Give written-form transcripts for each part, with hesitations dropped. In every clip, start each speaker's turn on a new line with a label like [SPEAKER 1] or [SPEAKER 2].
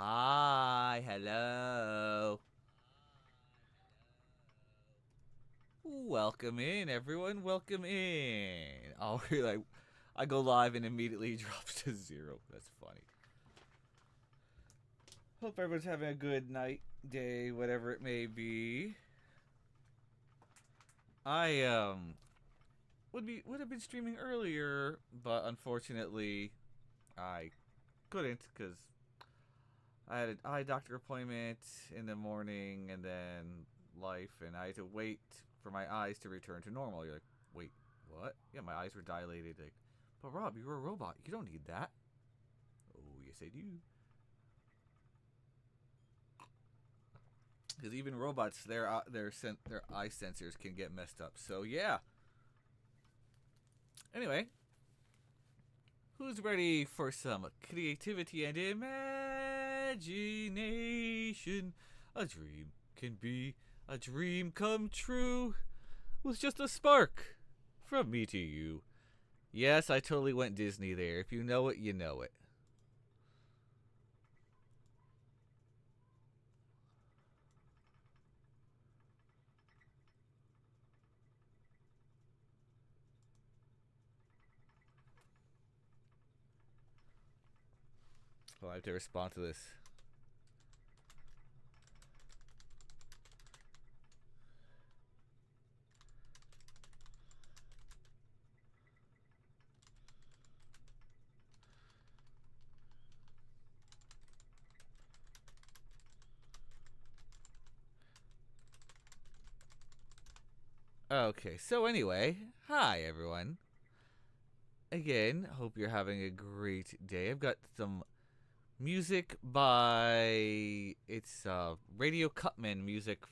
[SPEAKER 1] Hi, hello. Welcome in, everyone. Welcome in. Oh, like, I go live and immediately drops to 0. That's funny. Hope everyone's having a good night, day, whatever it may be. I would have been streaming earlier, but unfortunately, I couldn't because I had an eye doctor appointment in the morning and then life, and I had to wait for my eyes to return to normal. You're like, wait, what? Yeah, my eyes were dilated. Like, but Rob, you're a robot. You don't need that. Oh, yes, I do. Because even robots, their eye sensors can get messed up. So yeah. Anyway, who's ready for some creativity and imagination? A dream can be a dream come true with just a spark from me to you. Yes, I totally went Disney there. If you know it, you know it. Well, I have to respond to this. Okay, so anyway, hi everyone. Again, hope you're having a great day. I've got some music by Radio Cutman music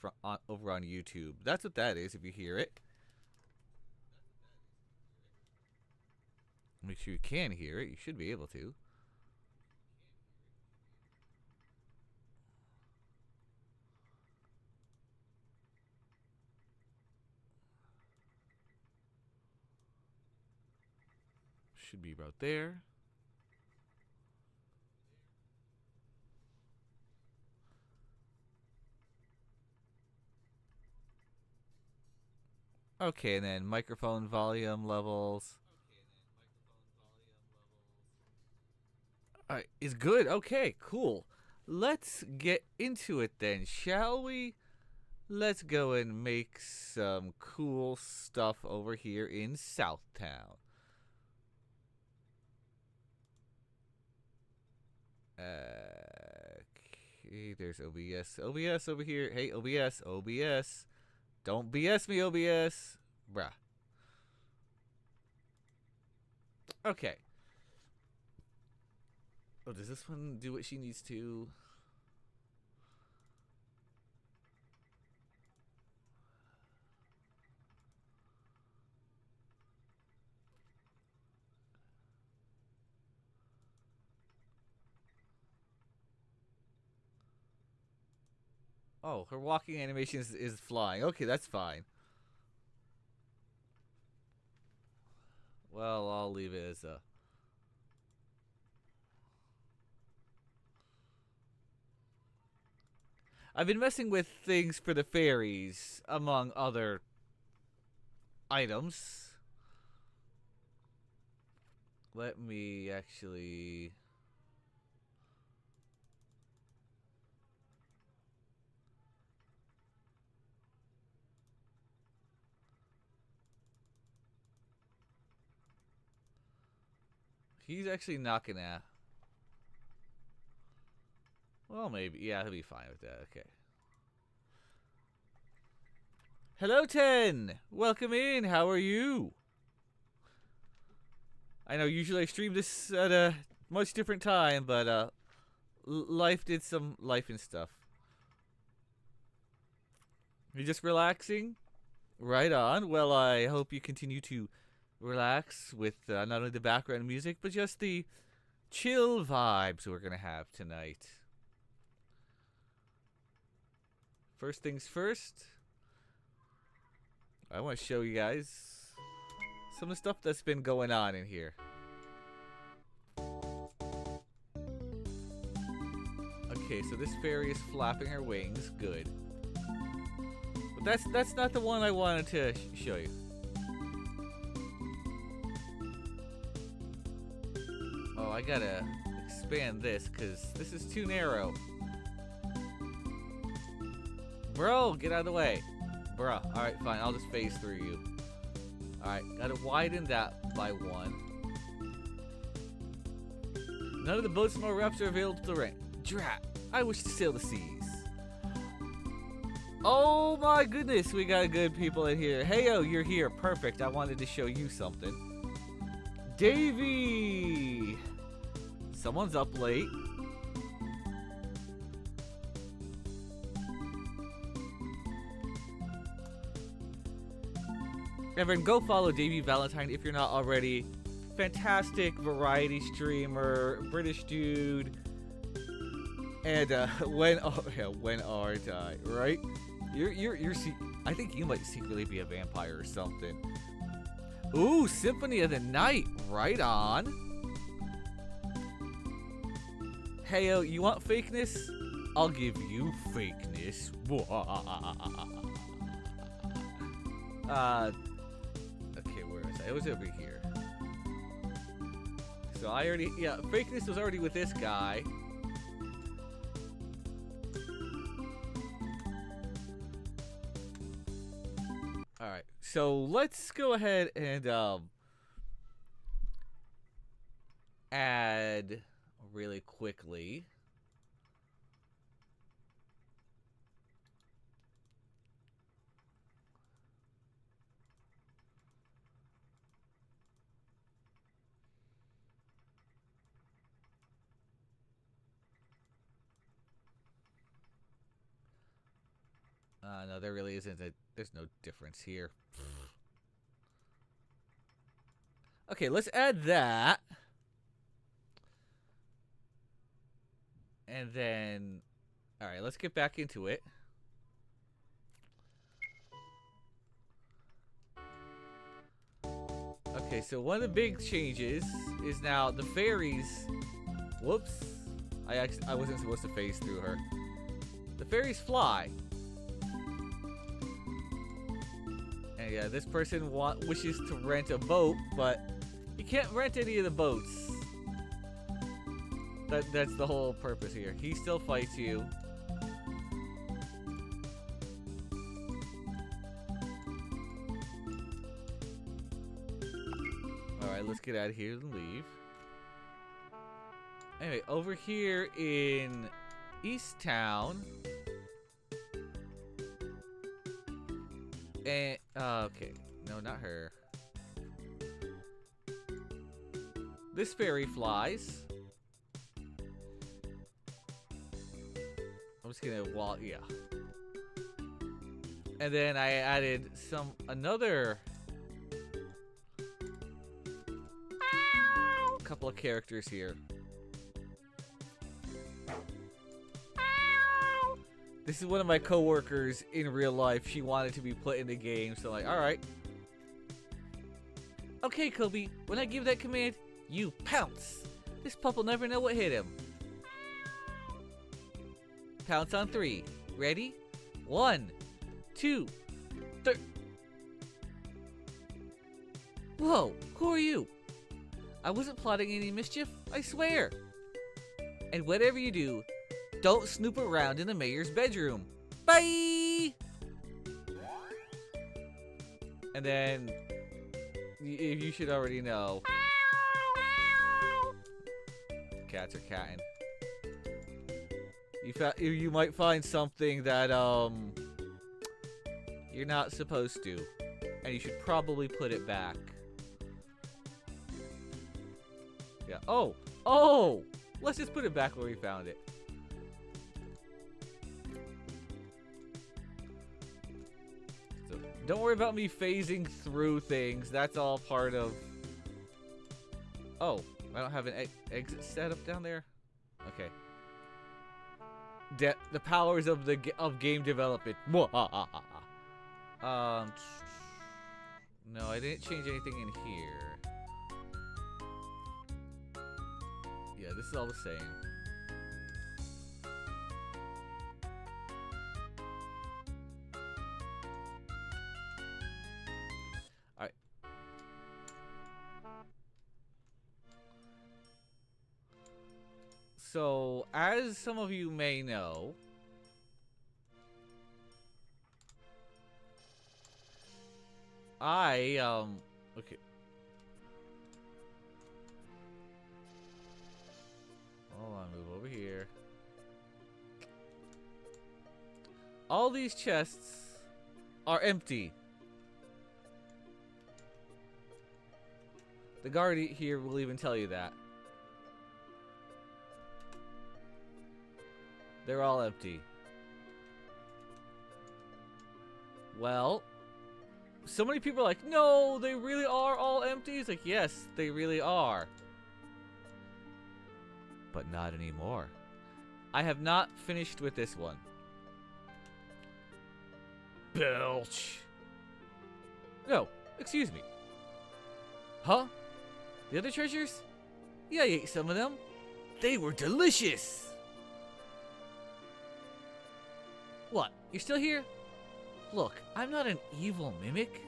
[SPEAKER 1] over on YouTube. That's what that is. If you hear it, make sure you can hear it. You should be able to. Should be about there. Okay, and then microphone volume levels. All right, is good. Okay, cool. Let's get into it then, shall we? Let's go and make some cool stuff over here in Southtown. Okay, there's OBS. OBS over here. Hey, OBS. OBS. Don't BS me, OBS. Bruh. Okay. Oh, does this one do what she needs to? Oh, her walking animation is flying. Okay, that's fine. Well, I'll leave it as a. I've been messing with things for the fairies, among other items. Let me actually. He's actually not gonna. Well, maybe. Yeah, he'll be fine with that. Okay. Hello, 10. Welcome in. How are you? I know usually I stream this at a much different time, but life did some life and stuff. You just relaxing? Right on. Well, I hope you continue to relax with not only the background music, but just the chill vibes we're going to have tonight. First things first, I want to show you guys some of the stuff that's been going on in here. Okay, so this fairy is flapping her wings. Good. But that's not the one I wanted to show you. Oh, I gotta expand this because this is too narrow. Bro, get out of the way. Bruh. Alright, fine. I'll just phase through you. Alright, gotta widen that by 1. None of the boats nor rafts are available to rent. Drat. I wish to sail the seas. Oh my goodness, we got good people in here. Heyo, you're here. Perfect. I wanted to show you something. Davey! Someone's up late. Everyone, go follow Davey Valentine if you're not already. Fantastic variety streamer, British dude. And when aren't I, right? I think you might secretly be a vampire or something. Ooh, Symphony of the Night, right on. Heyo, you want fakeness? I'll give you fakeness. Okay, where is I? It was over here. So I already, yeah, fakeness was already with this guy. Alright, so let's go ahead and add really quickly. No, there really isn't there's no difference here. Okay, let's add that. And then, all right, let's get back into it. Okay, so one of the big changes is now the fairies. Whoops. I wasn't supposed to phase through her. The fairies fly. And yeah, this person wishes to rent a boat, but you can't rent any of the boats. That's the whole purpose here. He still fights you. Alright, let's get out of here and leave. Anyway, over here in East Town. And, okay. No, not her. This fairy flies. I'm just gonna yeah. And then I added another couple of characters here. This is one of my coworkers in real life. She wanted to be put in the game, so like, all right. Okay, Kobe, when I give that command, you pounce. This pup will never know what hit him. Pounce on 3. Ready? 1, 2, 3. Whoa, who are you? I wasn't plotting any mischief, I swear. And whatever you do, don't snoop around in the mayor's bedroom. Bye! And then, you should already know. Cats are catting. You might find something that, you're not supposed to. And you should probably put it back. Yeah. Oh! Oh! Let's just put it back where we found it. So, don't worry about me phasing through things. That's all part of... Oh, I don't have an exit setup down there? Okay. The powers of game development. No, I didn't change anything in here. Yeah, this is all the same. So, as some of you may know, okay. Hold on, move over here. All these chests are empty. The guard here will even tell you that. They're all empty. Well, so many people are like, no, they really are all empty. It's like, yes, they really are. But not anymore. I have not finished with this one. Belch. No, excuse me. Huh? The other treasures? Yeah, I ate some of them. They were delicious. What? You're still here? Look, I'm not an evil mimic.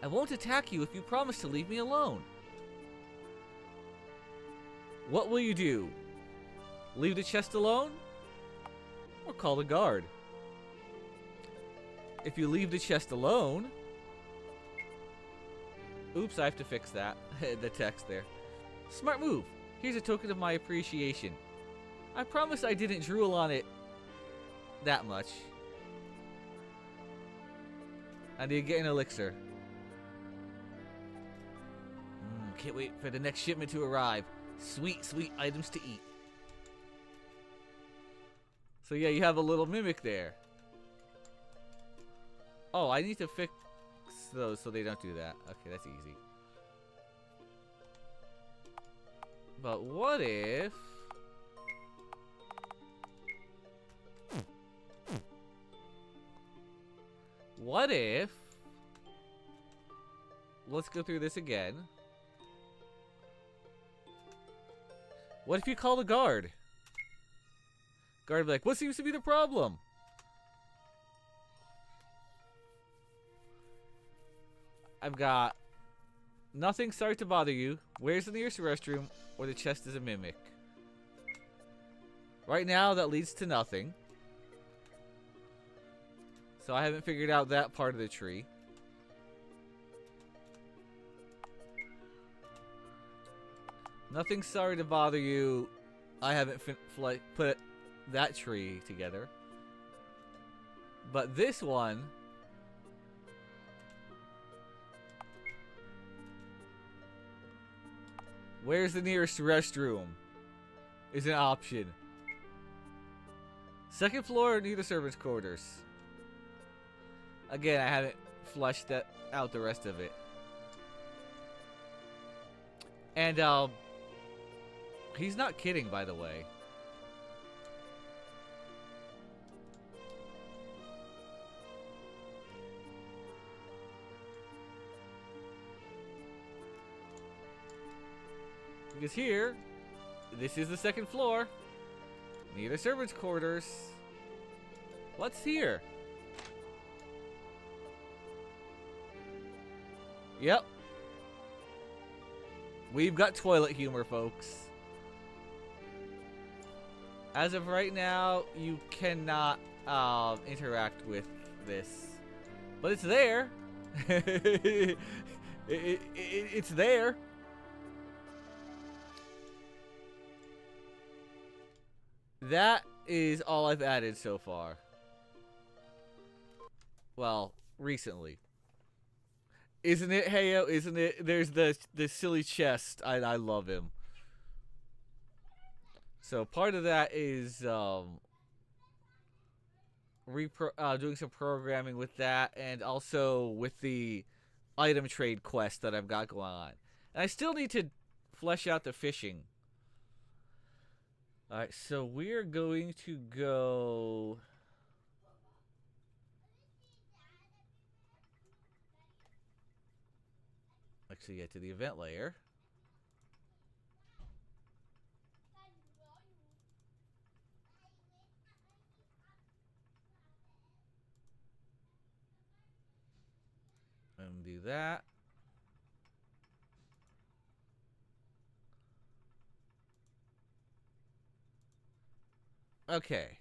[SPEAKER 1] I won't attack you if you promise to leave me alone. What will you do? Leave the chest alone? Or call the guard? If you leave the chest alone... Oops, I have to fix that. The text there. Smart move. Here's a token of my appreciation. I promise I didn't drool on it that much. I need to get an elixir. Can't wait for the next shipment to arrive. Sweet, sweet items to eat. So yeah, you have a little mimic there. Oh, I need to fix those so they don't do that. Okay, that's easy. But what if... What if... Let's go through this again. What if you call the guard? Guard would be like, what seems to be the problem? I've got nothing sorry to bother you. Where's the nearest restroom? Or the chest is a mimic. Right now, that leads to nothing. So I haven't figured out that part of the tree. Nothing sorry to bother you. I haven't put that tree together. But this one... Where's the nearest restroom? Is an option. Second floor near the servants' quarters. Again, I haven't fleshed that out the rest of it. And he's not kidding, by the way. Because here, this is the second floor. Near the servants' quarters. What's here? Yep. We've got toilet humor, folks. As of right now, you cannot interact with this. But it's there. It's there. That is all I've added so far. Well, recently. Isn't it, Heyo? Isn't it? There's the silly chest. I love him. So part of that is doing some programming with that, and also with the item trade quest that I've got going on. And I still need to flesh out the fishing. Alright, so we're going to go... Actually, get to the event layer. And do that. Okay.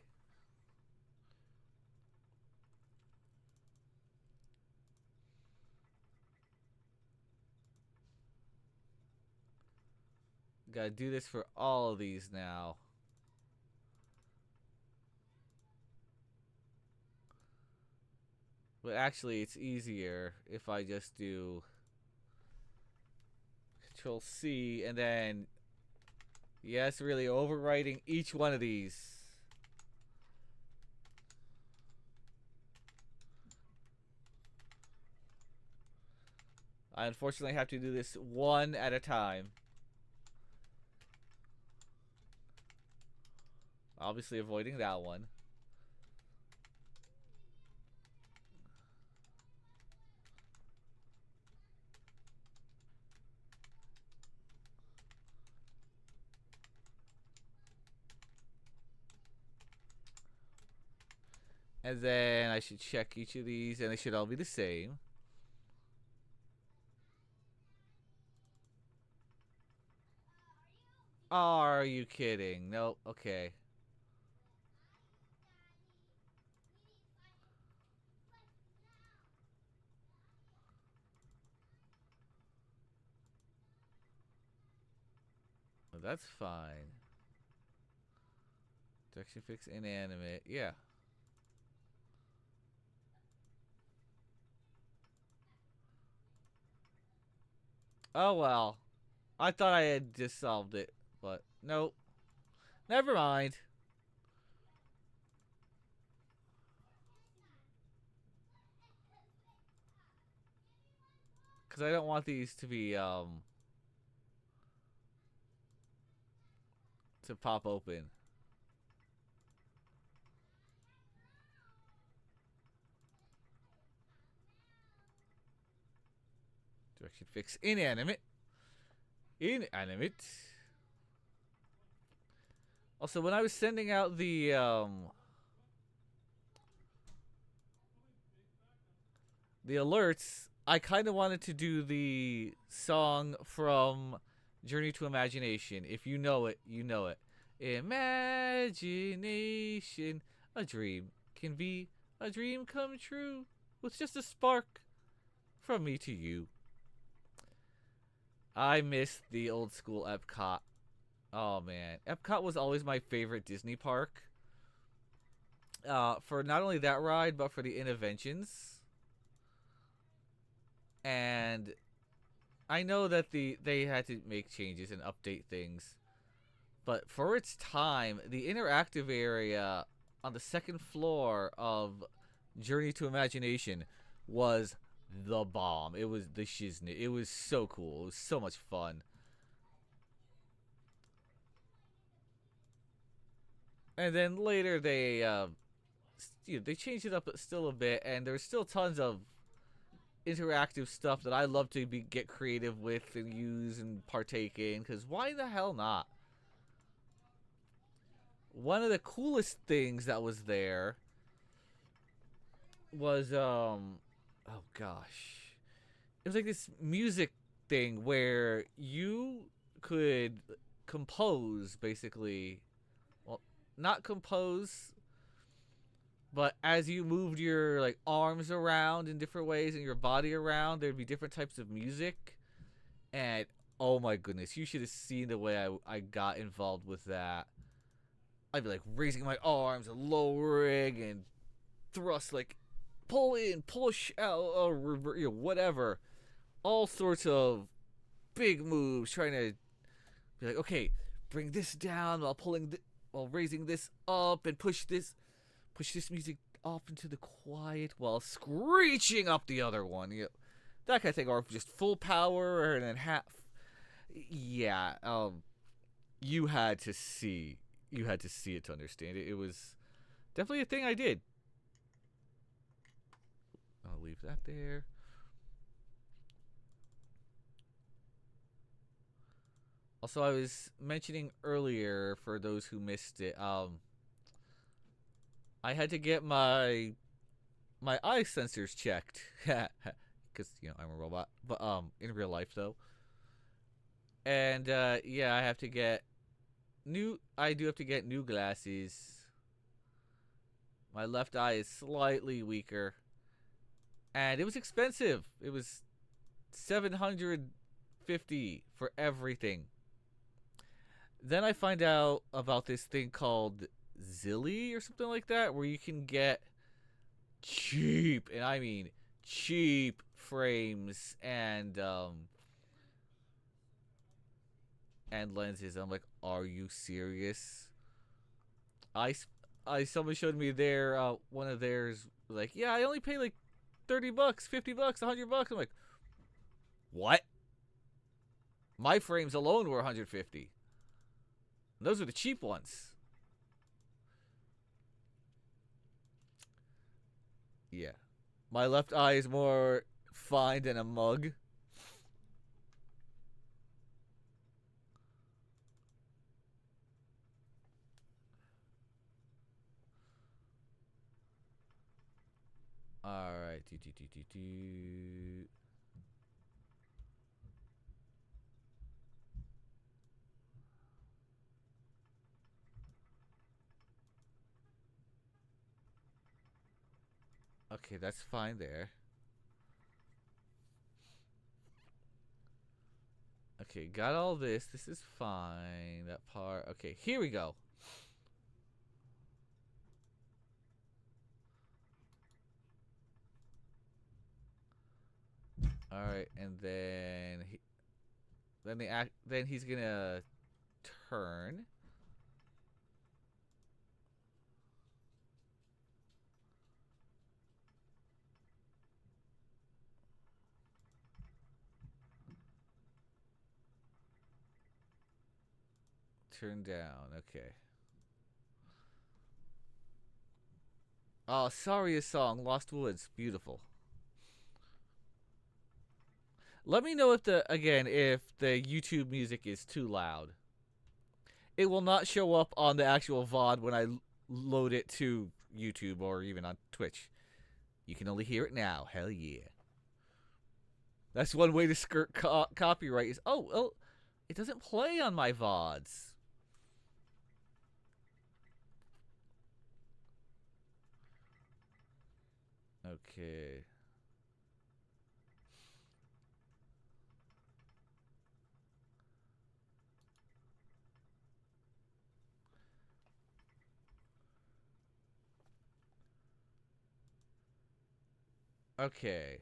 [SPEAKER 1] Gotta do this for all of these now. But actually, it's easier if I just do Control C and then, yes, really overwriting each one of these. I unfortunately have to do this one at a time. Obviously avoiding that one. And then I should check each of these and they should all be the same. Are you kidding? Nope. Okay. Well, that's fine. Direction fix inanimate. Yeah. Oh well. I thought I had just solved it, but nope. Never mind. Because I don't want these to be, to pop open. Direction fix inanimate. Inanimate. Also, when I was sending out the alerts, I kind of wanted to do the song from Journey to Imagination. If you know it, you know it. Imagination, a dream can be a dream come true with just a spark from me to you. I miss the old school Epcot. Oh man, Epcot was always my favorite Disney park. For not only that ride, but for the interventions. And I know that they had to make changes and update things, but for its time, the interactive area on the second floor of Journey to Imagination was the bomb. It was the shiznit. It was so cool. It was so much fun. And then later they changed it up still a bit, and there's still tons of interactive stuff that I love to get creative with and use and partake in. Because why the hell not? One of the coolest things that was there was oh gosh, it was like this music thing where you could compose basically, well, not compose, but as you moved your like arms around in different ways and your body around, there'd be different types of music. And oh my goodness, you should have seen the way I got involved with that. I'd be like raising my arms and lowering and thrust, like pull in, push out, or whatever. All sorts of big moves, trying to be like, okay, bring this down while while raising this up, and push this music off into the quiet while screeching up the other one. That kind of thing, or just full power and then half. Yeah, you had to see, it to understand it. It was definitely a thing I did. I'll leave that there. Also, I was mentioning earlier for those who missed it, I had to get my eye sensors checked because I'm a robot, but in real life though. And yeah, I do have to get new glasses My left eye is slightly weaker, and it was expensive. It was 750 for everything. Then I find out about this thing called Zilly or something like that, where you can get cheap, and I mean cheap frames and lenses. I'm like, are you serious? I, someone showed me their one of theirs. Like, yeah, I only pay like $30, $50, $100. I'm like, what? My frames alone were 150. Those are the cheap ones. Yeah. My left eye is more fine than a mug. Alright. Okay, that's fine there. Okay, got all this. This is fine. That part. Okay, here we go. All right, and then then he's gonna turn. Turn down. Okay. Oh, sorry, a song. Lost Woods. Beautiful. Let me know if the YouTube music is too loud. It will not show up on the actual VOD when I load it to YouTube or even on Twitch. You can only hear it now. Hell yeah. That's one way to skirt copyright is, oh, well, it doesn't play on my VODs. Okay. Okay.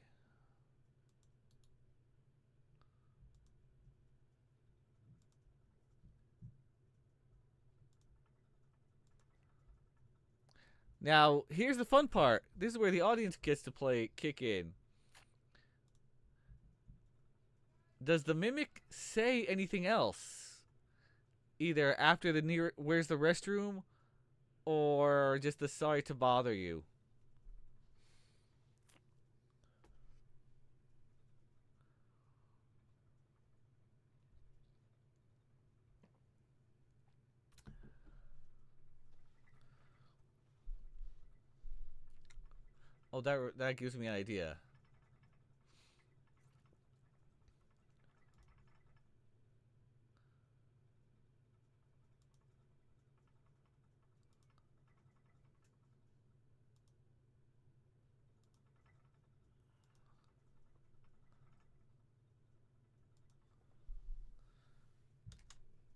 [SPEAKER 1] Now, here's the fun part. This is where the audience gets to kick in. Does the mimic say anything else? Either after the where's the restroom or just the sorry to bother you? Oh, that gives me an idea.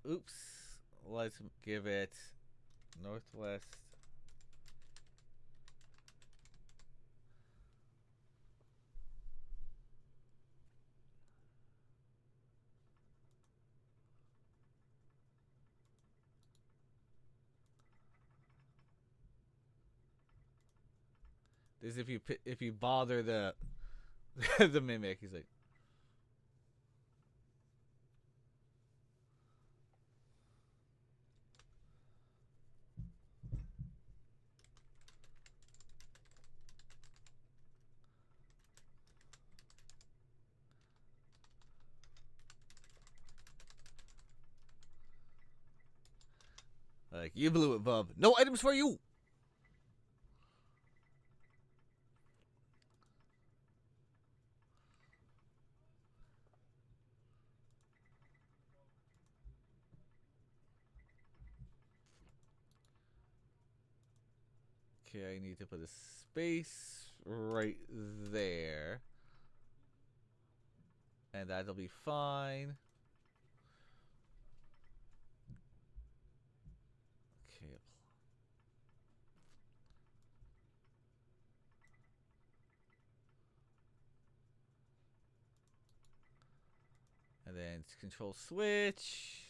[SPEAKER 1] Oops. Let's give it northwest. This is if you bother the the mimic. He's like, you blew it, bub. No items for you. Okay, I need to put a space right there. And that'll be fine. Okay. And then control switch.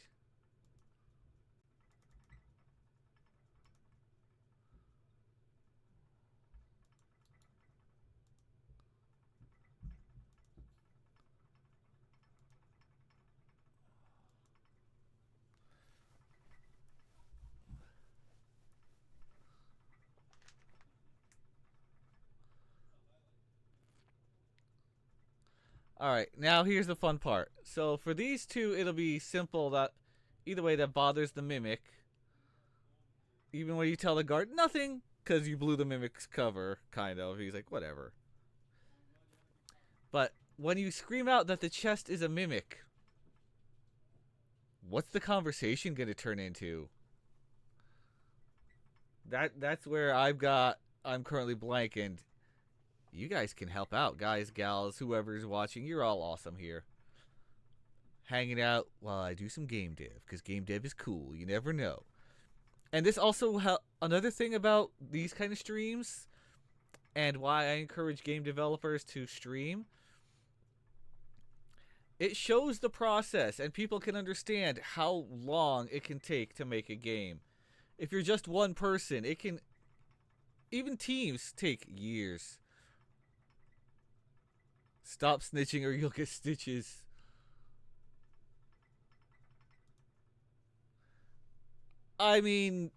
[SPEAKER 1] Alright, now here's the fun part. So for these two, it'll be simple that either way that bothers the mimic. Even when you tell the guard nothing, because you blew the mimic's cover, kind of. He's like, whatever. But when you scream out that the chest is a mimic, what's the conversation going to turn into? That's where I'm currently blank, and you guys can help out, guys, gals, whoever's watching. You're all awesome here. Hanging out while I do some game dev, because game dev is cool. You never know. And this also another thing about these kind of streams, and why I encourage game developers to stream. It shows the process, and people can understand how long it can take to make a game. If you're just one person, it can... Even teams take years. Stop snitching or you'll get stitches. I mean,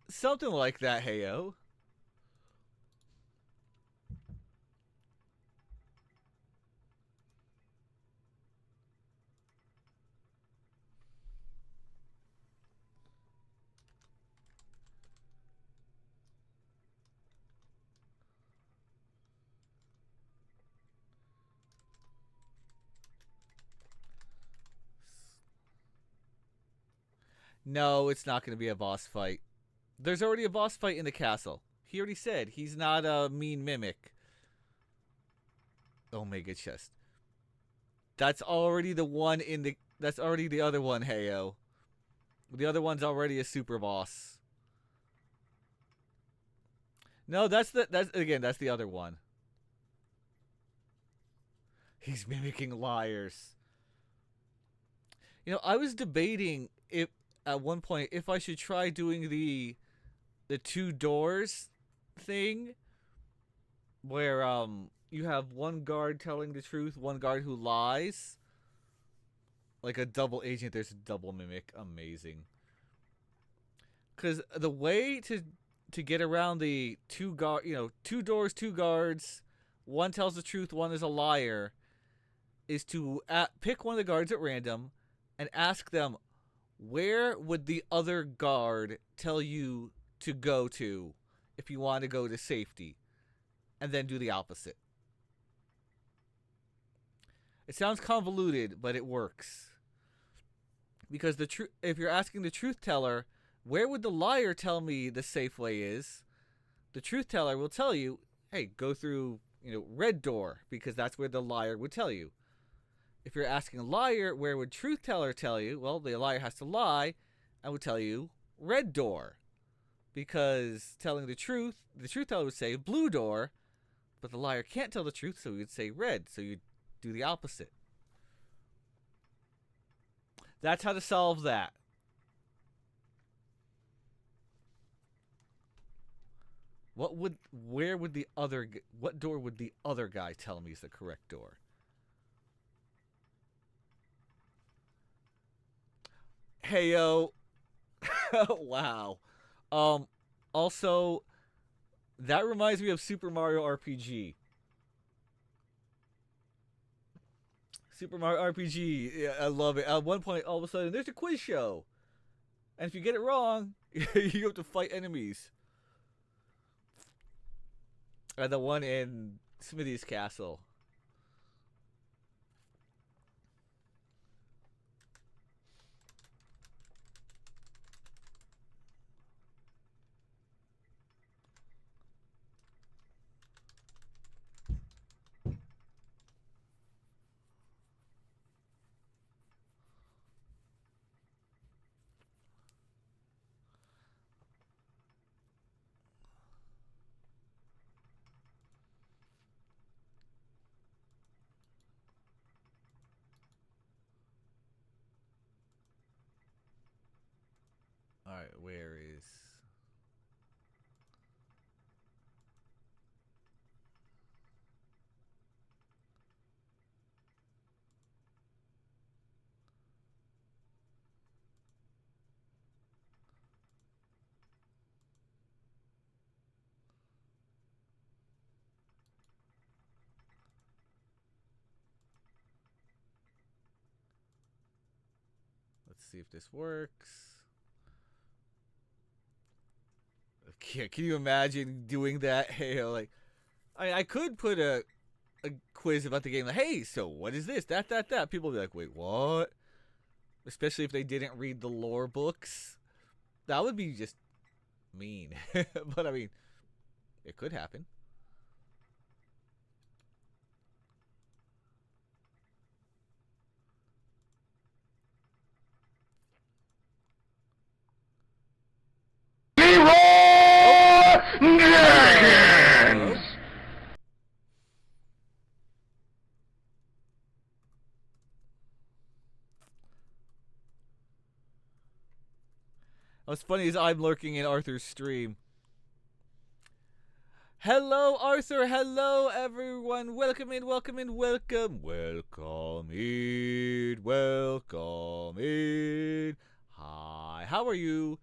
[SPEAKER 1] something like that, heyo. No, it's not going to be a boss fight. There's already a boss fight in the castle. He already said he's not a mean mimic. Omega chest. That's already the one in the... That's already the other one, heyo. The other one's already a super boss. No, that's the other one. He's mimicking liars. You know, I was debating if at one point if I should try doing the two doors thing where you have one guard telling the truth, one guard who lies. Like a double agent, there's a double mimic. Amazing. Cuz the way to get around the two doors, two guards, one tells the truth, one is a liar, is to pick one of the guards at random and ask them, where would the other guard tell you to go to if you want to go to safety? And then do the opposite. It sounds convoluted, but it works. Because if you're asking the truth teller, where would the liar tell me the safe way is? The truth teller will tell you, hey, go through, red door, because that's where the liar would tell you. If you're asking a liar, where would truth teller tell you? Well, the liar has to lie and would tell you red door. Because telling the truth teller would say blue door, but the liar can't tell the truth, so he would say red. So you'd do the opposite. That's how to solve that. What door would the other guy tell me is the correct door? Heyo. Wow. Also, that reminds me of Super Mario RPG. Super Mario RPG. Yeah, I love it. At one point, all of a sudden, there's a quiz show. And if you get it wrong, you have to fight enemies. And the one in Smithy's Castle. Alright, where is... Let's see if this works. Can you imagine doing that? Hey, like, I could put a quiz about the game. Like, hey, so what is this? That. People will be like, wait, what? Especially if they didn't read the lore books. That would be just mean. But I mean, it could happen. Dragons! What's funny is I'm lurking in Arthur's stream. Hello, Arthur. Hello, everyone. Welcome in, welcome in, welcome. Welcome in, welcome in. Hi, how are you?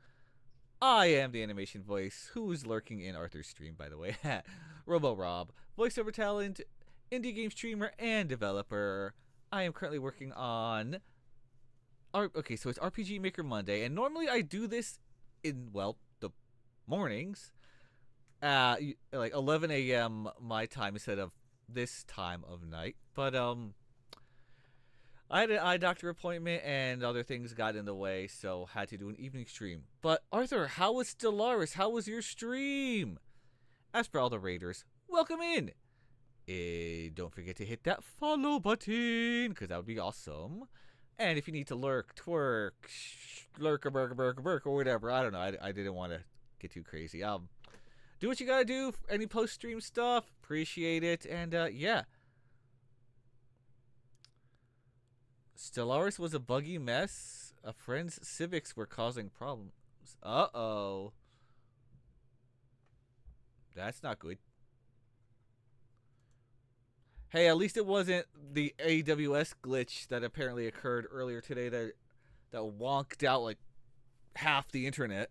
[SPEAKER 1] I am the animation voice, who's lurking in Arthur's stream, by the way. Robo Rob, voiceover talent, indie game streamer, and developer. I am currently working on... Okay, so it's RPGMaker Monday, and normally I do this in, well, the mornings. Like 11 a.m. my time instead of this time of night. But, I had an eye doctor appointment and other things got in the way, so had to do an evening stream. But, Arthur, how was Stellaris? How was your stream? As for all the raiders, welcome in! Don't forget to hit that follow button, because that would be awesome. And if you need to lurk, twerk, lurker, burger, or whatever, I don't know, I didn't want to get too crazy. Do what you gotta do, any post-stream stuff, appreciate it, and, yeah. Stellaris was a buggy mess. A friend's civics were causing problems. Uh-oh. That's not good. Hey, at least it wasn't the AWS glitch that apparently occurred earlier today that wonked out like half the internet.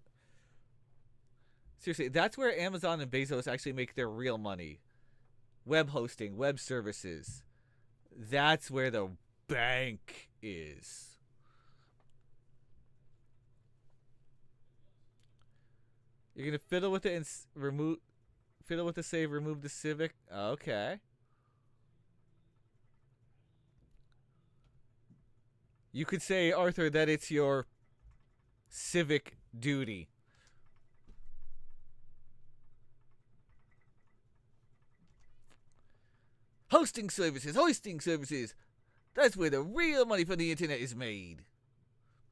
[SPEAKER 1] Seriously, that's where Amazon and Bezos actually make their real money. Web hosting, web services. That's where the bank is. You're gonna fiddle with it and fiddle with the save, remove the civic. Okay. You could say, Arthur, that it's your civic duty. Hosting services, hoisting services. That's where the real money for the internet is made.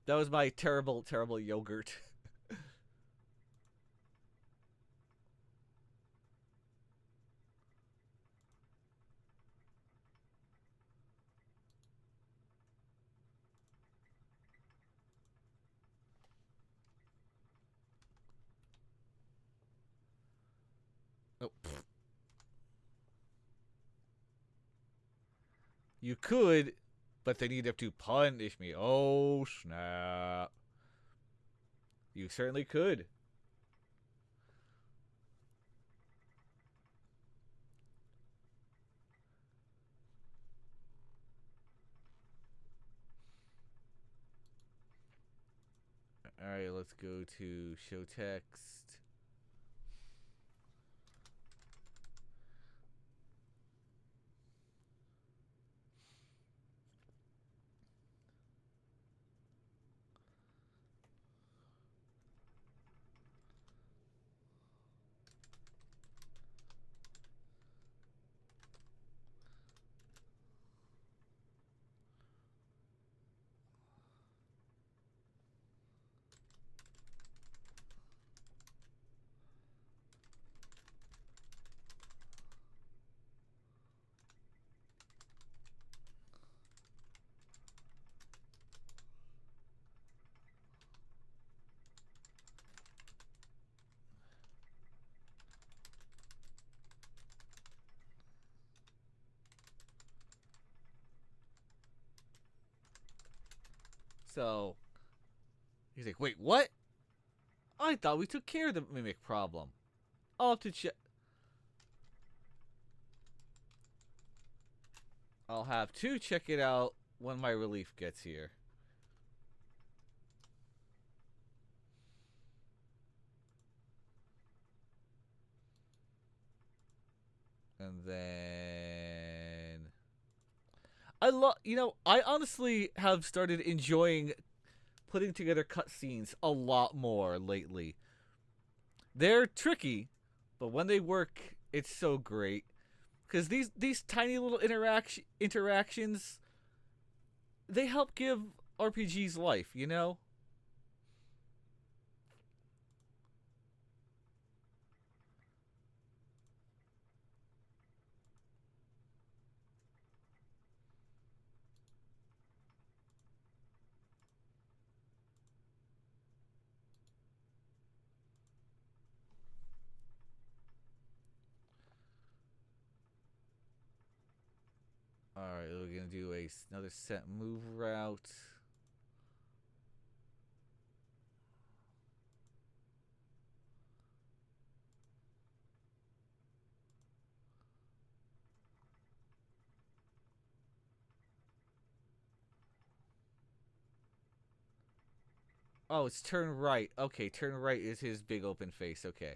[SPEAKER 1] That was my terrible, terrible yogurt. Oh, you could, but then you'd have to punish me. Oh, snap. You certainly could. Alright, let's go to show text. So he's like, wait, what? I thought we took care of the mimic problem. I'll have to check. I'll have to check it out when my relief gets here. And then I honestly have started enjoying putting together cutscenes a lot more lately. They're tricky, but when they work, it's so great. Because these tiny little interactions, they help give RPGs life, you know? Alright, we're gonna do another set move route. Oh, it's turn right. Okay, turn right is his big open face. Okay.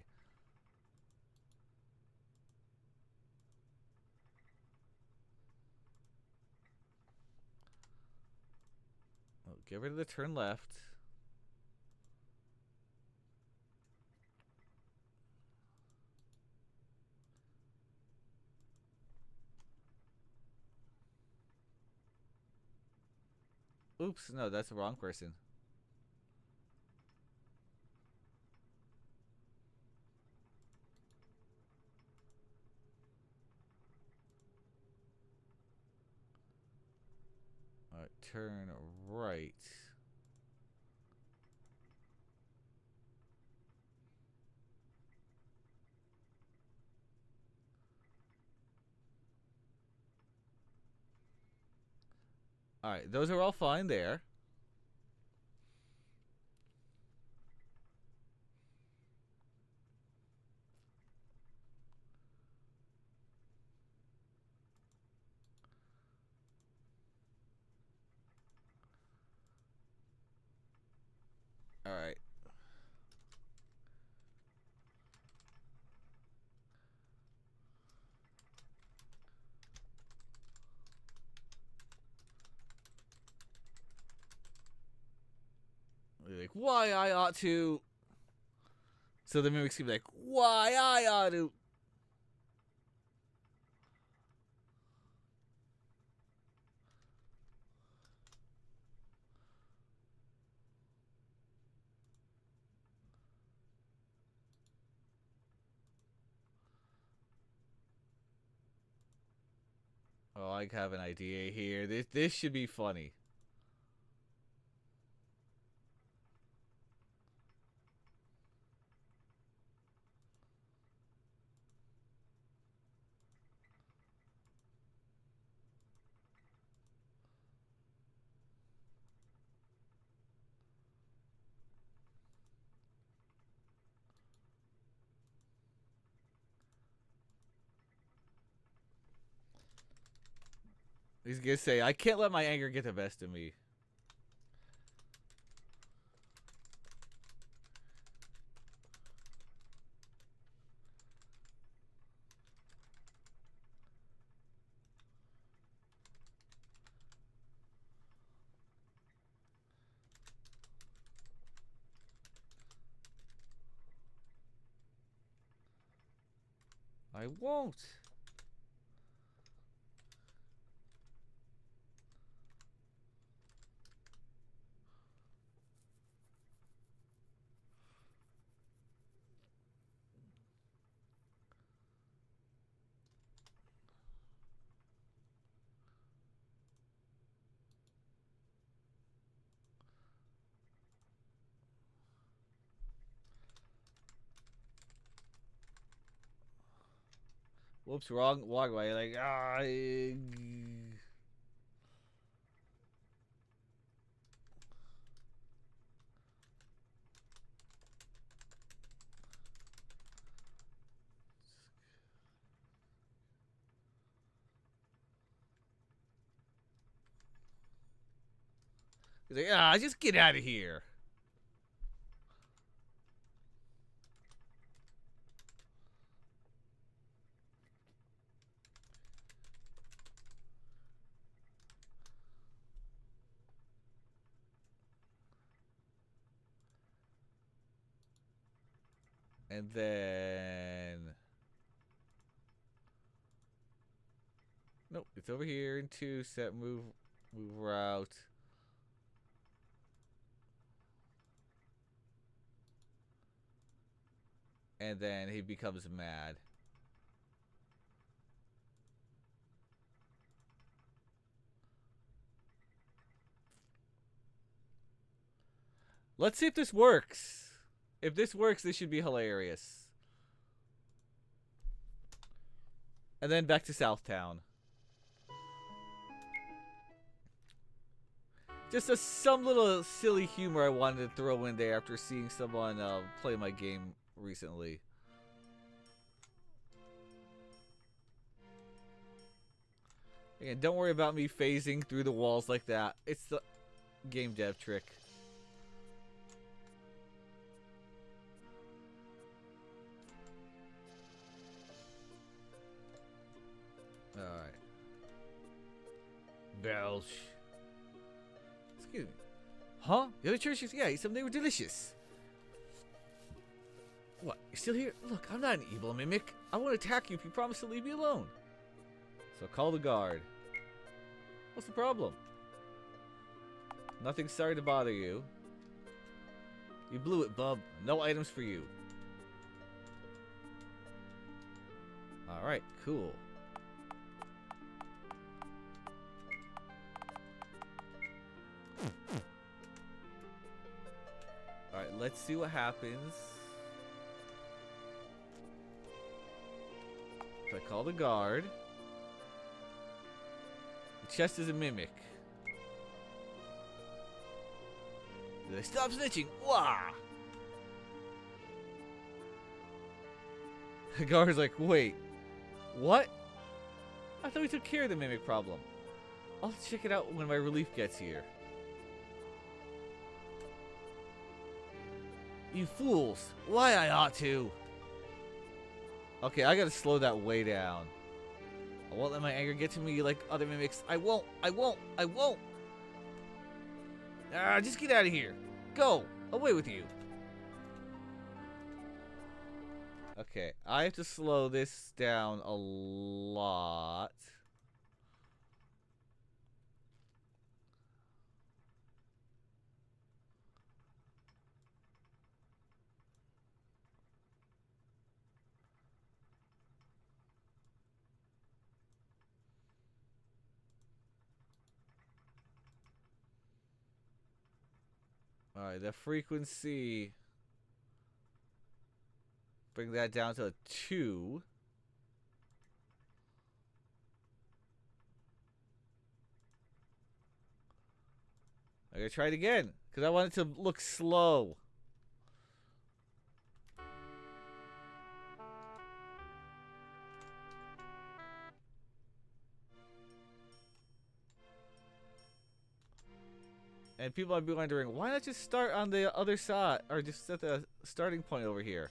[SPEAKER 1] Oh, get rid of the turn left. Oops, no, that's the wrong person. Alright, turn right. Alright, those are all fine there. Alright. Like, why I ought to. So the mimic's gonna be like, why I ought to. Oh, I have an idea here. This should be funny. He's gonna say, I can't let my anger get the best of me. I won't. Whoops, wrong walkway. Like, He's like, ah, just get out of here. And then... Nope, it's over here in 2, set, move route. And then he becomes mad. Let's see if this works. If this works, this should be hilarious. And then back to Southtown. Just some little silly humor I wanted to throw in there after seeing someone play my game recently. Again, don't worry about me phasing through the walls like that. It's the game dev trick. Alright. Belch. Excuse me. Huh? The other churches? Yeah, some they were delicious. What? You're still here? Look, I'm not an evil mimic. I won't attack you if you promise to leave me alone. So call the guard. What's the problem? Nothing, sorry to bother you. You blew it, bub. No items for you. Alright, cool. Alright, let's see what happens. If I call the guard. The chest is a mimic. Do they stop snitching? Wah! The guard's like, wait. What? I thought we took care of the mimic problem. I'll check it out when my relief gets here. You fools! Why I ought to? Okay, I gotta slow that way down. I won't let my anger get to me like other mimics. I won't! I won't! I won't! Ah, just get out of here! Go! Away with you! Okay, I have to slow this down a lot. Alright, the frequency. Bring that down to a 2. I gotta try it again, because I want it to look slow. And people might be wondering, why not just start on the other side, or just set the starting point over here?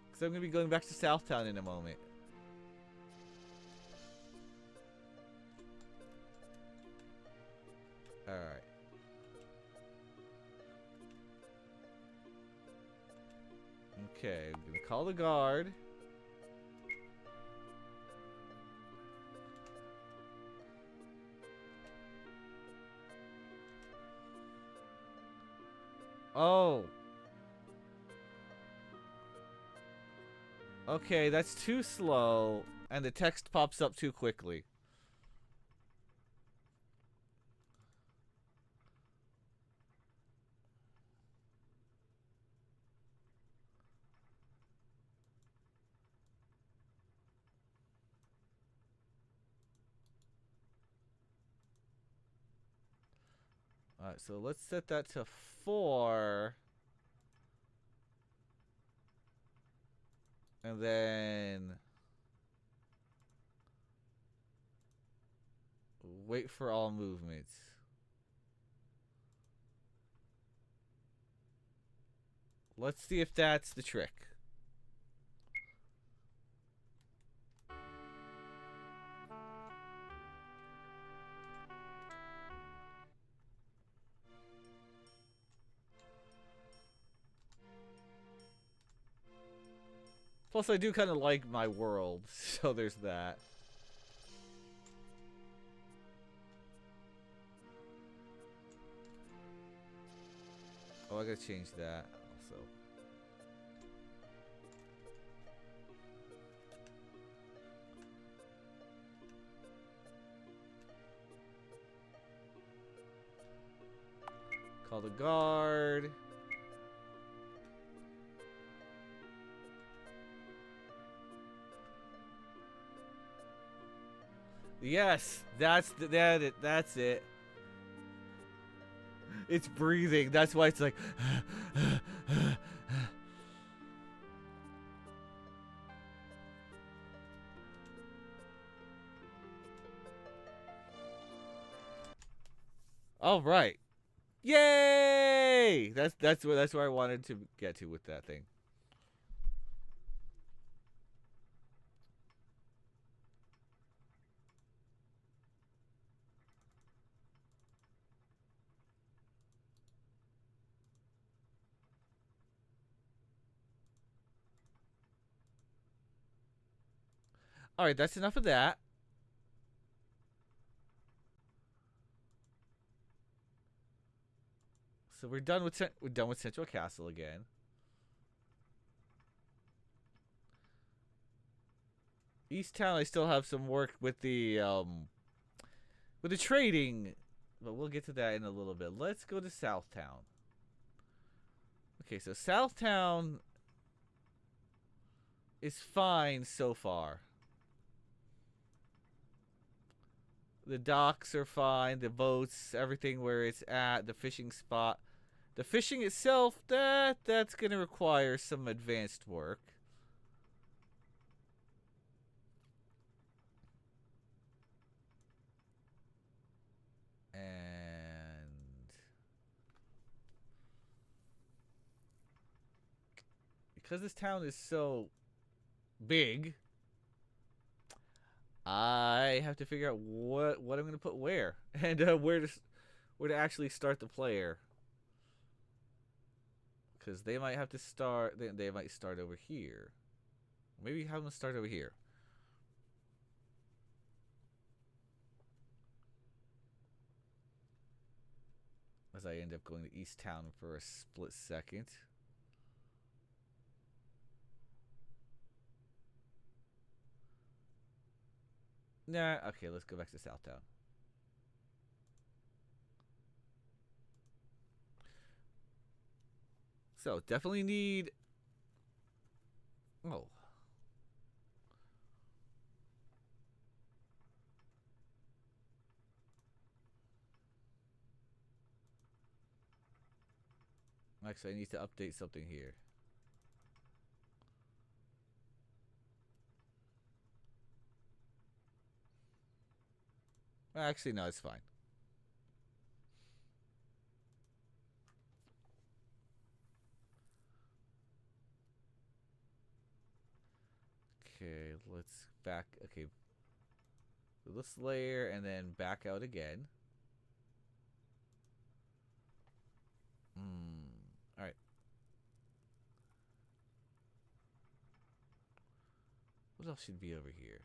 [SPEAKER 1] Because I'm going to be going back to Southtown in a moment. Alright. Okay, I'm going to call the guard. Oh. Okay, that's too slow, and the text pops up too quickly. Alright, so let's set that to 4. And then... Wait for all movements. Let's see if that's the trick. Plus, I do kind of like my world, so there's that. Oh, I gotta change that also. Call the guard. Yes, that's that's it. It's breathing. That's why it's like. All right. Yay! That's where I wanted to get to with that thing. All right, that's enough of that. So we're done with Central Castle again. East Town, I still have some work with the trading, but we'll get to that in a little bit. Let's go to South Town. Okay, so South Town is fine so far. The docks are fine, the boats, everything where it's at, the fishing spot. The fishing itself, that's going to require some advanced work. And because this town is so big, I have to figure out what I'm going to put where and where to actually start the player. Because they might have to start. They might start over here. Maybe have them start over here. As I end up going to East Town for a split second. Nah, okay, let's go back to South Town. So, definitely need... Oh. Actually, I need to update something here. Actually, no, it's fine. Okay, let's back. Okay. So this layer and then back out again. Alright. What else should be over here?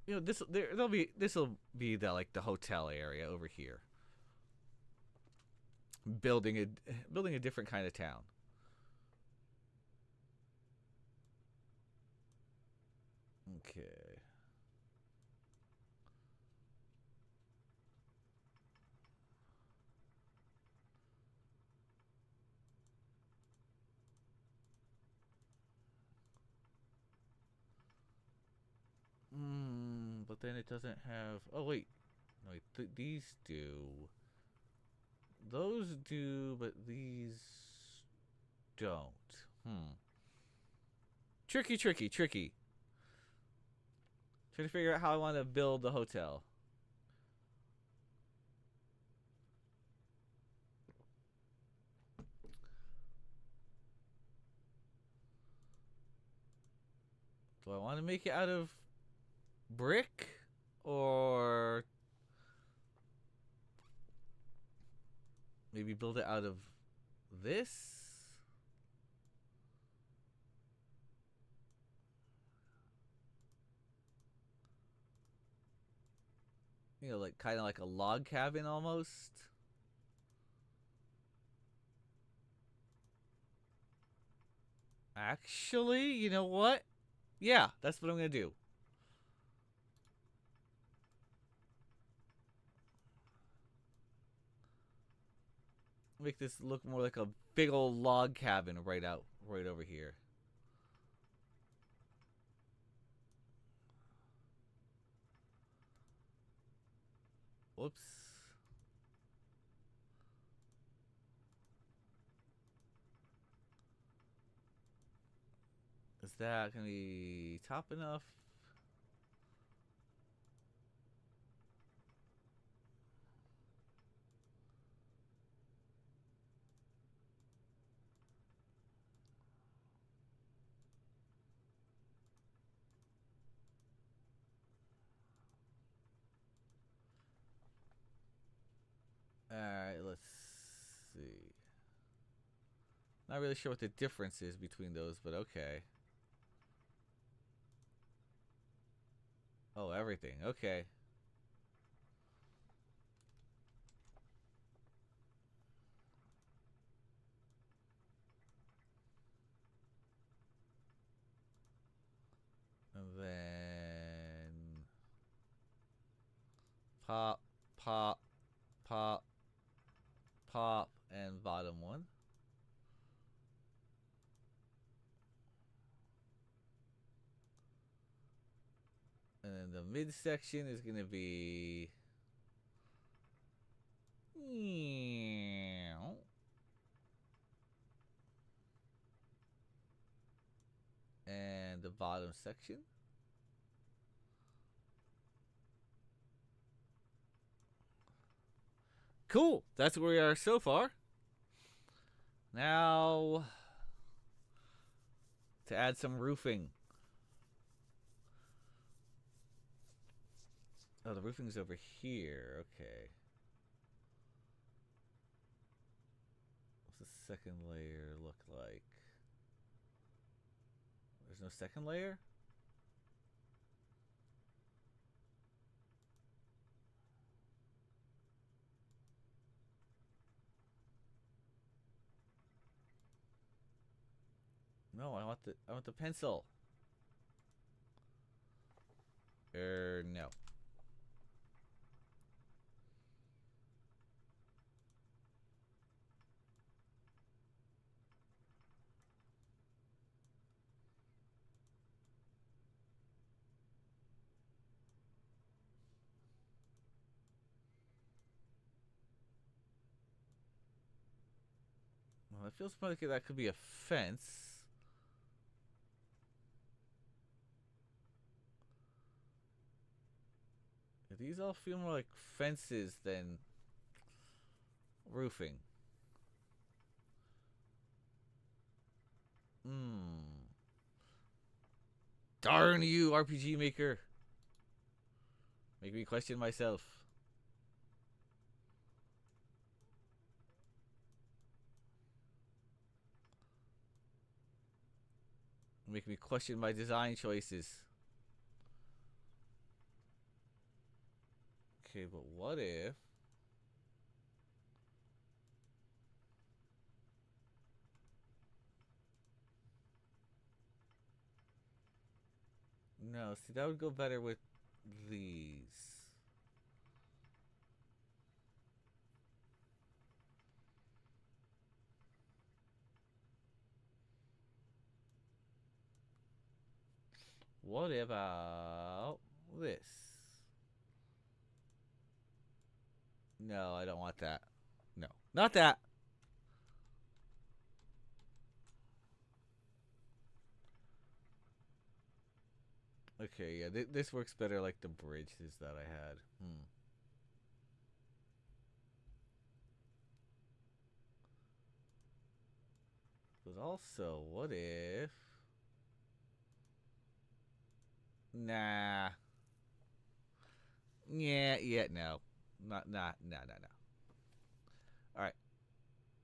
[SPEAKER 1] You know, this will be the like the hotel area over here. Building a different kind of town. Okay. But then it doesn't have. Oh wait, no, wait, these do. Those do, but these don't. Tricky, tricky, tricky. Trying to figure out how I want to build the hotel. Do I want to make it out of brick or maybe build it out of this? You know, like kind of like a log cabin almost. Actually, you know what? Yeah, that's what I'm going to do. Make this look more like a big old log cabin right over here. Whoops. Is that going to be top enough? Alright, let's see. Not really sure what the difference is between those, but okay. Oh, everything. Okay. And then pop, pop, pop, pop, and bottom one. And then the midsection is going to be... And the bottom section. Cool. That's where we are so far. Now, to add some roofing. Oh, the roofing's over here. Okay. What's the second layer look like? There's no second layer? No, I want the pencil. No. Well, it feels like that could be a fence. These all feel more like fences than roofing. Darn you, RPG Maker. Make me question myself. Make me question my design choices. Okay, but what if... No, see, that would go better with these. What about this? No, I don't want that. No. Not that. Okay, yeah, this works better like the bridges that I had. But also, what if... Nah. Yeah, no. No. Alright.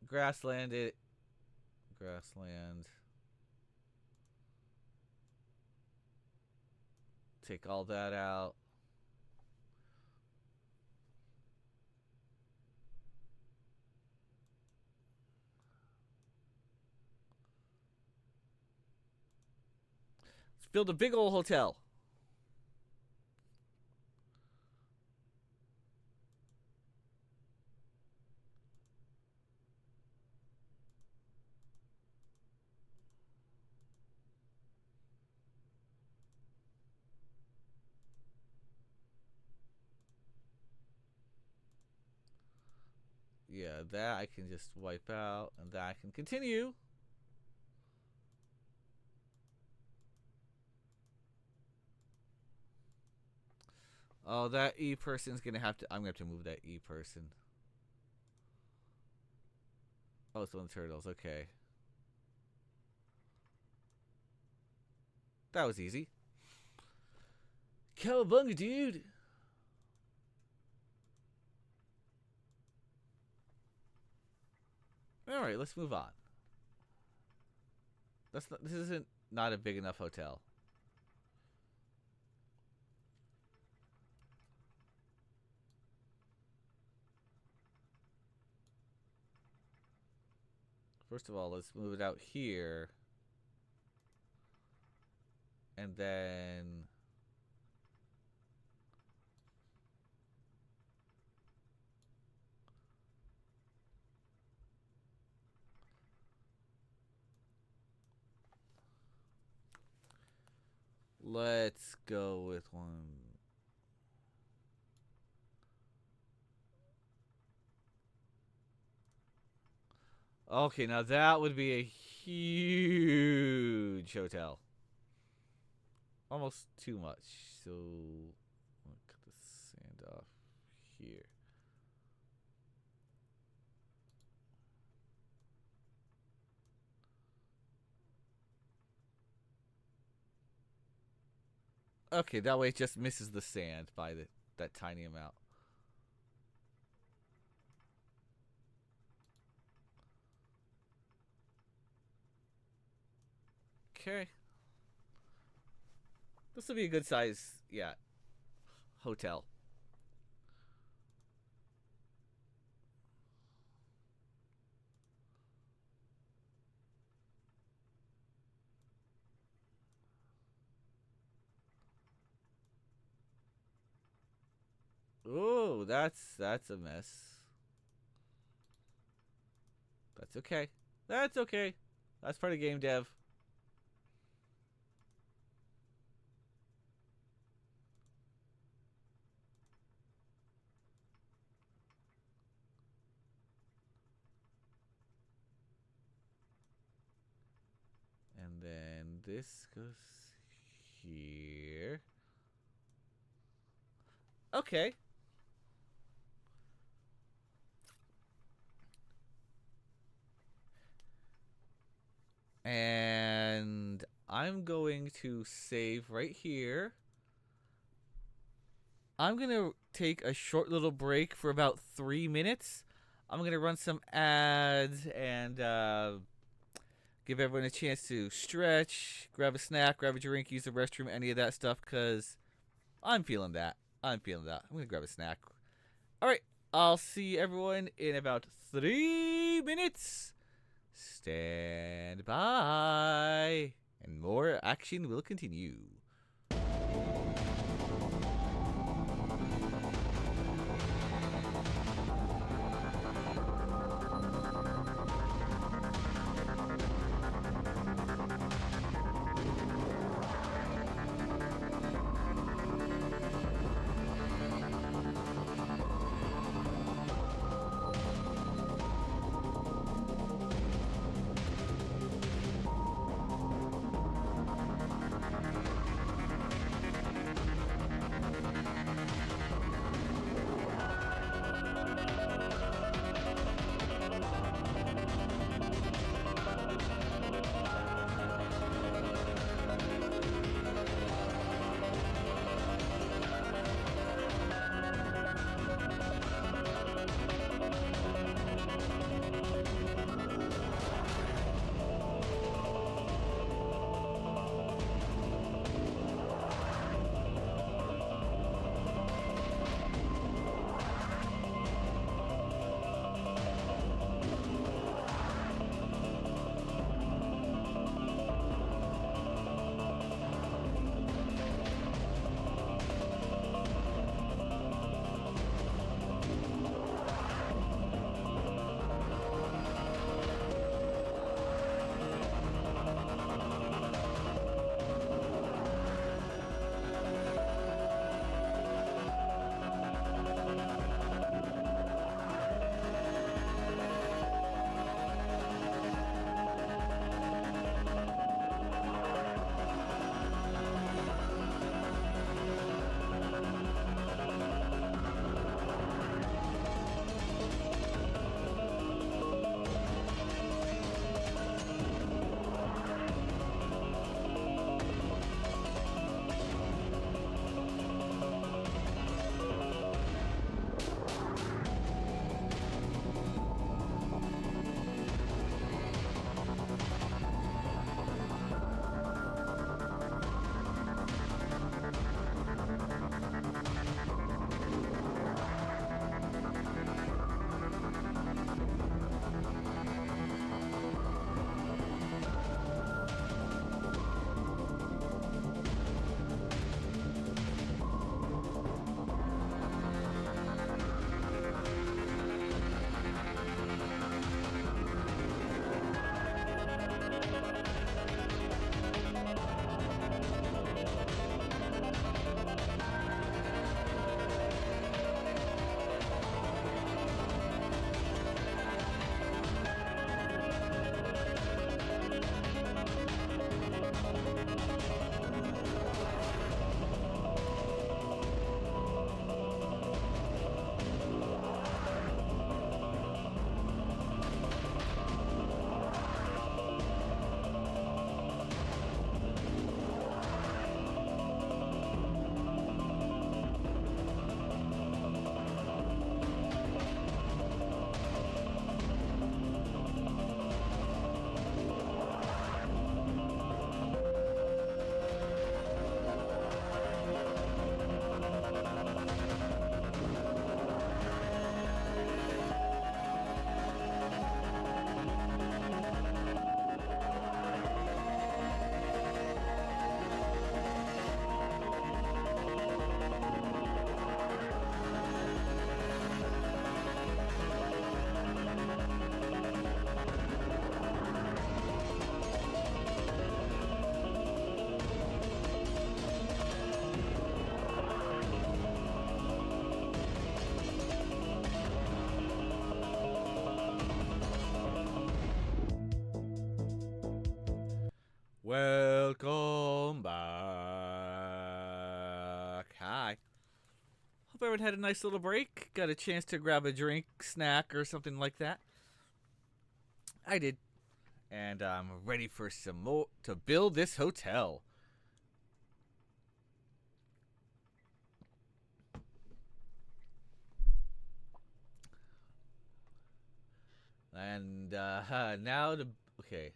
[SPEAKER 1] Grassland it. Grassland. Take all that out. Let's build a big old hotel. Yeah, that I can just wipe out, and that I can continue. Oh, that E person's gonna have to... I'm gonna have to move that E person. Oh, it's one of the turtles. Okay. That was easy. Cowabunga, dude! Alright, let's move on. This isn't not a big enough hotel. First of all, let's move it out here. And then... let's go with one... Okay, now that would be a huge hotel. Almost too much. So, I'm gonna cut the sand off here. Okay, that way it just misses the sand by that tiny amount. Okay. This will be a good size, yeah, hotel. Ooh, that's a mess. That's okay. That's okay. That's part of game dev. And then this goes here. Okay. And I'm going to save right here. I'm going to take a short little break for about 3 minutes. I'm going to run some ads and give everyone a chance to stretch, grab a snack, grab a drink, use the restroom, any of that stuff, because I'm feeling that. I'm going to grab a snack. All right. I'll see everyone in about 3 minutes. Stand by, and more action will continue. back. Hi. Hope everyone had a nice little break. Got a chance to grab a drink, snack, or something like that. I did. And I'm ready for some more to build this hotel. And now the okay.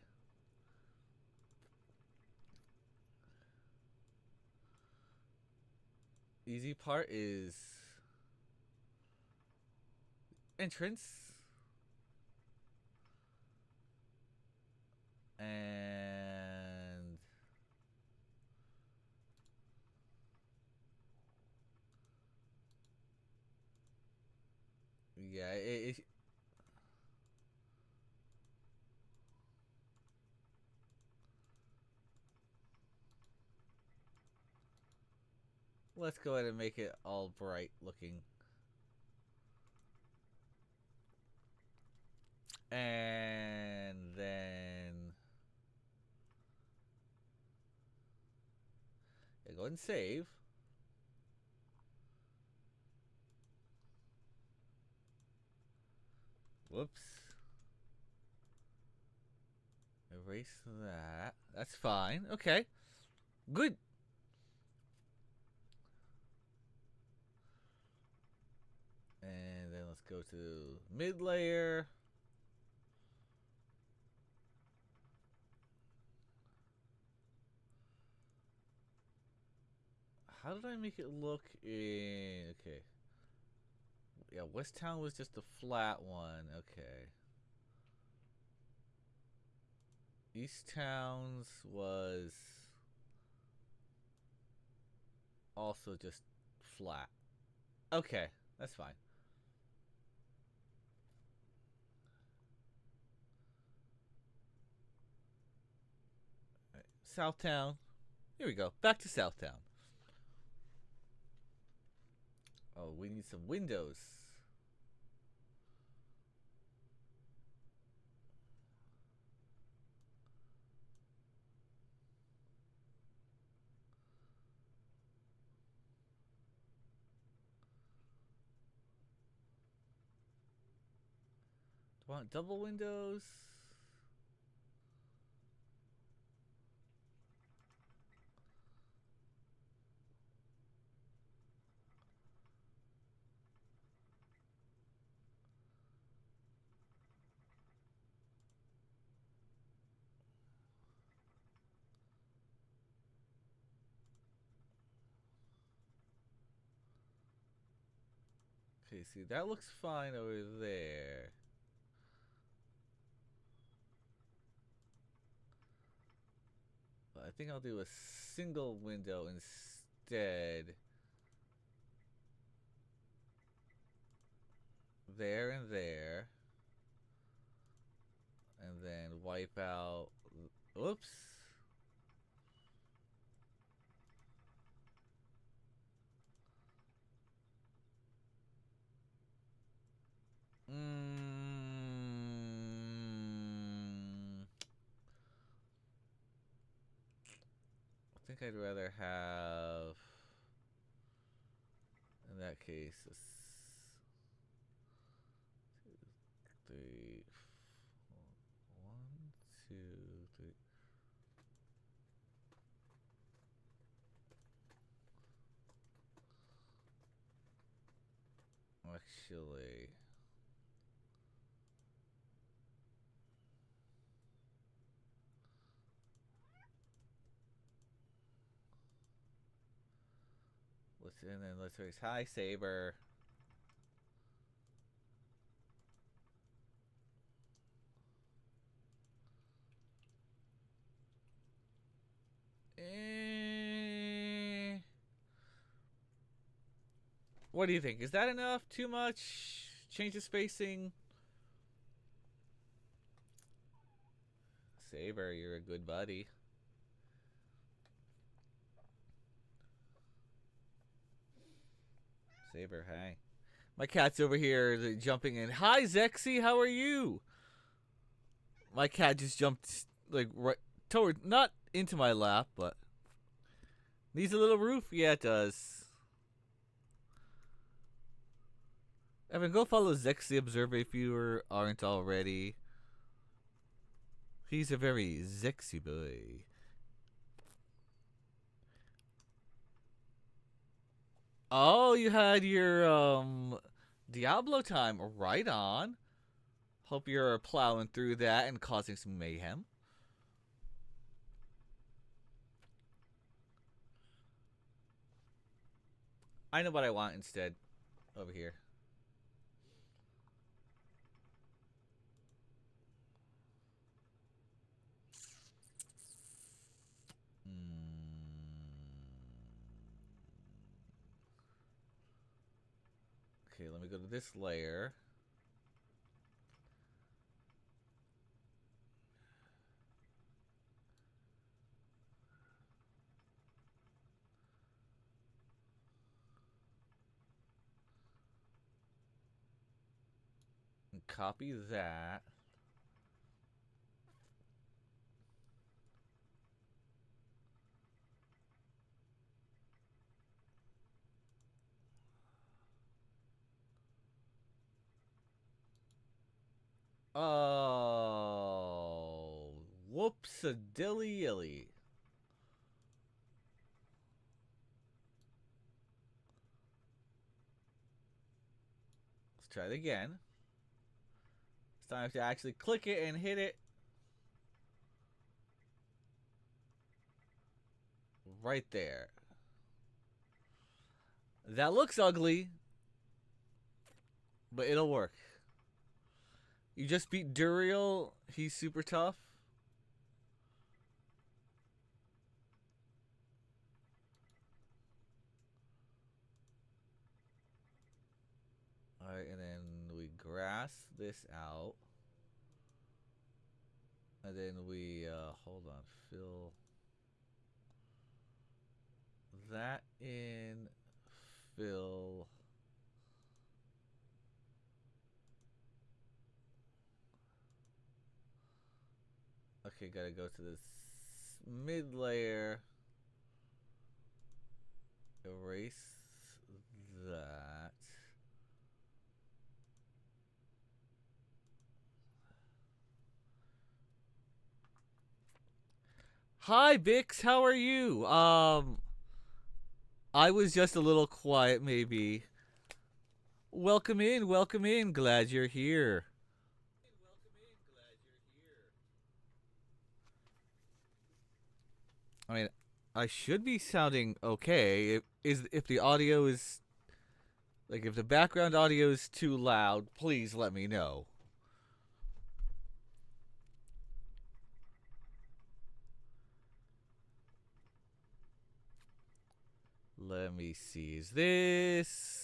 [SPEAKER 1] Easy part is entrance and yeah, let's go ahead and make it all bright looking. And then yeah, go ahead and save. Whoops. Erase that. That's fine. Okay. Good. And then let's go to mid layer. How did I make it look in... Okay. Yeah, West Town was just a flat one. Okay. East Towns was also just flat. Okay, that's fine. Right. Southtown. Here we go. Back to Southtown. Oh, we need some windows. Do I want double windows? Okay, see, that looks fine over there. But I think I'll do a single window instead. There and there. And then wipe out... Oops. I think I'd rather have, in that case, a 2, 3, 4, 1, 2, 3. Actually, let's raise hi Saber. What do you think? Is that enough? Too much? Change the spacing? Saber, you're a good buddy. Saber, hi. My cat's over here jumping in. Hi, Zexy, how are you? My cat just jumped like right toward, not into my lap, but Needs a little roof? Yeah, it does. Evan, go follow Zex the Observer if you aren't already. He's a very Zexy boy. Oh, you had your Diablo time. Right on. Hope you're plowing through that and causing some mayhem. I know what I want instead. Over here. Okay, let me go to this layer. And copy that. Oh, whoops a dilly illy. Let's try it again. This time I have to actually click it and hit it. Right there. That looks ugly, but it'll work. You just beat Duriel. He's super tough. Alright, and then we grass this out. And then we, hold on, fill that in, fill. Okay, gotta go to this mid layer. Erase that. Hi Bix, how are you? I was just a little quiet maybe. Welcome in, glad you're here. I mean, I should be sounding okay. If the audio is like if the background audio is too loud, please let me know. Let me see. Is this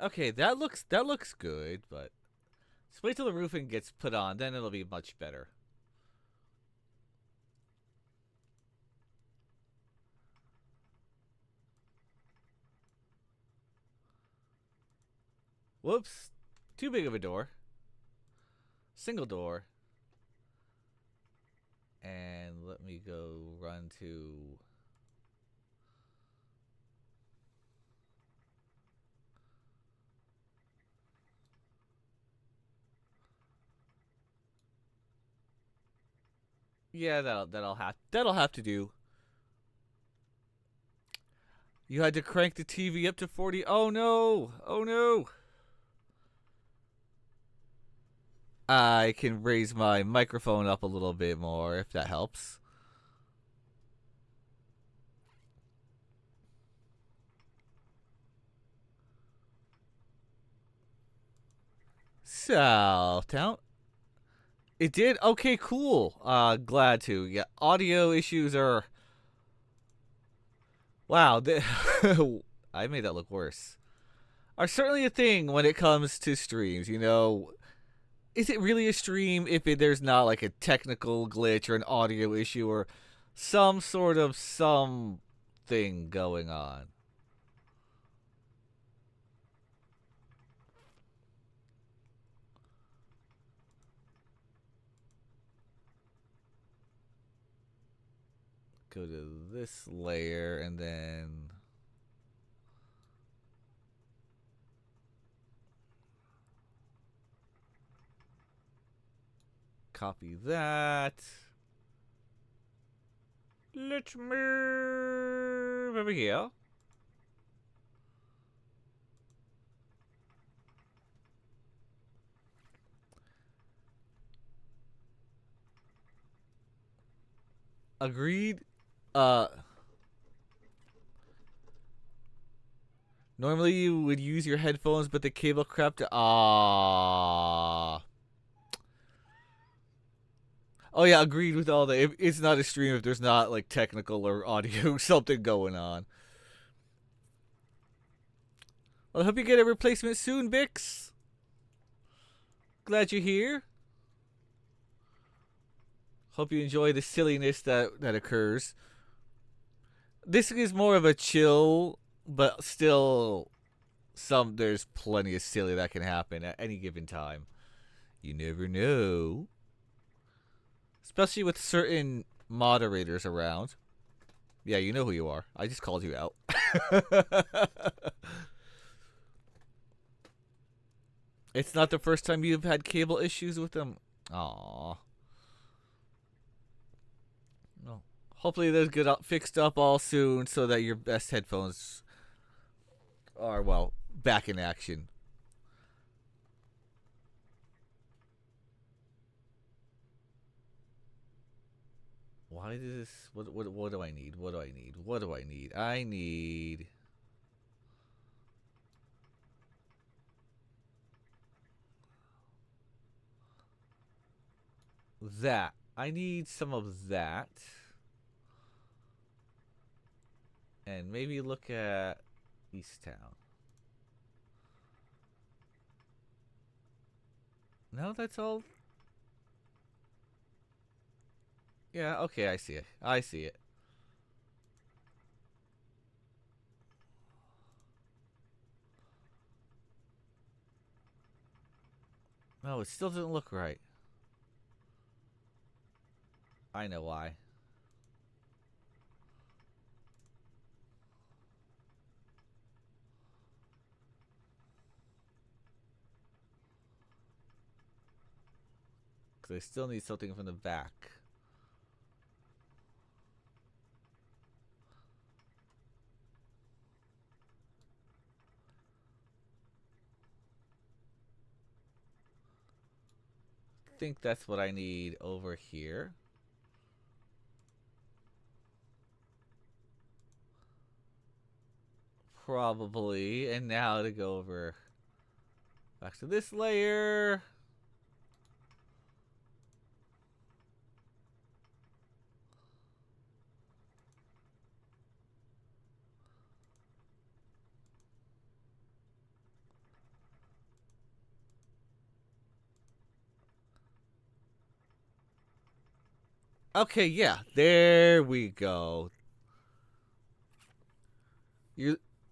[SPEAKER 1] Okay, that looks good, but just wait till the roofing gets put on, then it'll be much better. Whoops. Too big of a door. Single door. And let me go run to Yeah, that'll have to do. You had to crank the TV up to 40. Oh no. Oh no. I can raise my microphone up a little bit more if that helps. Southtown. It did? Okay, cool. Glad to. Yeah, audio issues are. Wow, I made that look worse. Are certainly a thing when it comes to streams. You know, is it really a stream if there's not like a technical glitch or an audio issue or some sort of something going on? go to this layer and then copy that. Let's move over here. Agreed. Normally you would use your headphones, but the cable crept. Ah. Oh yeah, agreed with all that. It's not a stream if there's not like technical or audio something going on. Well, I hope you get a replacement soon, Bix. Glad you're here. Hope you enjoy the silliness that occurs. This is more of a chill, but still there's plenty of silly that can happen at any given time. You never know. Especially with certain moderators around. Yeah, you know who you are. I just called you out. It's not the first time you've had cable issues with them. Aww. No. Hopefully those get fixed up all soon so that your best headphones are, well, back in action. Why does this... What do I need? What do I need? What do I need? I need... that. I need some of that. And maybe look at East Town. No, that's all. Yeah, okay, I see it. I see it. No, it still doesn't look right. I know why. Because I still need something from the back. I think that's what I need over here. Probably. And now to go over back to this layer. Okay, yeah. There we go.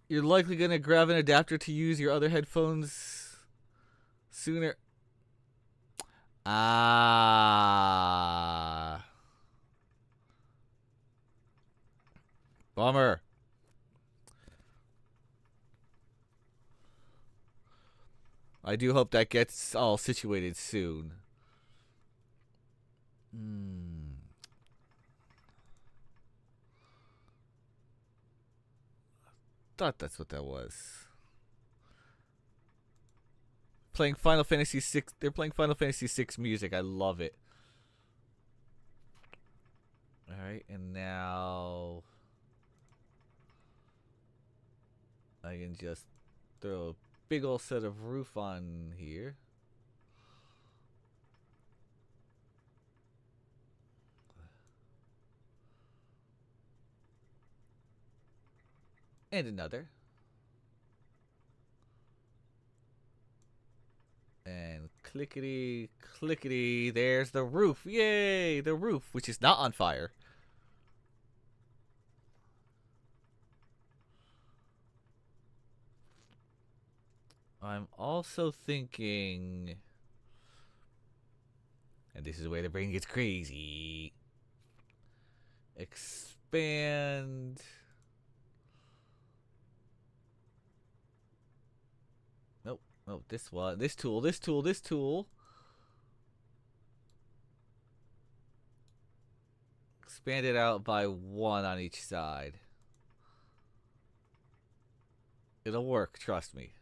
[SPEAKER 1] You're likely gonna grab an adapter to use your other headphones sooner. Ah. Bummer. I do hope that gets all situated soon. Thought that's what that was. Playing Final Fantasy VI. They're playing Final Fantasy VI music. I love it. Alright, and now I can just throw a big old set of roof on here. And another. And clickety, clickety, there's the roof. Yay, the roof, which is not on fire. I'm also thinking, and this is where the brain gets crazy, expand expand. Nope. Nope. This one. This tool. This tool. This tool. Expand it out by 1 on each side. It'll work. Trust me.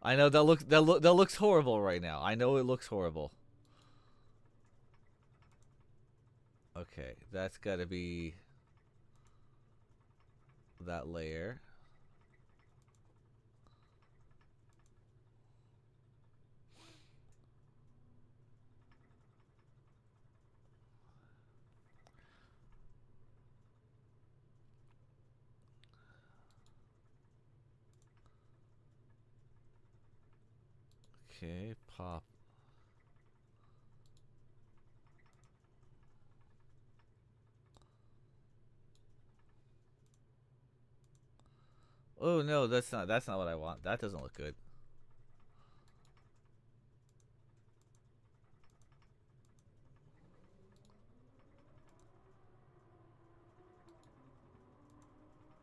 [SPEAKER 1] I know that looks horrible right now. I know it looks horrible. Okay, that's got to be that layer. Okay, pop. Oh no, that's not what I want. That doesn't look good.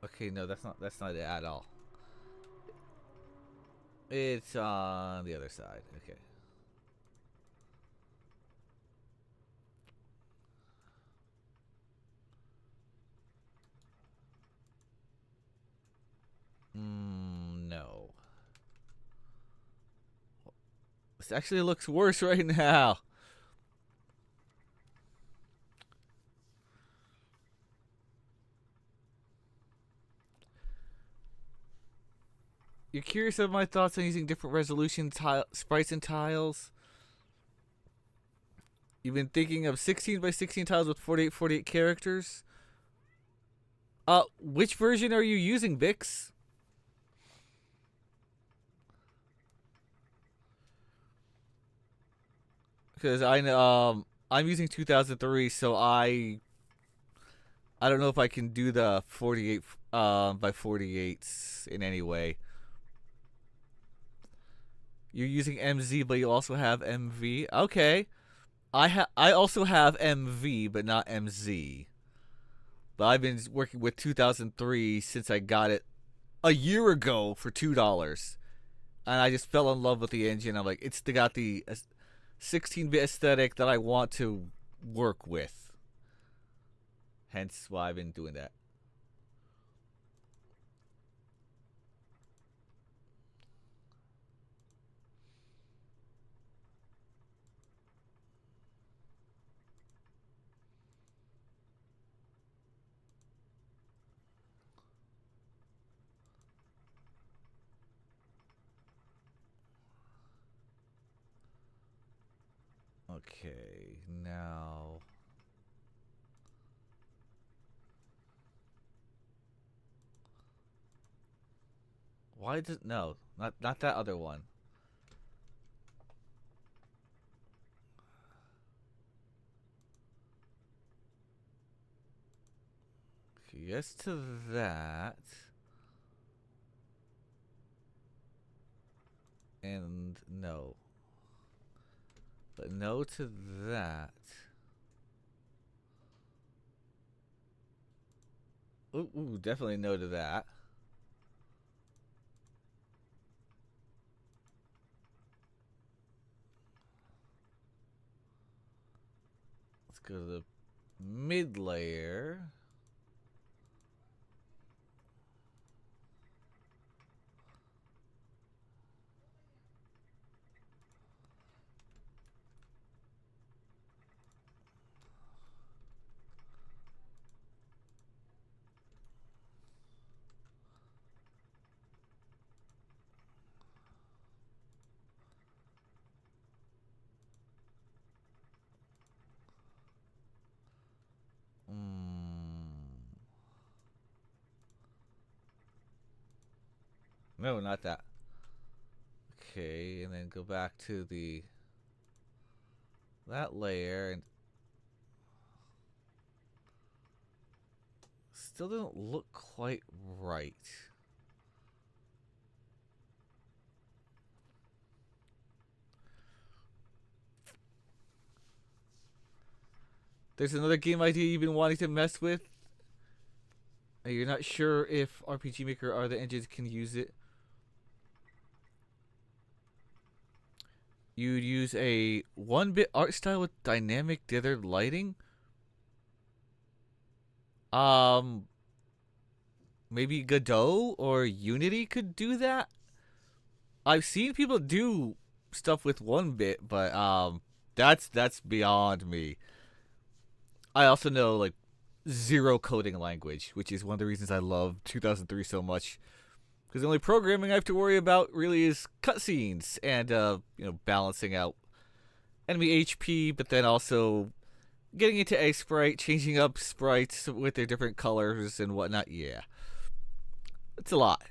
[SPEAKER 1] Okay, no, that's not it at all. It's on the other side. Okay. No. This actually looks worse right now. You're curious of my thoughts on using different resolution sprites and tiles? You've been thinking of 16 by 16 tiles with 48 characters? Which version are you using, Bix? Because I'm using 2003, so I don't know if I can do the 48 by 48s in any way. You're using MZ, but you also have MV. Okay, I also have MV, but not MZ. But I've been working with 2003 since I got it a year ago for $2, and I just fell in love with the engine. I'm like, it's got the 16-bit aesthetic that I want to work with. Hence why I've been doing that. Okay, now why does no, not that other one. Okay, yes to that. And no. But no to that. Ooh, definitely no to that. Let's go to the mid layer. No, not that. Okay, and then go back to that layer and still doesn't look quite right. There's another game idea you've been wanting to mess with. You're not sure if RPG Maker or the engines can use it. You'd use a 1-bit art style with dynamic dithered lighting. Maybe Godot or Unity could do that. I've seen people do stuff with 1-bit, but that's beyond me. I also know like zero coding language, which is one of the reasons I love 2003 so much. Because the only programming I have to worry about really is cutscenes and balancing out enemy HP, but then also getting into a sprite, changing up sprites with their different colors and whatnot. Yeah, it's a lot.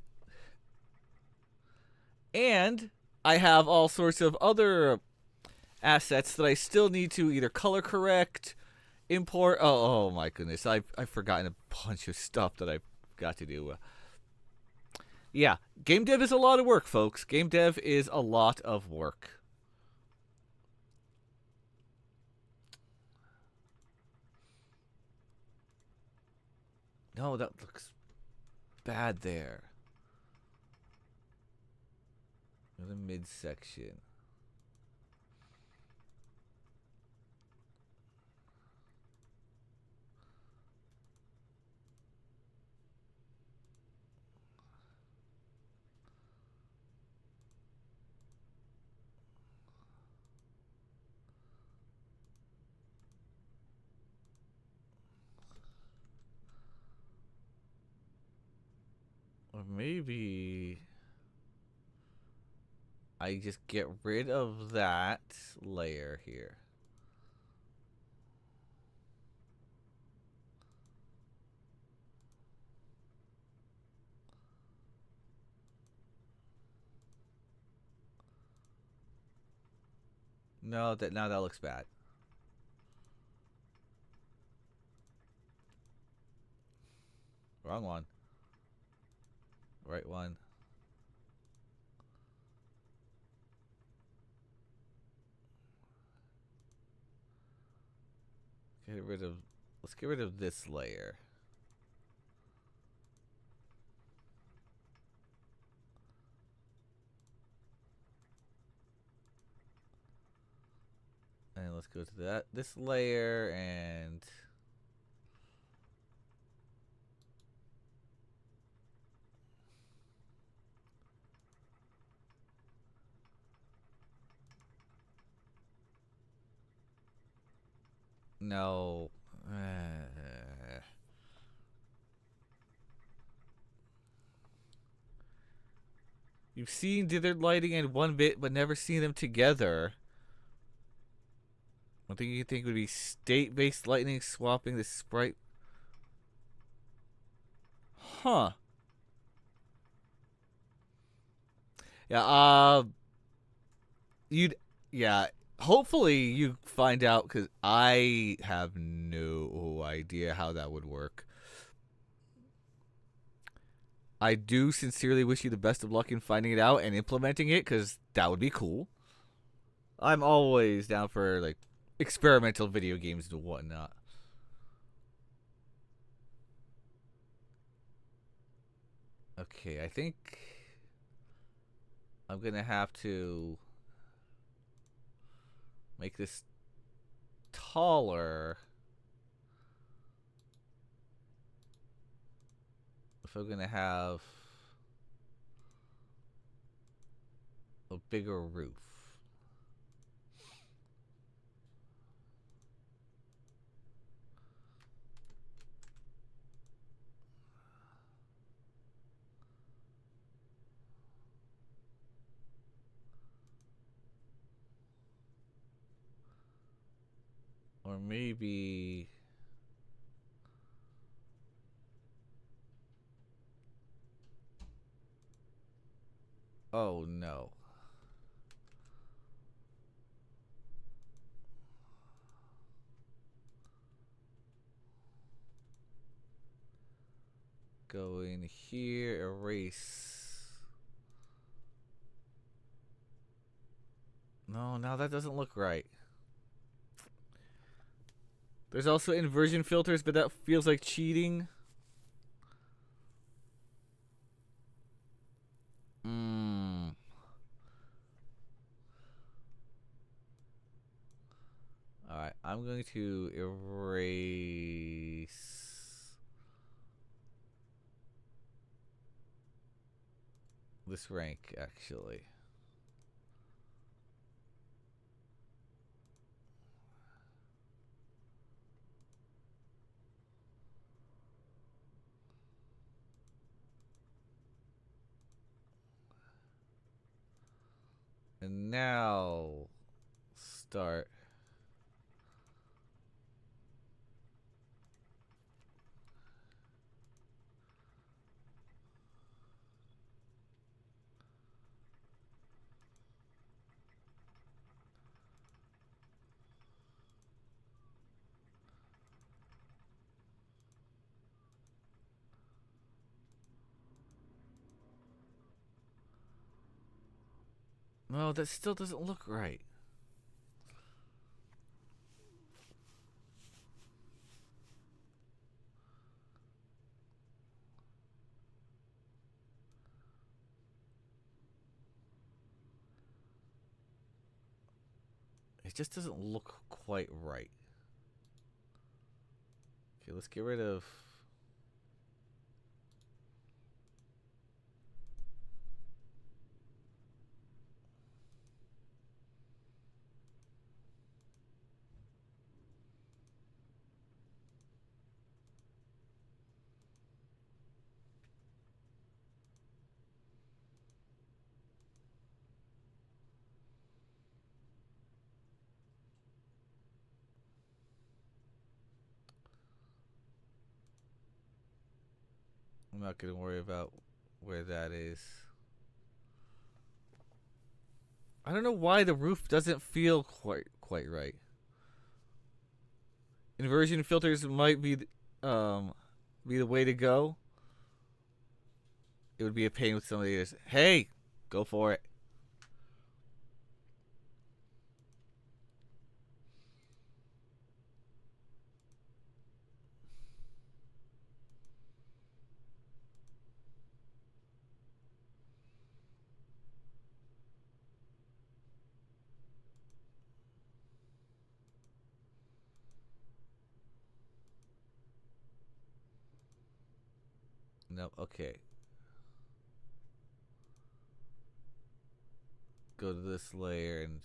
[SPEAKER 1] And I have all sorts of other assets that I still need to either color correct, import. Oh my goodness, I've forgotten a bunch of stuff that I've got to do. Yeah, game dev is a lot of work, folks. Game dev is a lot of work. No, that looks bad there. In the midsection. Or maybe I just get rid of that layer here. No, now that looks bad. Wrong one. Right one. Let's get rid of this layer. And let's go to this layer and no. You've seen dithered lighting and 1-bit, but never seen them together. One thing you think would be state-based lighting swapping the sprite. Huh. Yeah, you'd, yeah, hopefully you find out, because I have no idea how that would work. I do sincerely wish you the best of luck in finding it out and implementing it, because that would be cool. I'm always down for, like, experimental video games and whatnot. Okay, I think I'm gonna have to make this taller if I'm gonna have a bigger roof. Or maybe... Oh no. Go in here, erase. No, now that doesn't look right. There's also inversion filters, but that feels like cheating. Hmm. Alright, I'm going to erase this rank, actually. And now start. No, that still doesn't look right. It just doesn't look quite right. Okay, let's get rid of... I'm not going to worry about where that is. I don't know why the roof doesn't feel quite right. Inversion filters might be the way to go. It would be a pain with somebody that's, hey, go for it. No, okay. Go to this layer and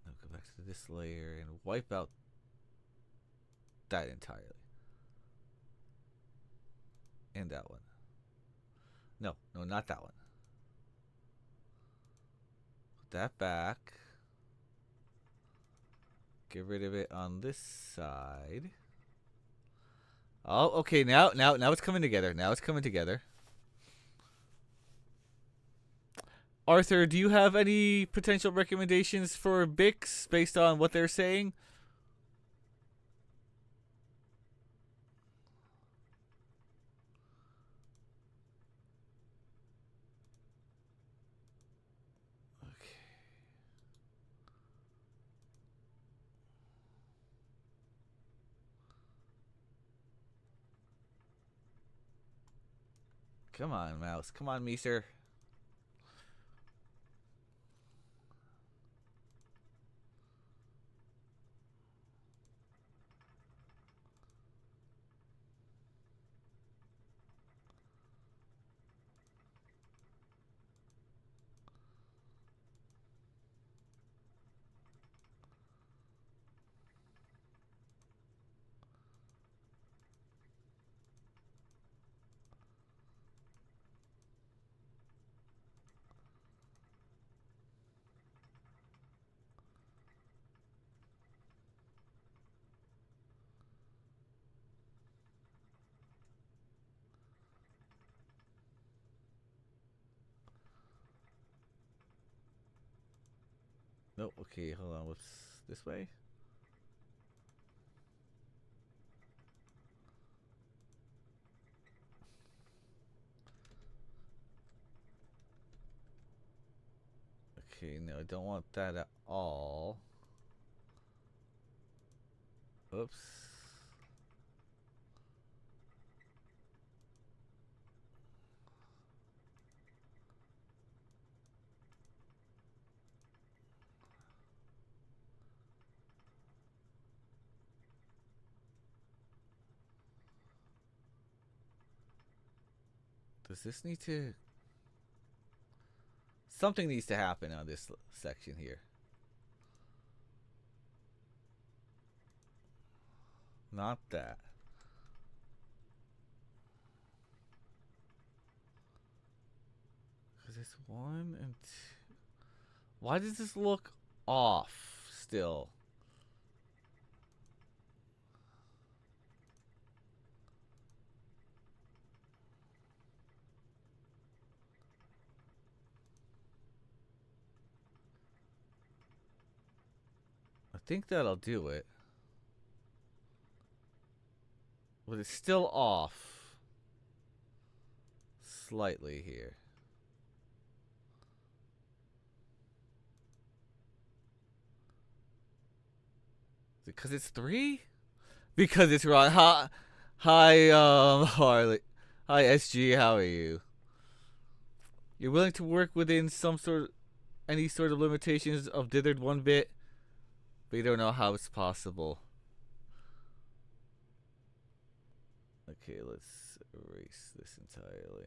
[SPEAKER 1] no, go back to this layer and wipe out that entirely. And that one. No, not that one. Put that back. Get rid of it on this side. Oh, okay. Now it's coming together. Now it's coming together. Arthur, do you have any potential recommendations for Bix based on what they're saying? Okay. Come on, mouse. Come on, Meeser. Nope. Okay, hold on. What's this way? Okay, no, I don't want that at all. Oops. Does this need to... Something needs to happen on this section here. Not that. Because it's 1 and 2. Why does this look off still? I think that'll do it. But it's still off. Slightly here. Is it because it's 3? Because it's wrong. Hi, Harley. Hi, SG. How are you? You're willing to work within any sort of limitations of dithered 1-bit, but you don't know how it's possible. Okay, let's erase this entirely.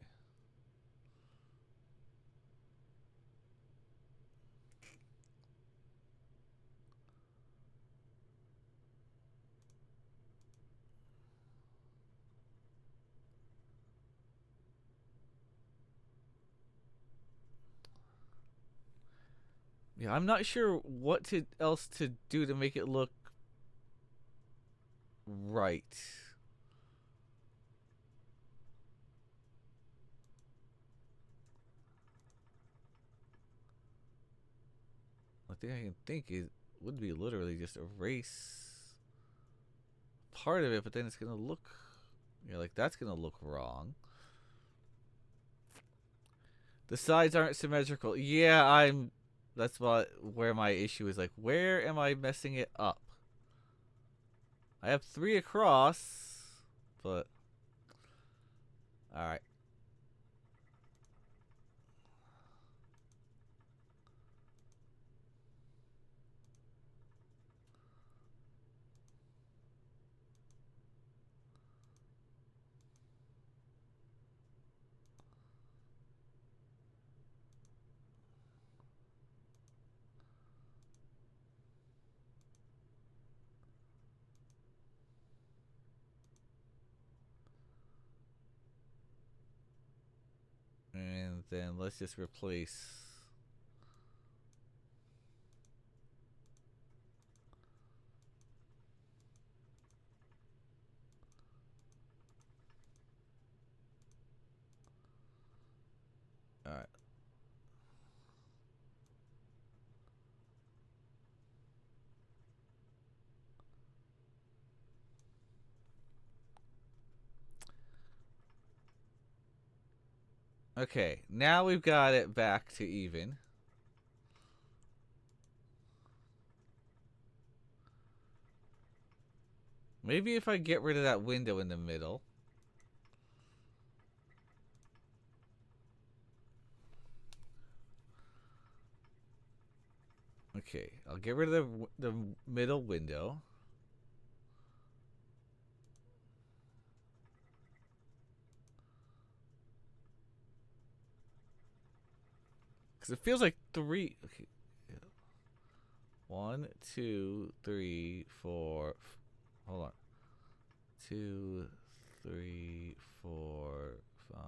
[SPEAKER 1] Yeah, I'm not sure what else to do to make it look right. The thing I can think would be literally just erase part of it, but then it's gonna look, like that's gonna look wrong. The sides aren't symmetrical. Yeah, that's where my issue is. Like, where am I messing it up? I have 3 across, but all right. And then let's just replace. All right. Okay, now we've got it back to even. Maybe if I get rid of that window in the middle. Okay, I'll get rid of the middle window. Because it feels like 3. Okay. 1, 2, 3, 4. Hold on. 2, 3, 4, 5.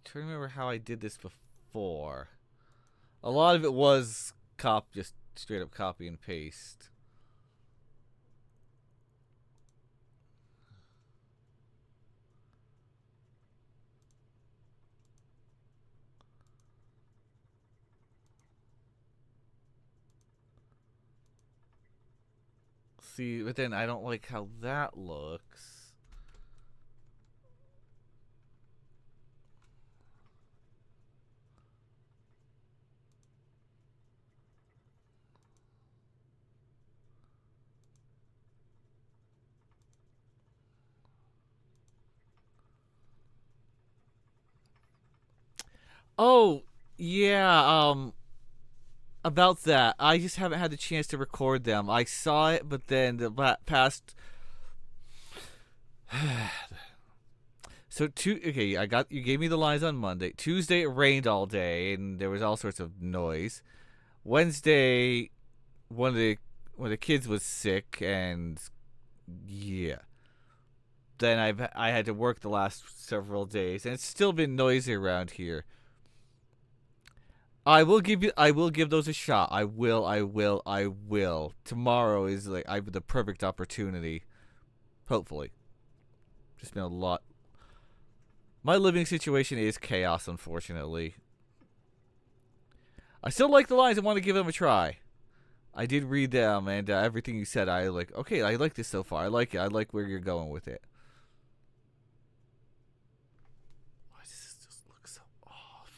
[SPEAKER 1] I'm trying to remember how I did this before. A lot of it was just straight up copy and paste. See, but then I don't like how that looks. Oh, yeah, about that. I just haven't had the chance to record them. I saw it, but then the past So okay, I got you gave me the lines on Monday. Tuesday it rained all day and there was all sorts of noise. Wednesday one of the kids was sick and yeah. Then I had to work the last several days and it's still been noisy around here. I will give those a shot. I will. Tomorrow is like I have the perfect opportunity. Hopefully. Just been a lot. My living situation is chaos, unfortunately. I still like the lines. I want to give them a try. I did read them, and everything you said, I like. Okay, I like this so far. I like it. I like where you're going with it. Why does this just look so off?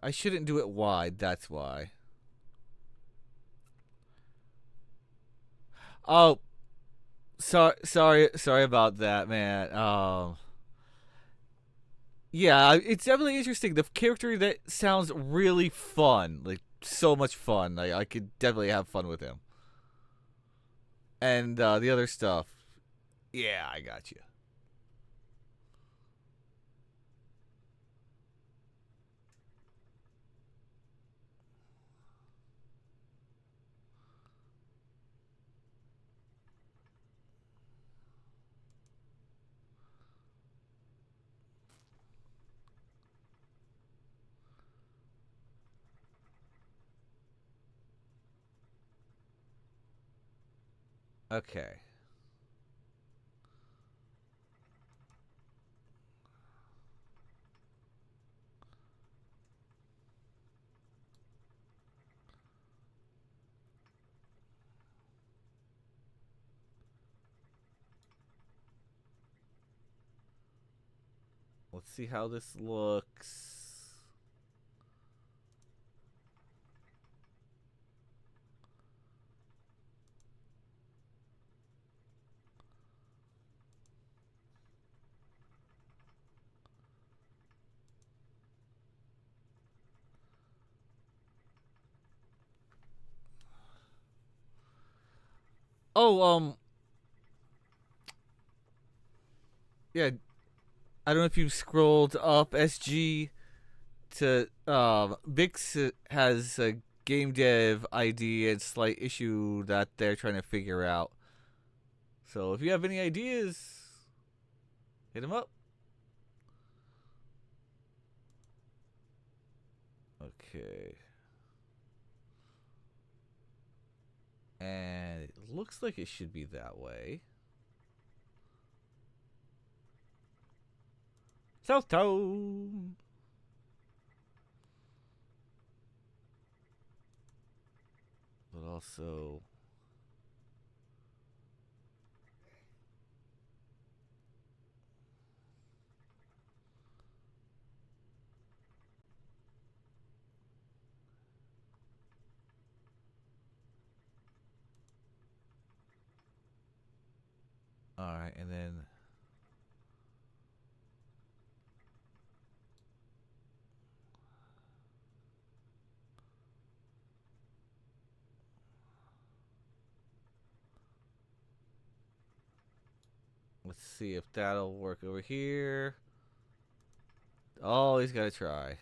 [SPEAKER 1] I shouldn't do it wide. That's why. Oh, sorry about that, man. Yeah, it's definitely interesting. The character that sounds really fun, like so much fun. I could definitely have fun with him. And the other stuff, yeah, I got you. Okay. Let's see how this looks. Oh, yeah. I don't know if you scrolled up SG to Bix has a game dev ID and slight issue that they're trying to figure out. So if you have any ideas, hit them up. Okay. And it looks like it should be that way. South Town. But also, all right, and then let's see if that'll work over here. Oh, he's got to try.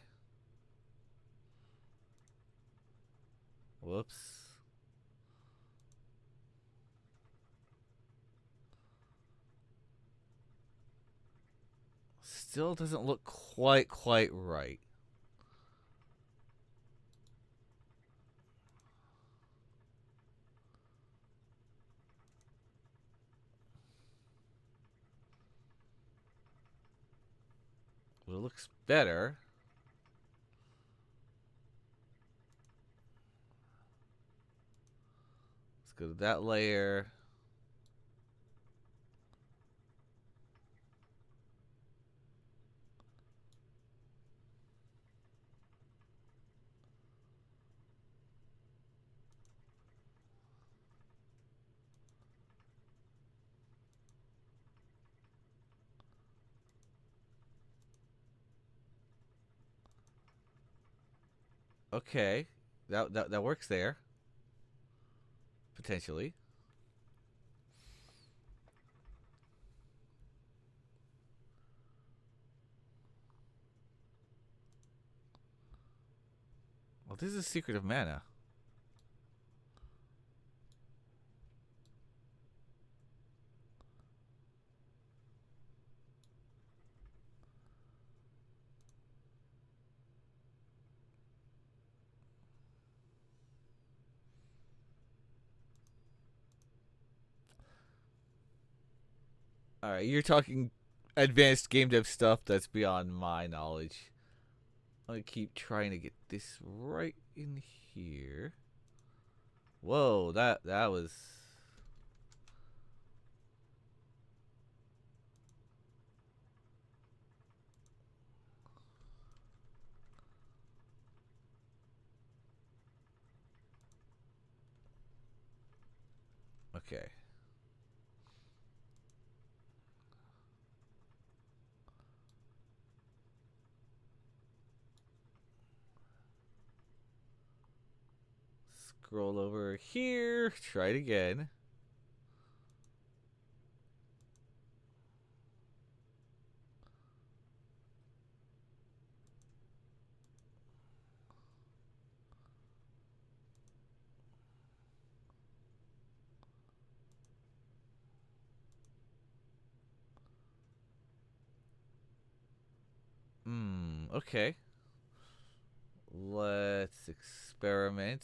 [SPEAKER 1] Whoops. Still doesn't look quite right. it looks better. Let's go to that layer. Okay, that works there potentially. Well, this is a secret of mana. All right, you're talking advanced game dev stuff that's beyond my knowledge. I'm gonna keep trying to get this right in here. Whoa, that was okay. Scroll over here. Try it again. Okay. Let's experiment.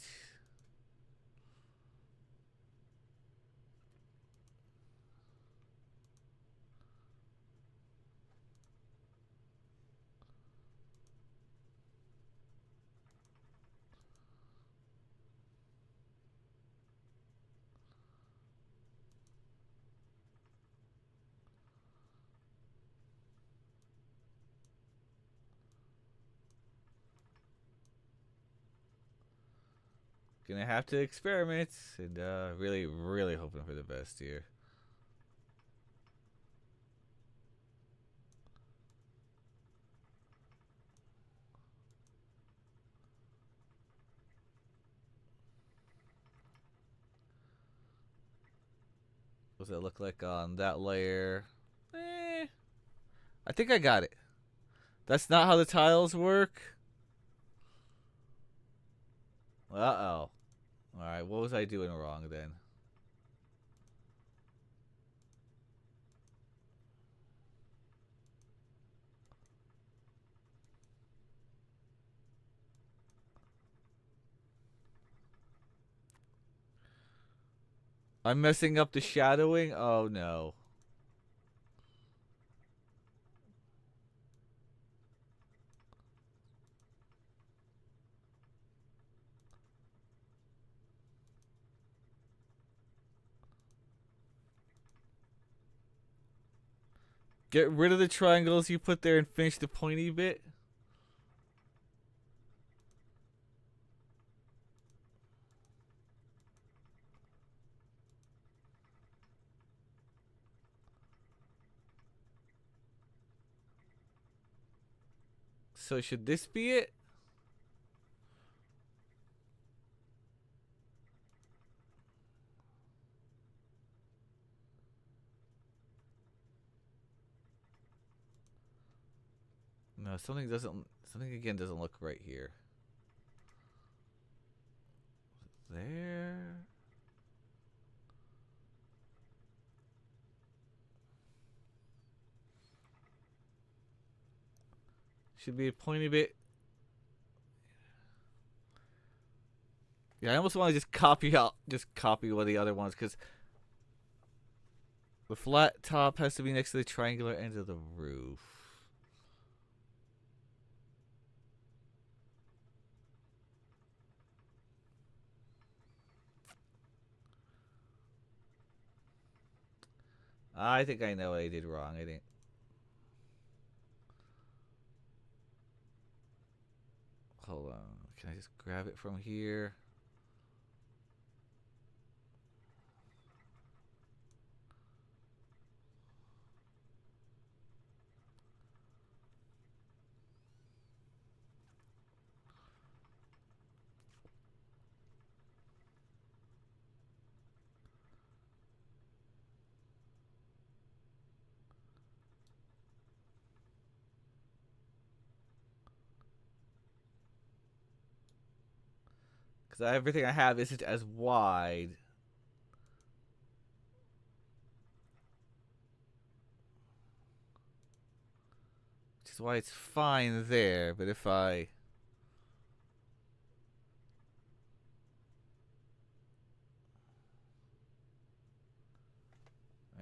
[SPEAKER 1] Gonna have to experiment and really, really hoping for the best here. What's that look like on that layer? I think I got it. That's not how the tiles work. Uh-oh. Alright, what was I doing wrong then? I'm messing up the shadowing? Oh no. Get rid of the triangles you put there and finish the pointy bit. So should this be it? No, something again doesn't look right here. There. Should be a pointy bit. Yeah, I almost want to just copy one of the other ones because the flat top has to be next to the triangular end of the roof. I think I know what I did wrong. I didn't. Hold on. Can I just grab it from here? Because everything I have isn't as wide. Which is why it's fine there. But if I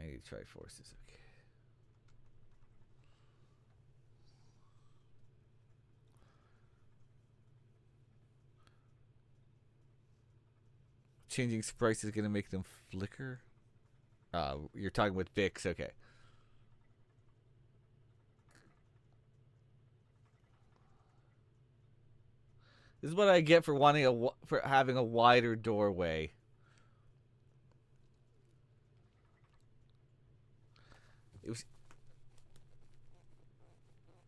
[SPEAKER 1] need to try forces. Okay. Changing sprites is going to make them flicker? You're talking with Bix. Okay. This is what I get for for having a wider doorway. It was.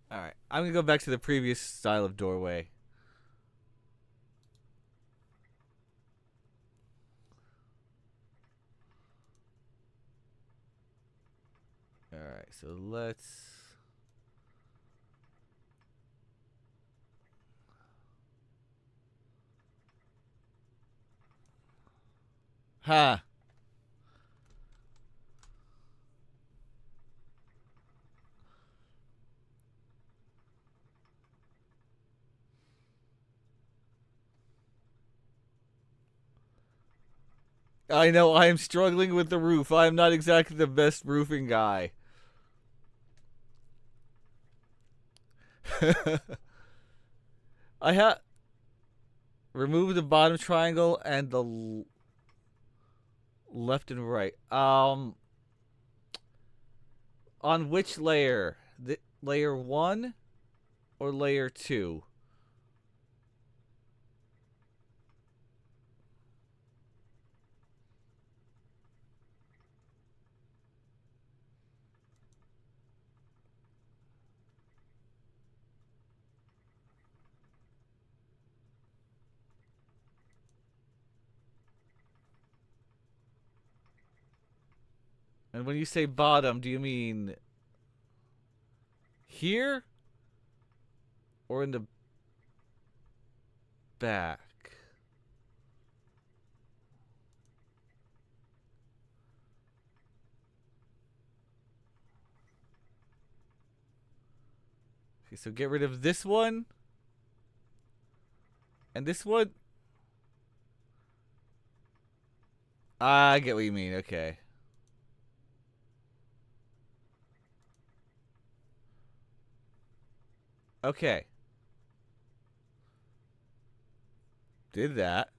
[SPEAKER 1] All right. I'm going to go back to the previous style of doorway. All right. So let's. Ha. I know I am struggling with the roof. I am not exactly the best roofing guy. I have remove the bottom triangle and the left and right. On which layer? The layer 1 or layer 2? And when you say bottom, do you mean here or in the back? Okay, so get rid of this one and this one. I get what you mean. Okay. Okay. Did that.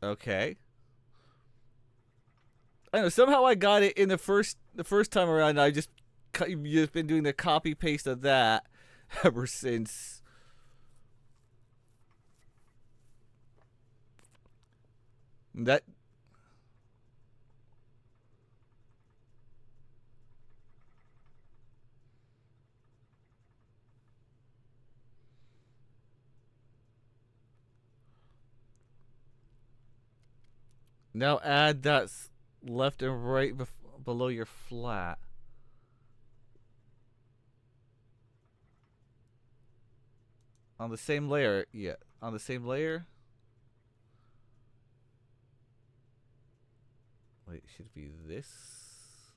[SPEAKER 1] Okay. I know somehow I got it in the first time around. I just you've just been doing the copy paste of that ever since. That now add that left and right below your flat. On the same layer, yeah. On the same layer? Wait, should it be this?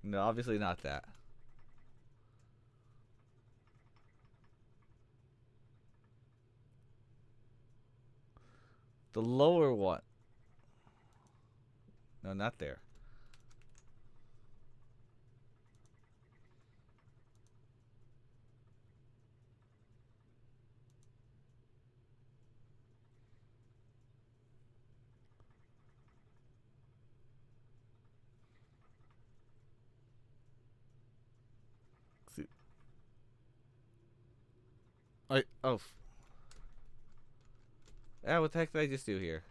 [SPEAKER 1] No, obviously not that. The lower one. No, not there. See. Oh. Yeah, what the heck did I just do here?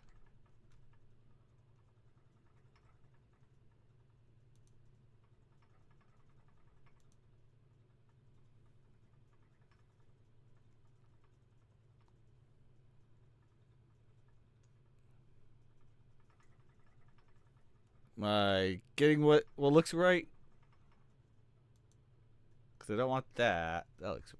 [SPEAKER 1] Am I getting what looks right? Because I don't want that. That looks.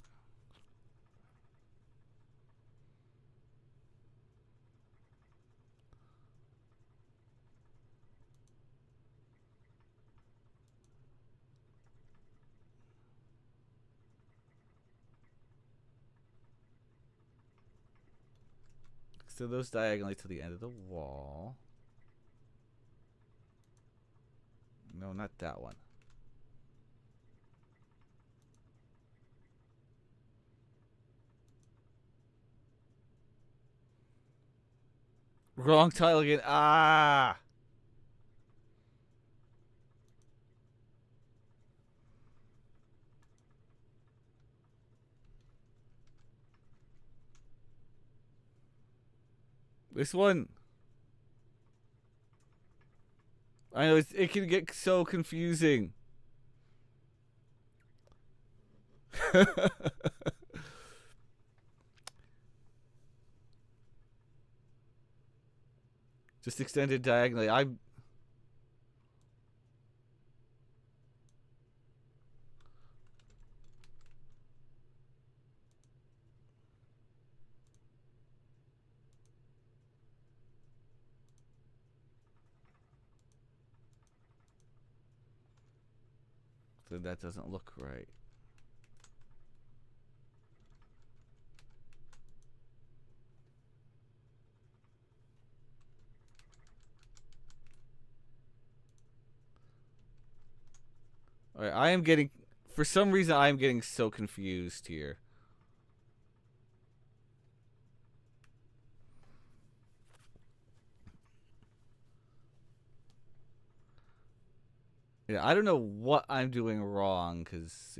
[SPEAKER 1] So those diagonally to the end of the wall. No, not that one. Wrong tile again. Ah! This one. I know it can get so confusing. Just extended diagonally. So that doesn't look right. All right, I am getting. For some reason, I am getting so confused here. Yeah, I don't know what I'm doing wrong because.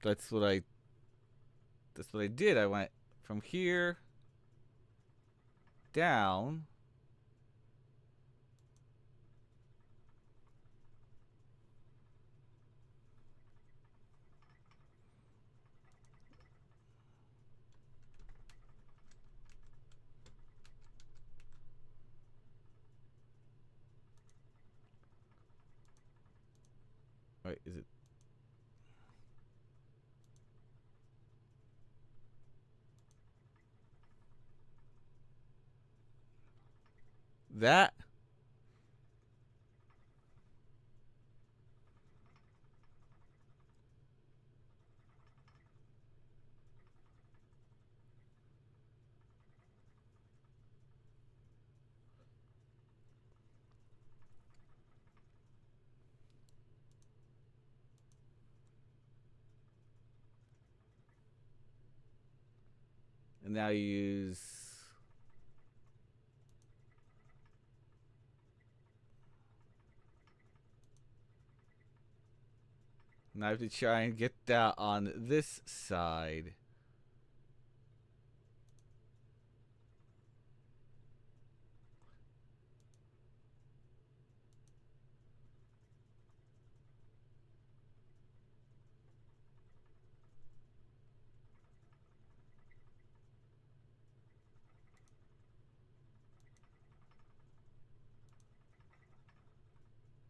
[SPEAKER 1] That's what I. That's what I did. I went from here down. Wait, is it that? And now you use. Now I have to try and get that on this side.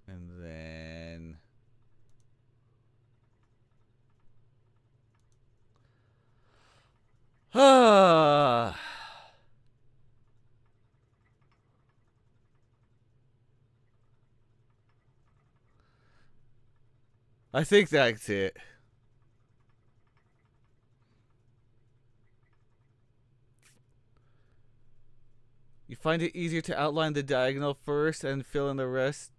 [SPEAKER 1] And then. I think that's it. You find it easier to outline the diagonal first and fill in the rest?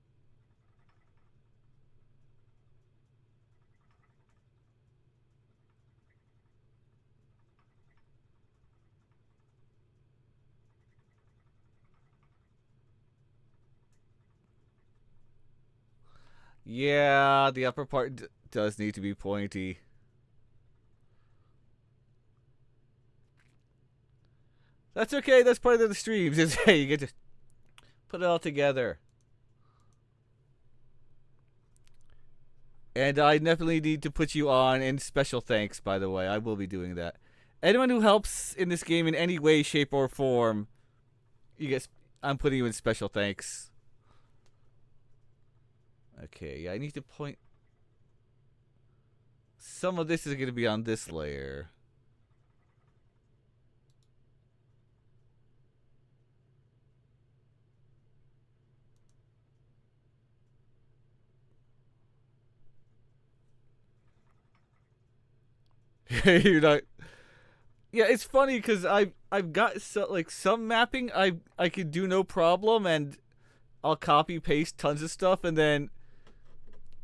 [SPEAKER 1] Yeah, the upper part does need to be pointy. That's okay. That's part of the streams. Is hey, you get to put it all together. And I definitely need to put you on in special thanks, by the way. I will be doing that. Anyone who helps in this game in any way, shape, or form, you get. I'm putting you in special thanks. Okay, yeah, I need to point. Some of this is going to be on this layer. You're not. Yeah, it's funny because I've got some mapping I could do no problem, and I'll copy paste tons of stuff, and then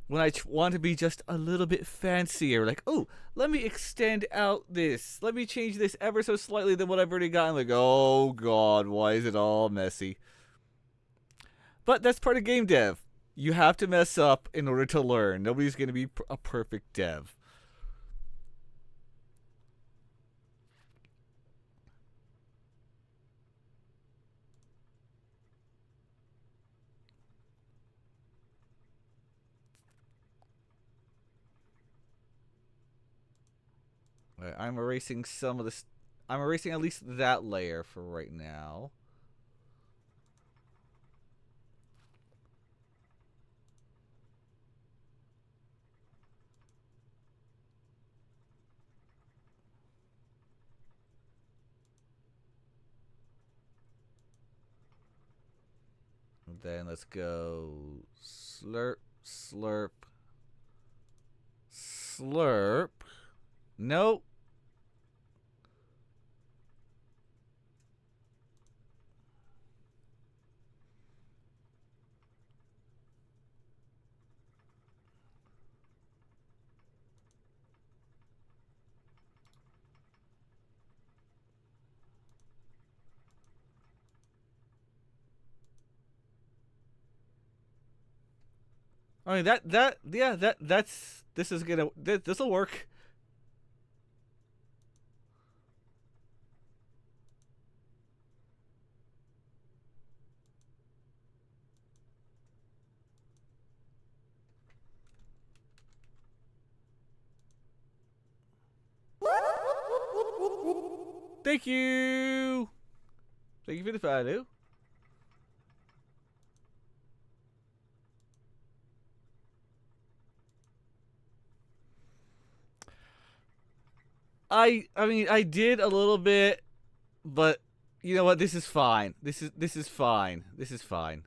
[SPEAKER 1] when I want to be just a little bit fancier, like, oh, let me extend out this, let me change this ever so slightly than what I've already got. I'm like, oh god, why is it all messy? But that's part of game dev. You have to mess up in order to learn. Nobody's going to be a perfect dev. Right, I'm erasing some of this. I'm erasing at least that layer for right now. And then let's go slurp, slurp, slurp. Nope. I mean that's this is gonna this'll work. Thank you. Thank you for the follow. I mean I did a little bit, but you know what? This is fine. This is fine. This is fine.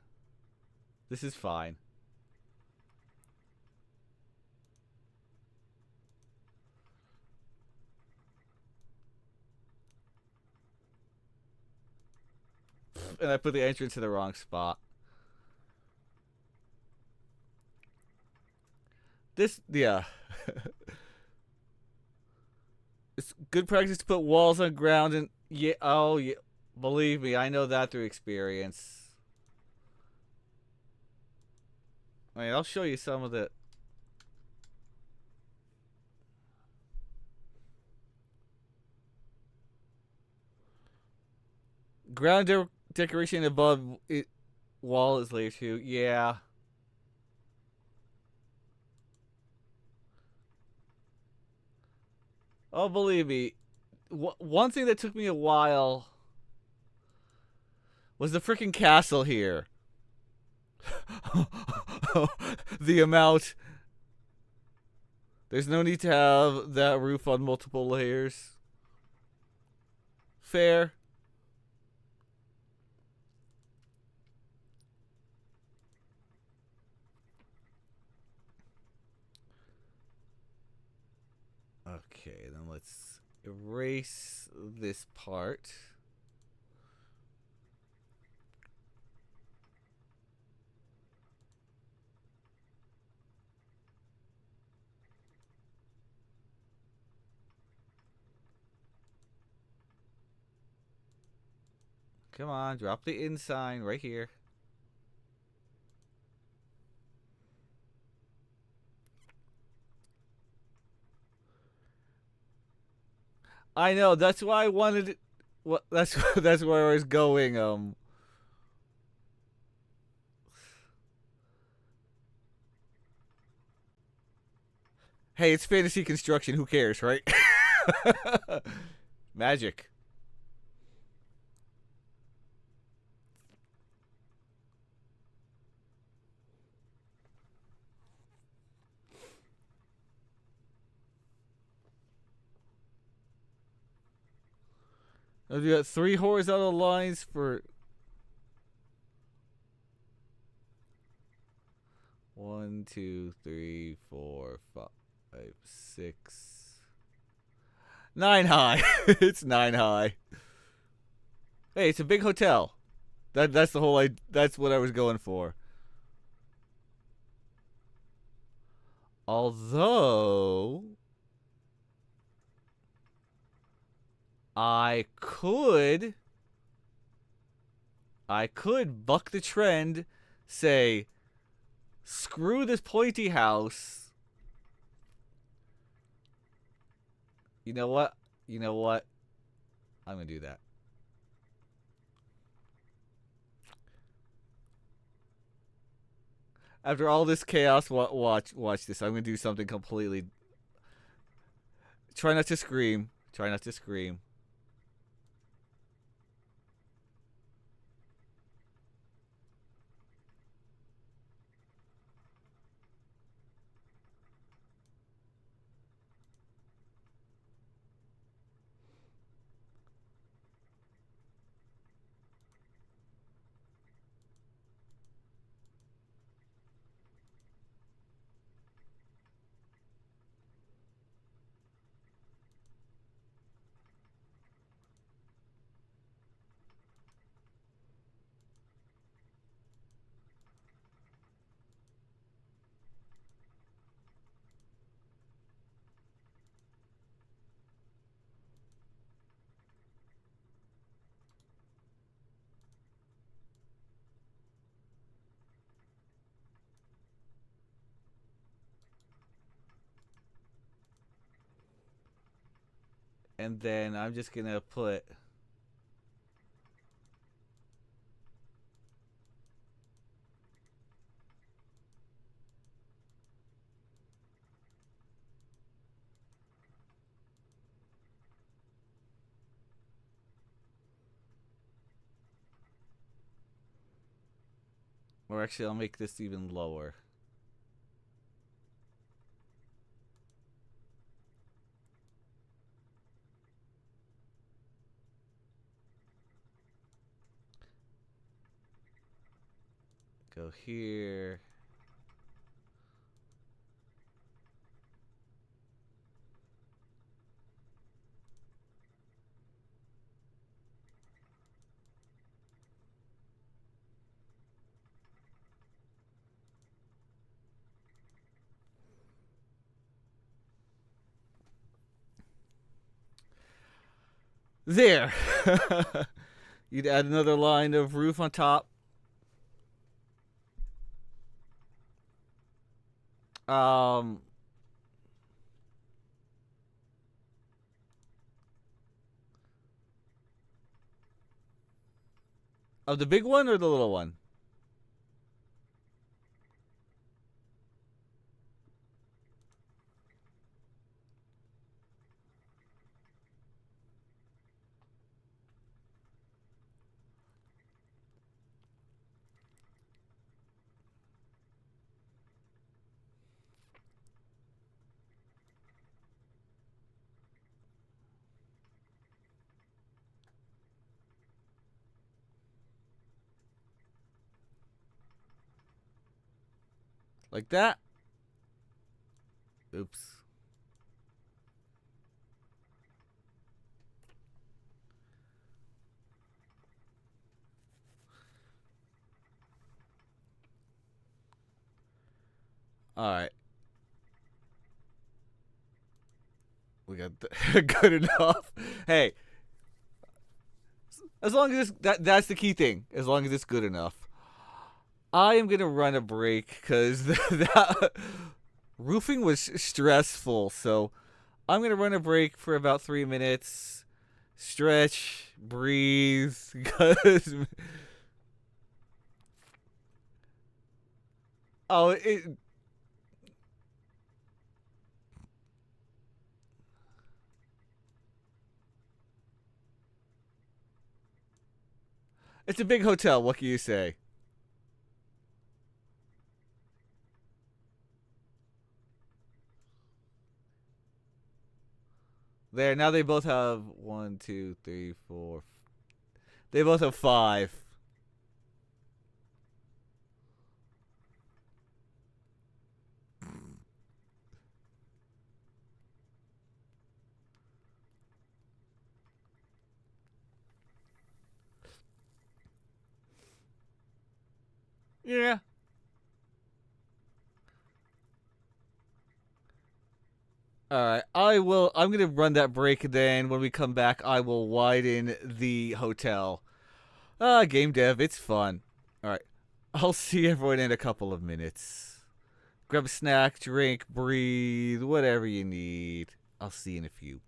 [SPEAKER 1] This is fine. And I put the entrance in the wrong spot. This yeah. It's good practice to put walls on ground and yeah. Oh yeah. Believe me, I know that through experience. I mean, I'll show you some of the. Ground decoration above it, wall is layer 2. Yeah. Oh, believe me. One thing that took me a while was the freaking castle here. The amount. There's no need to have that roof on multiple layers. Fair. Okay, then let's erase this part. Come on, drop the in sign right here. I know, that's why I wanted. What? That's where I was going. Hey, it's fantasy construction. Who cares, right? Magic. You got 3 horizontal lines for 1, 2, 3, 4, 5, 6, 9 high. It's 9 high. Hey, it's a big hotel. That's the whole. That's what I was going for. Although I could buck the trend, say, screw this pointy house. You know what? You know what? I'm gonna do that. After all this chaos, watch this. I'm gonna do something completely. Try not to scream. Try not to scream. And then I'm just gonna put. Or actually, I'll make this even lower. Go here. There. You'd add another line of roof on top. Um. Of the big one or the little one? Like that? Oops. All right. We got good enough. Hey, as long as that's the key thing. As long as it's good enough. I am gonna run a break because that roofing was stressful. So I'm gonna run a break for about 3 minutes. Stretch, breathe, because oh, it's a big hotel. What can you say? There now they both have one, two, three, four. They both have five. Yeah. All right. I will. I'm gonna run that break. Then when we come back, I will widen the hotel. Game dev. It's fun. All right. I'll see everyone in a couple of minutes. Grab a snack, drink, breathe, whatever you need. I'll see you in a few.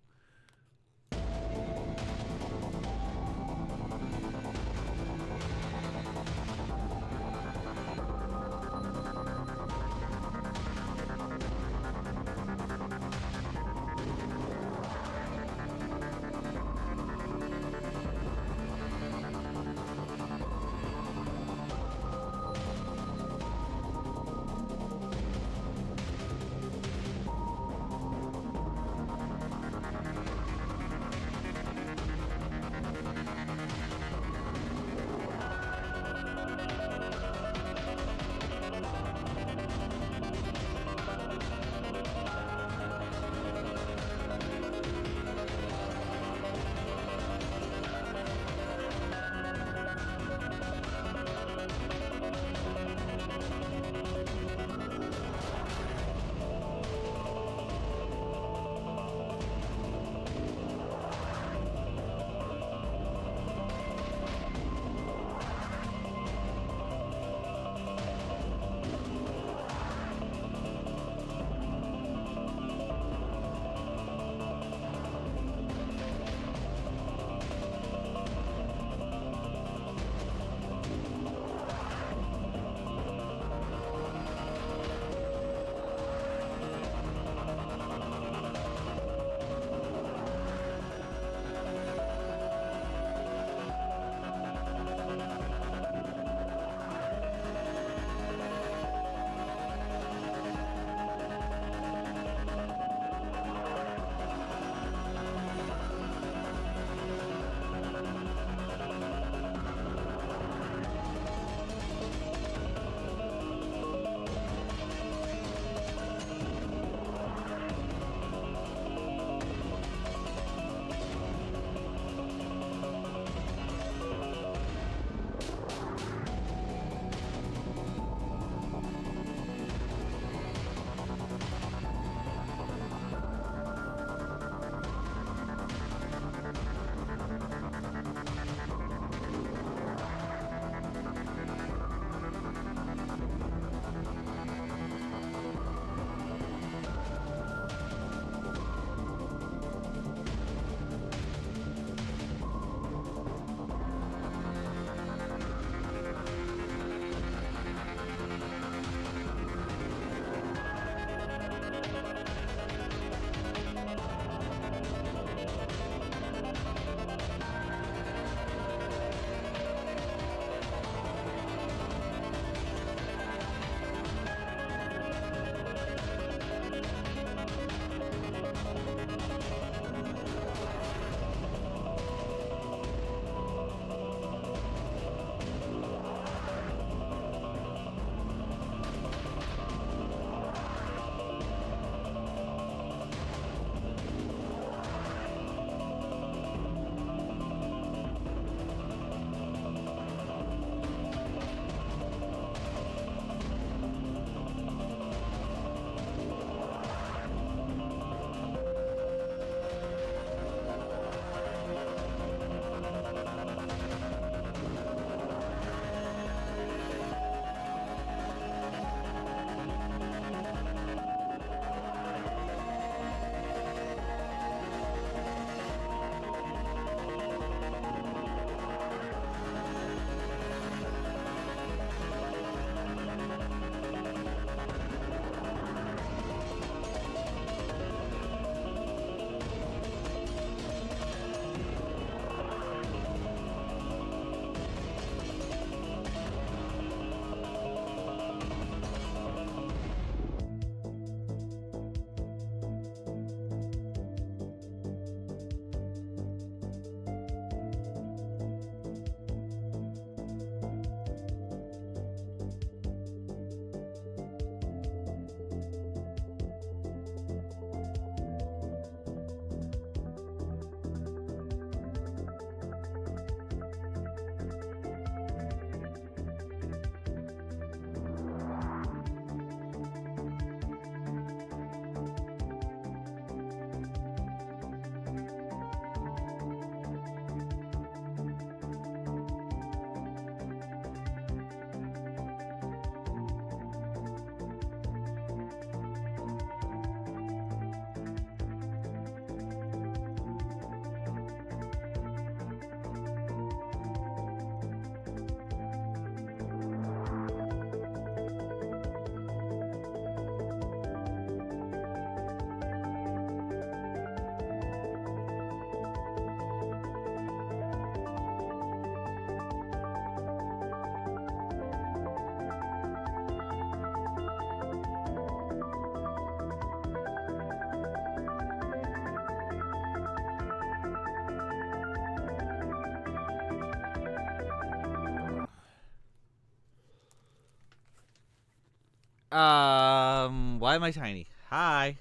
[SPEAKER 1] Why am I tiny? Hi.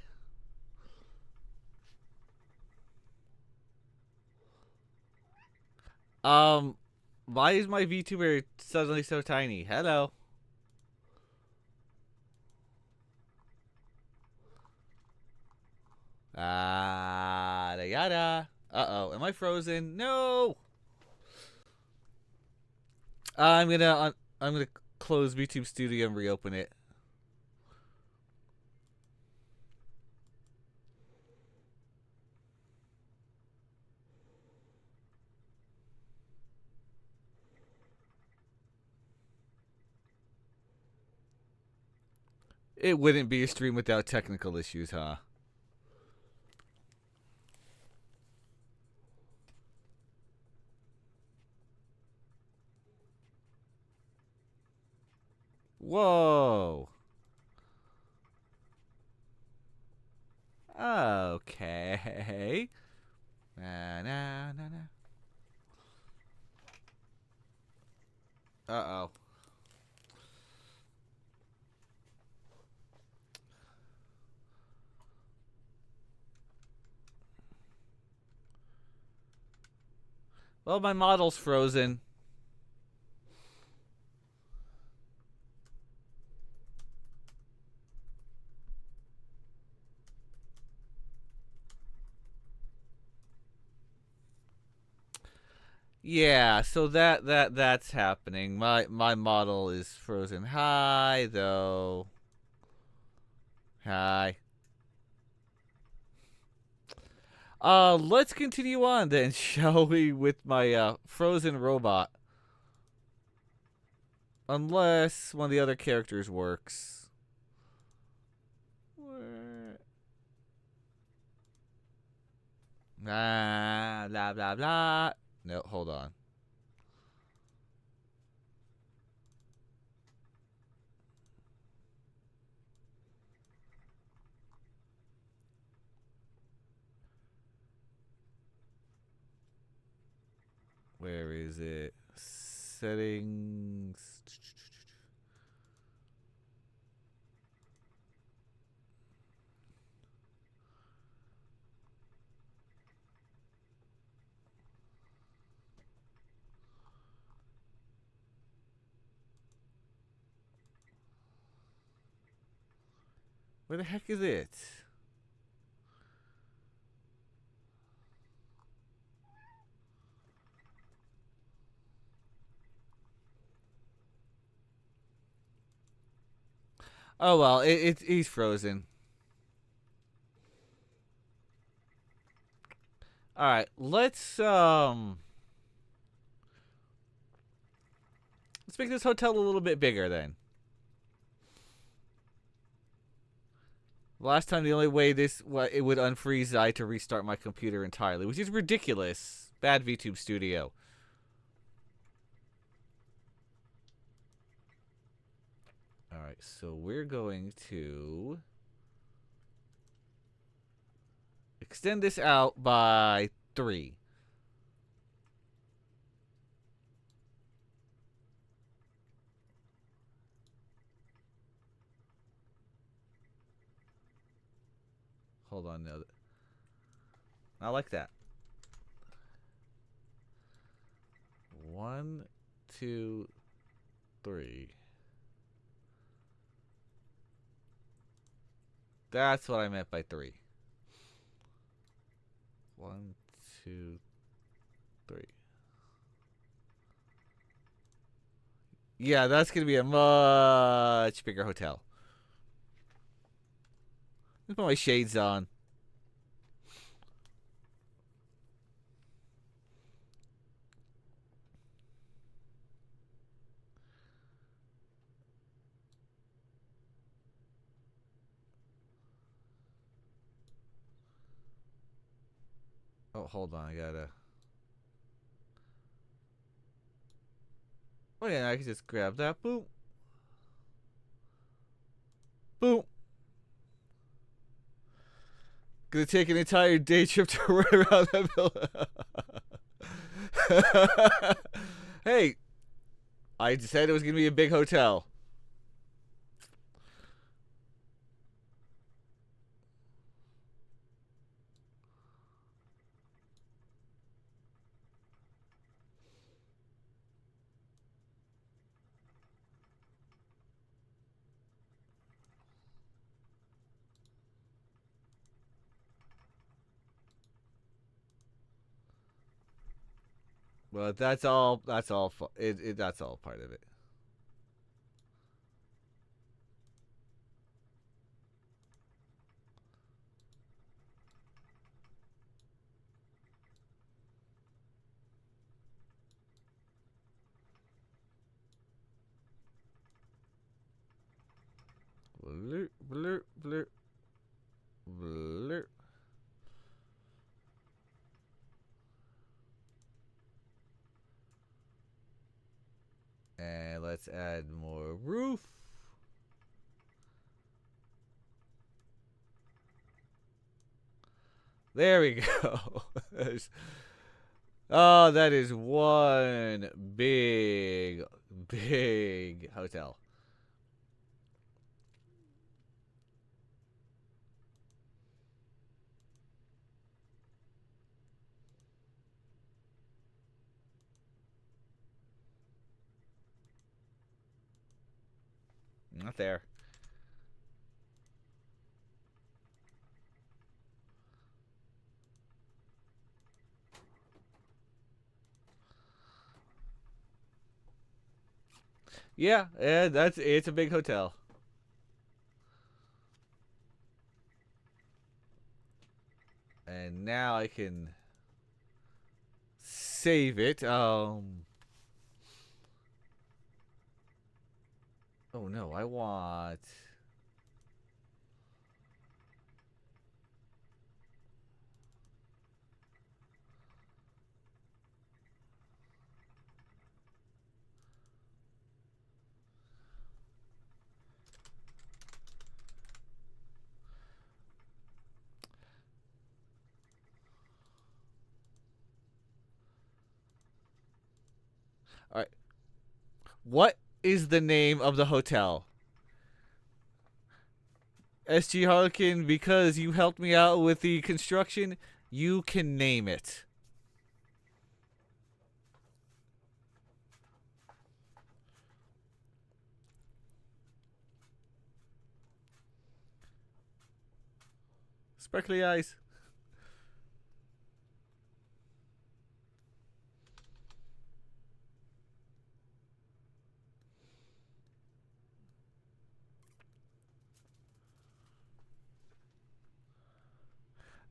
[SPEAKER 1] Um, why is my VTuber suddenly so tiny? Hello. Yada. Uh-oh, am I frozen? No. I'm gonna close VTube Studio and reopen it. It wouldn't be a stream without technical issues, huh? Whoa. Okay. Nah. Uh-oh. Well, my model's frozen. Yeah, so that's happening. My model is frozen. Hi, though. Hi. Let's continue on then, shall we, with my frozen robot. Unless one of the other characters works. Blah blah blah. No, hold on. Where is it? Settings. Where the heck is it? Oh well, he's frozen. All right, let's make this hotel a little bit bigger then. Last time, the only way it would unfreeze, I had to restart my computer entirely, which is ridiculous. Bad VTube Studio. All right, so we're going to extend this out by 3. Hold on, no. I like that. 1, 2, 3. That's what I meant by 3. 1, 2, 3. Yeah, that's gonna be a much bigger hotel. Let me put my shades on. Oh, hold on, I gotta. Oh yeah, I can just grab that. Boom. Boom. Gonna take an entire day trip to run around that building. Hey, I said it was gonna be a big hotel. But that's all. That's all. That's all part of it. Blur, blur, blur, blur. And let's add more roof. There we go. Oh, that is one big, big hotel. Not there. Yeah, it's a big hotel. And now I can save it. Oh no, I want. All right. What is the name of the hotel? SG Harlequin, because you helped me out with the construction, you can name it. Sparkly eyes.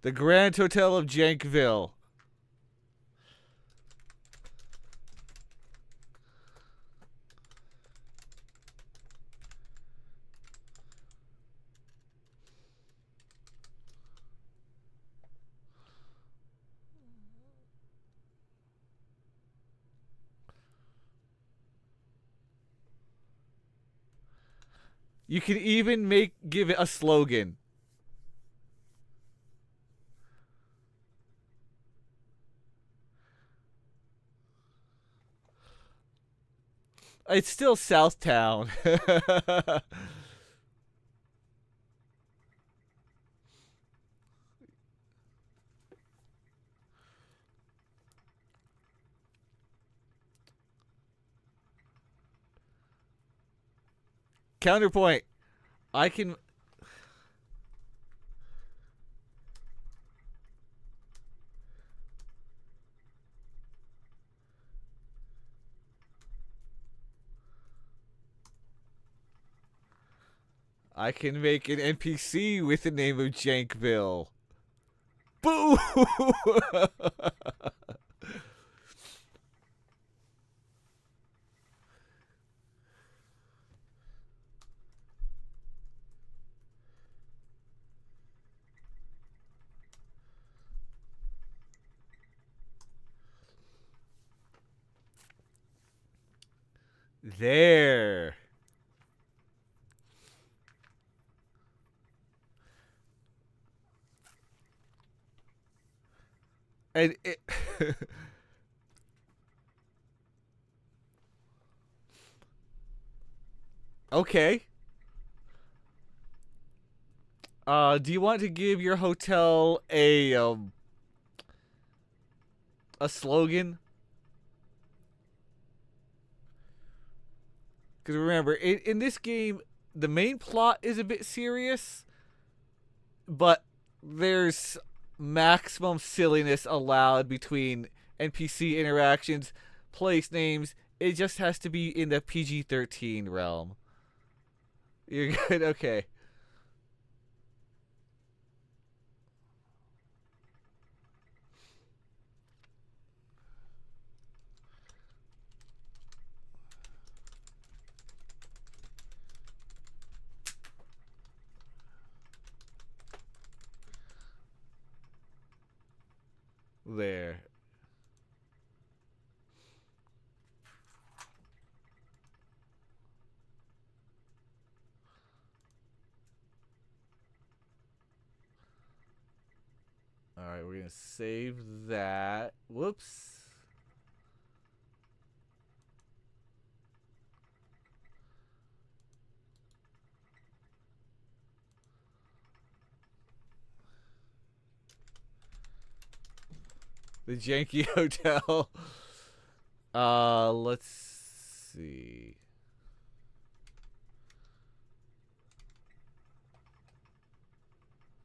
[SPEAKER 1] The Grand Hotel of Jankville. You can even give it a slogan. It's still Southtown. Counterpoint. I can make an NPC with the name of Jankville. Boo! There. And it okay. Do you want to give your hotel a slogan? Because remember, in this game, the main plot is a bit serious, but there's maximum silliness allowed between NPC interactions, place names. It just has to be in the PG-13 realm. You're good? Okay. There. Alright, we're gonna save that. Whoops. The janky hotel. Let's see.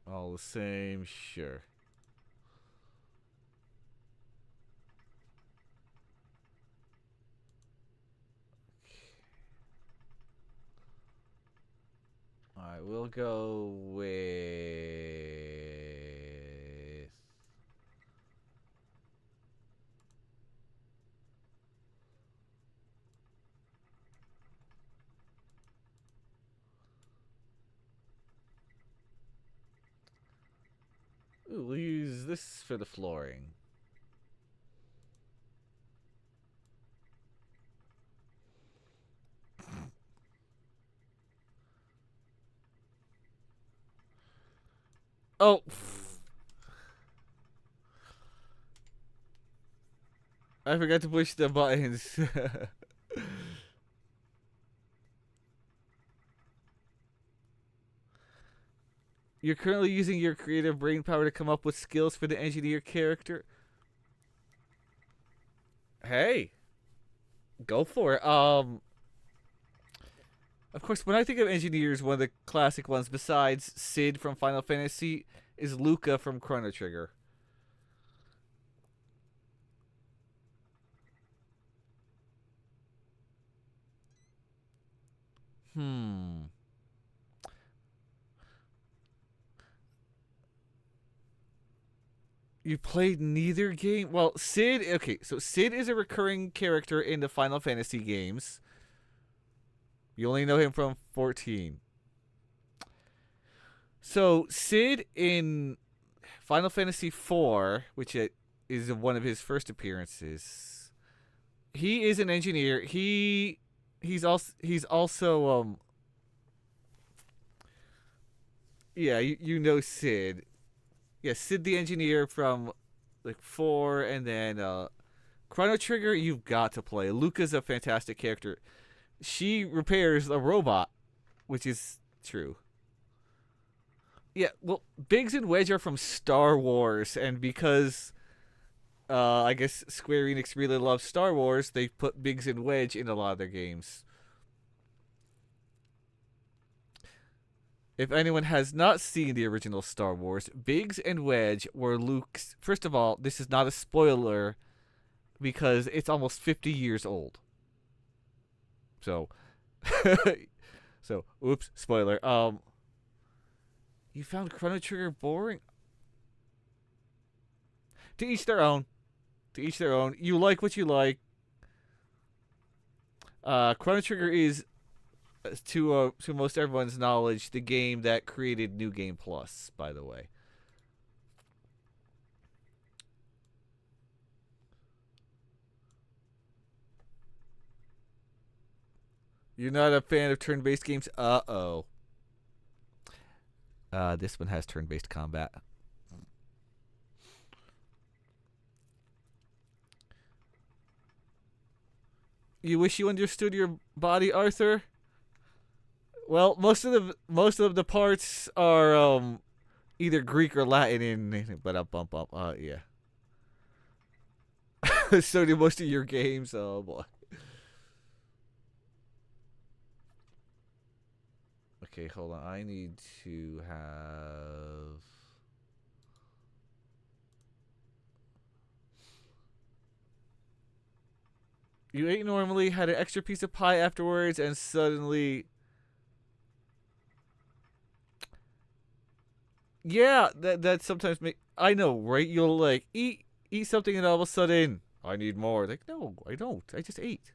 [SPEAKER 1] All the same, sure. Alright, we'll go with... Ooh, we'll use this for the flooring. Oh! I forgot to push the buttons. You're currently using your creative brain power to come up with skills for the engineer character. Hey, go for it. Of course, when I think of engineers, one of the classic ones, besides Sid from Final Fantasy, is Luca from Chrono Trigger. Hmm. You played neither game? Well, Sid... Okay, so Sid is a recurring character in the Final Fantasy games. You only know him from 14. So, Sid in Final Fantasy IV, which is one of his first appearances, he is an engineer. He's also yeah, you know Sid. Yeah, Sid the engineer from like 4, and then Chrono Trigger you've got to play. Luca's a fantastic character. She repairs a robot, which is true. Yeah, well, Biggs and Wedge are from Star Wars, and because I guess Square Enix really loves Star Wars, they put Biggs and Wedge in a lot of their games. If anyone has not seen the original Star Wars, Biggs and Wedge were Luke's. First of all, this is not a spoiler because it's almost 50 years old. So, oops, spoiler. You found Chrono Trigger boring? To each their own. To each their own. You like what you like. Chrono Trigger is, to most everyone's knowledge, the game that created New Game Plus. By the way. You're not a fan of turn-based games? Uh-oh. This one has turn-based combat. You wish you understood your body, Arthur? Well, most of the parts are either Greek or Latin in, but bump up. Yeah. So do most of your games. Oh boy. Okay, hold on. I need to have... You ate normally, had an extra piece of pie afterwards, and suddenly, yeah, that sometimes make. I know, right? You'll like eat something, and all of a sudden, I need more. Like, no, I don't. I just ate.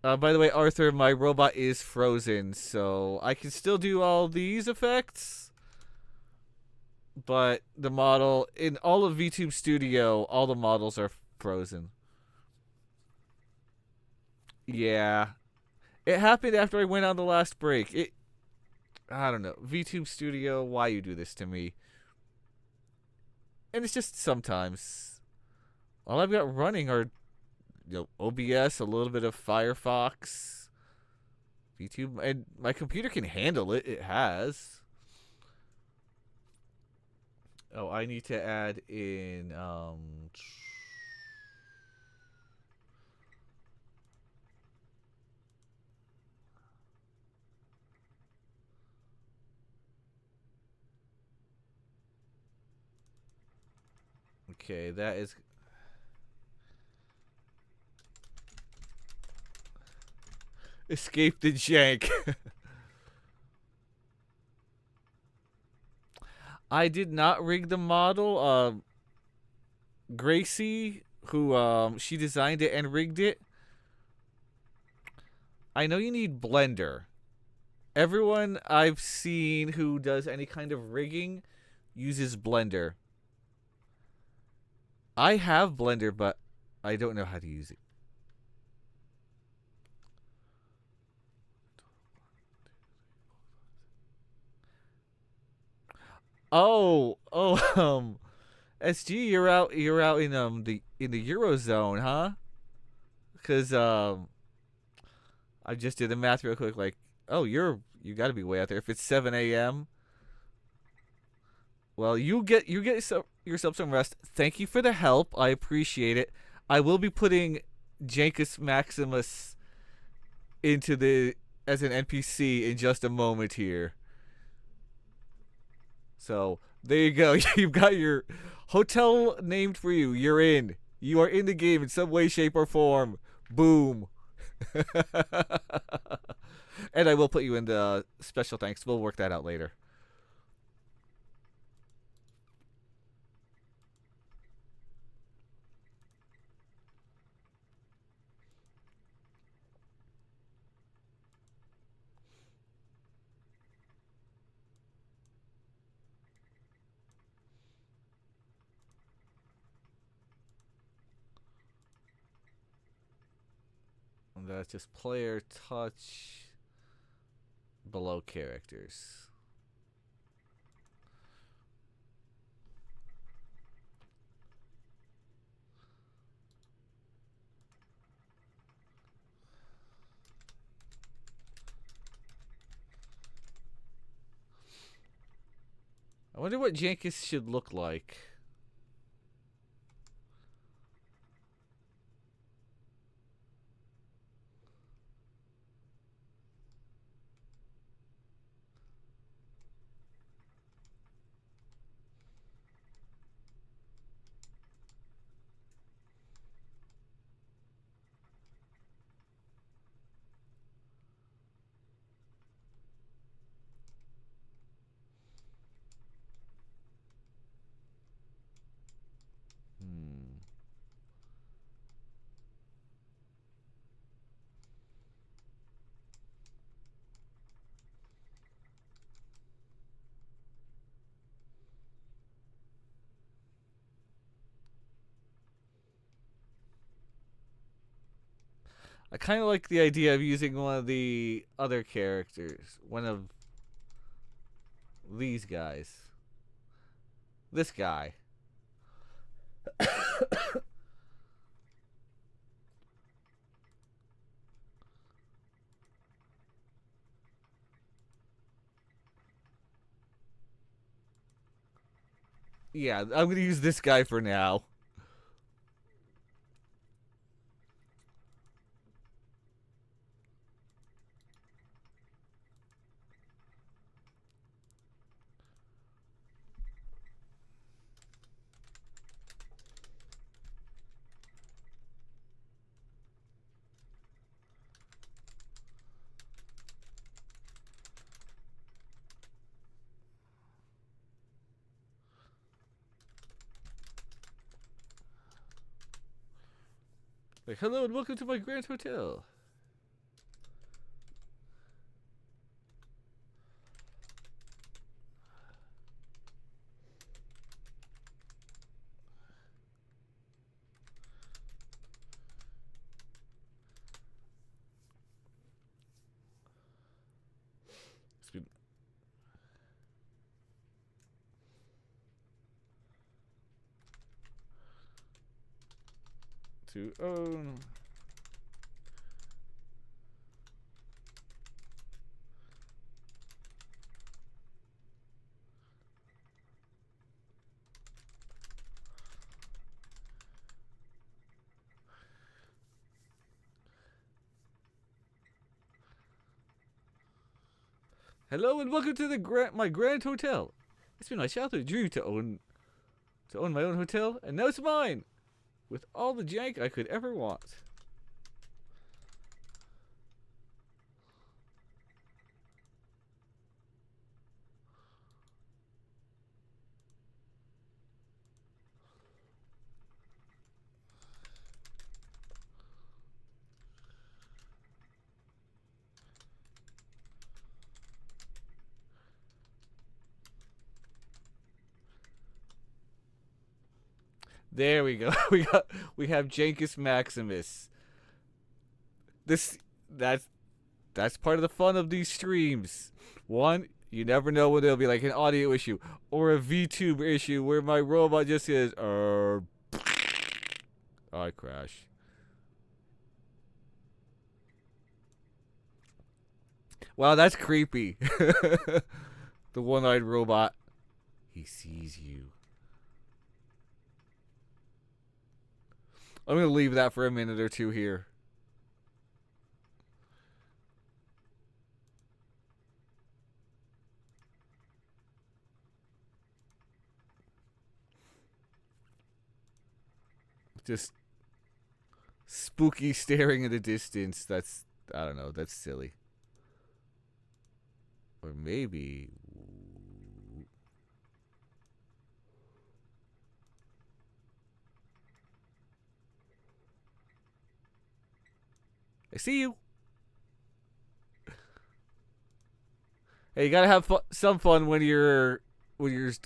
[SPEAKER 1] By the way, Arthur, my robot is frozen, so I can still do all these effects, but the model in all of VTube Studio, all the models are frozen. Yeah, it happened after I went on the last break. I don't know. VTube Studio, why you do this to me? And it's just sometimes. All I've got running are OBS, a little bit of Firefox, VTube, and my computer can handle it. It has. Oh, I need to add in okay, that is escape the jank. I did not rig the model. Gracie, who she designed it and rigged it. I know you need Blender. Everyone I've seen who does any kind of rigging uses Blender. I have Blender, but I don't know how to use it. Oh, SG, you're out in the Eurozone, huh? Because I just did the math real quick. Like, oh, you got to be way out there. If it's 7 a.m., well, you get yourself some rest. Thank you for the help. I appreciate it. I will be putting Jankus Maximus into the as an NPC in just a moment here. So there you go. You've got your hotel named for you. You're in. You are in the game in some way, shape, or form. Boom. And I will put you in the special thanks. We'll work that out later. And that's just player touch below characters. I wonder what Jankus should look like. Hmm. I kind of like the idea of using one of the other characters. One of these guys. This guy. Yeah, I'm going to use this guy for now. Like, hello and welcome to my Grand Hotel. It's been to own. Hello and welcome to my Grand Hotel. It's been my childhood dream to own my own hotel, and now it's mine, with all the jank I could ever want. There we go. We have Jankus Maximus. That's part of the fun of these streams. One, you never know when there'll be like an audio issue or a VTube issue where my robot just says, I crash. Wow, that's creepy. The one-eyed robot. He sees you. I'm going to leave that for a minute or two here. Just spooky staring in the distance. That's, I don't know, that's silly. Or maybe... I see you. Hey, you gotta have some fun when your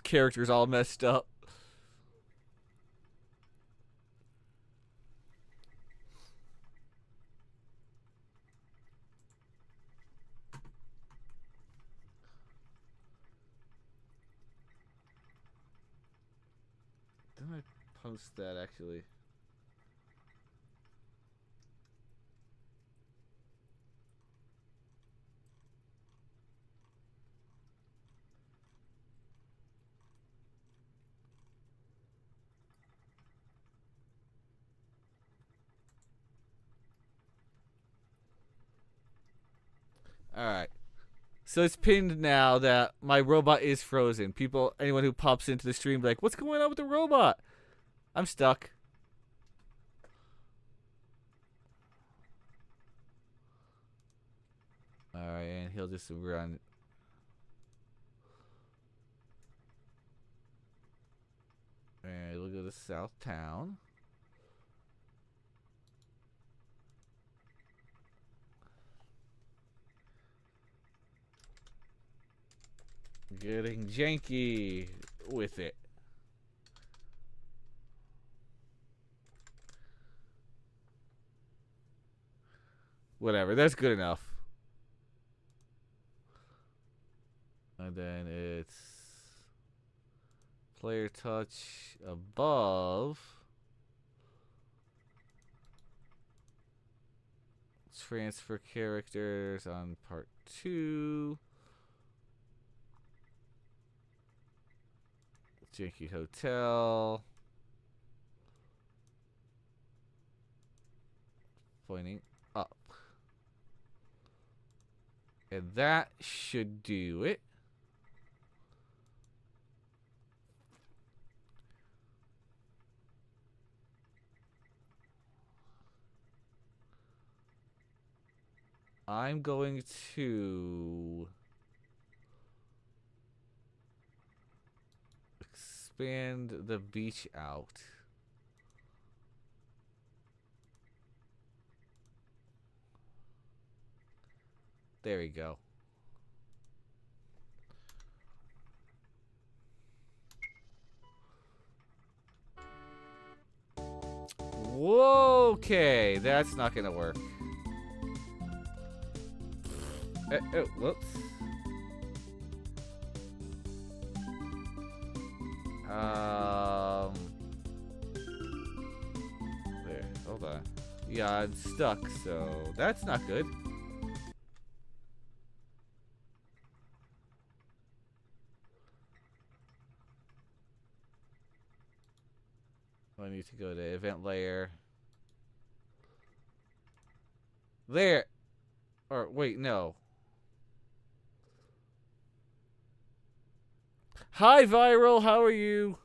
[SPEAKER 1] character's all messed up. Didn't I post that actually? Alright. So it's pinned now that my robot is frozen. Anyone who pops into the stream, be like, what's going on with the robot? I'm stuck. Alright, and he'll just run. And we'll go to South Town. Getting janky with it. Whatever, that's good enough. And then it's player touch above. Transfer characters on part 2. Janky Hotel. Pointing up. And that should do it. I'm going to expand the beach out. There we go. Whoa, okay, that's not gonna work. Oh, whoops. There, hold on. Yeah, I'm stuck, so that's not good. I need to go to event layer. There. Or wait, no. Hi, Viral. How are you?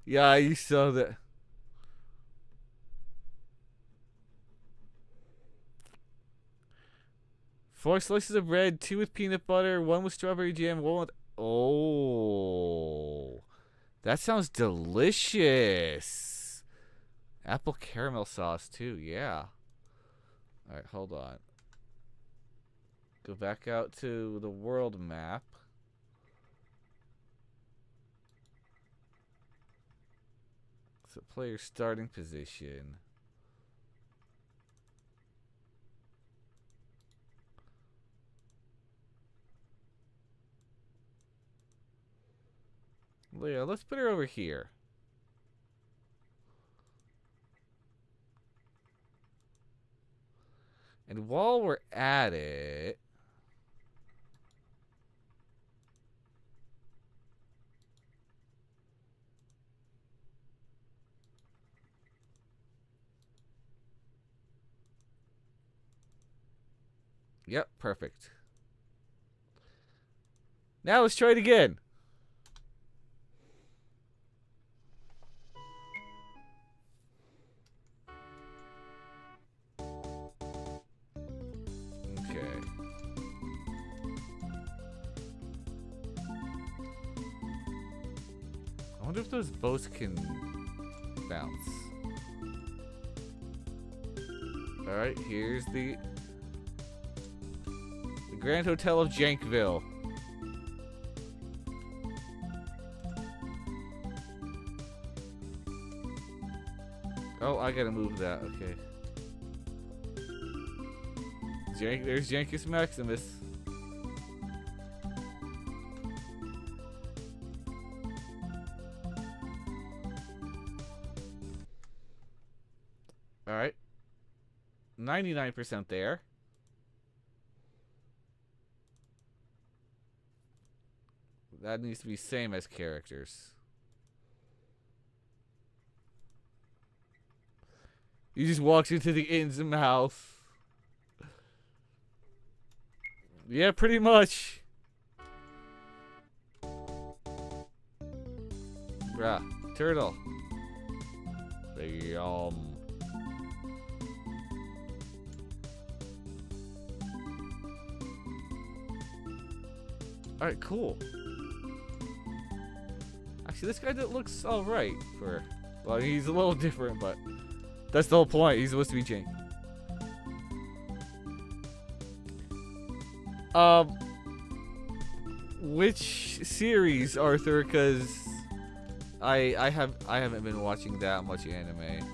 [SPEAKER 1] Yeah, you saw that. Four slices of bread, 2 with peanut butter, 1 with strawberry jam, 1 with... Oh. That sounds delicious. Apple caramel sauce, too. Yeah. Alright, hold on. Go back out to the world map. So player starting position. Yeah, let's put her over here. And while we're at it... Yep, perfect. Now let's try it again. Okay. I wonder if those boats can bounce. Alright, here's the Grand Hotel of Jankville. Oh, I gotta move that. Okay. There's Jankus Maximus. Alright. 99% there. That needs to be same as characters. He just walks into the inn's mouth. Yeah, pretty much. Bruh. Turtle. Alright, cool. Actually, this guy looks alright for... Well, he's a little different, but... That's the whole point. He's supposed to be Jink. Which series, Arthur? Because I haven't been watching that much anime.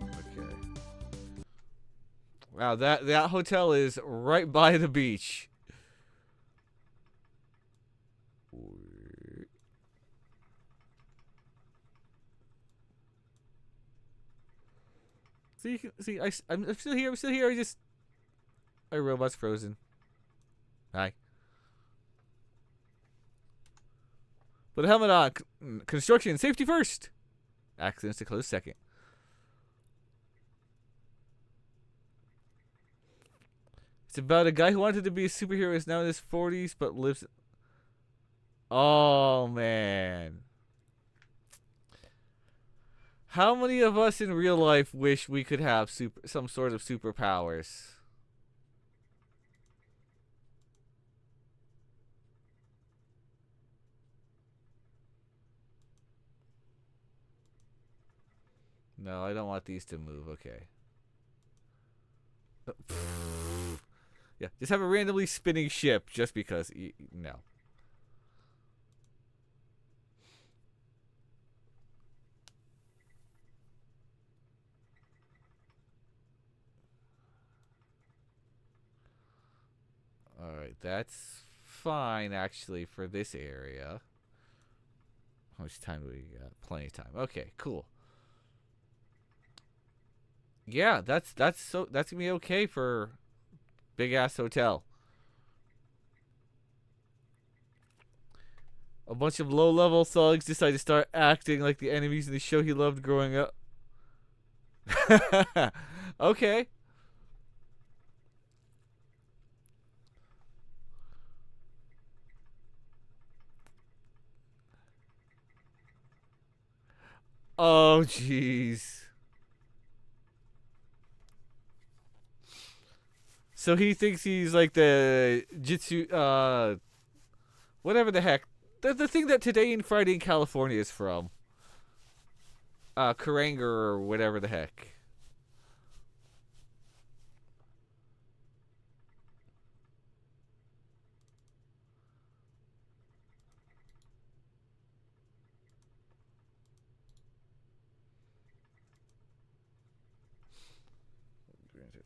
[SPEAKER 1] Okay. Wow, that hotel is right by the beach. See, I'm still here. I'm still here. My robot's frozen. Hi. Put a helmet on. Construction safety first. Accidents to close second. It's about a guy who wanted to be a superhero, is now in his 40s, but lives... Oh, man. How many of us in real life wish we could have some sort of superpowers? No, I don't want these to move. Okay. Yeah, just have a randomly spinning ship just because. No. Alright, that's fine actually for this area. How much time do we got? Plenty of time. Okay, cool. Yeah, that's gonna be okay for big ass hotel. A bunch of low level thugs decide to start acting like the enemies in the show he loved growing up. Okay. Oh jeez. So he thinks he's like the Jitsu whatever the heck. The thing that Today in Friday in California is from. Karanger or whatever the heck. Granted.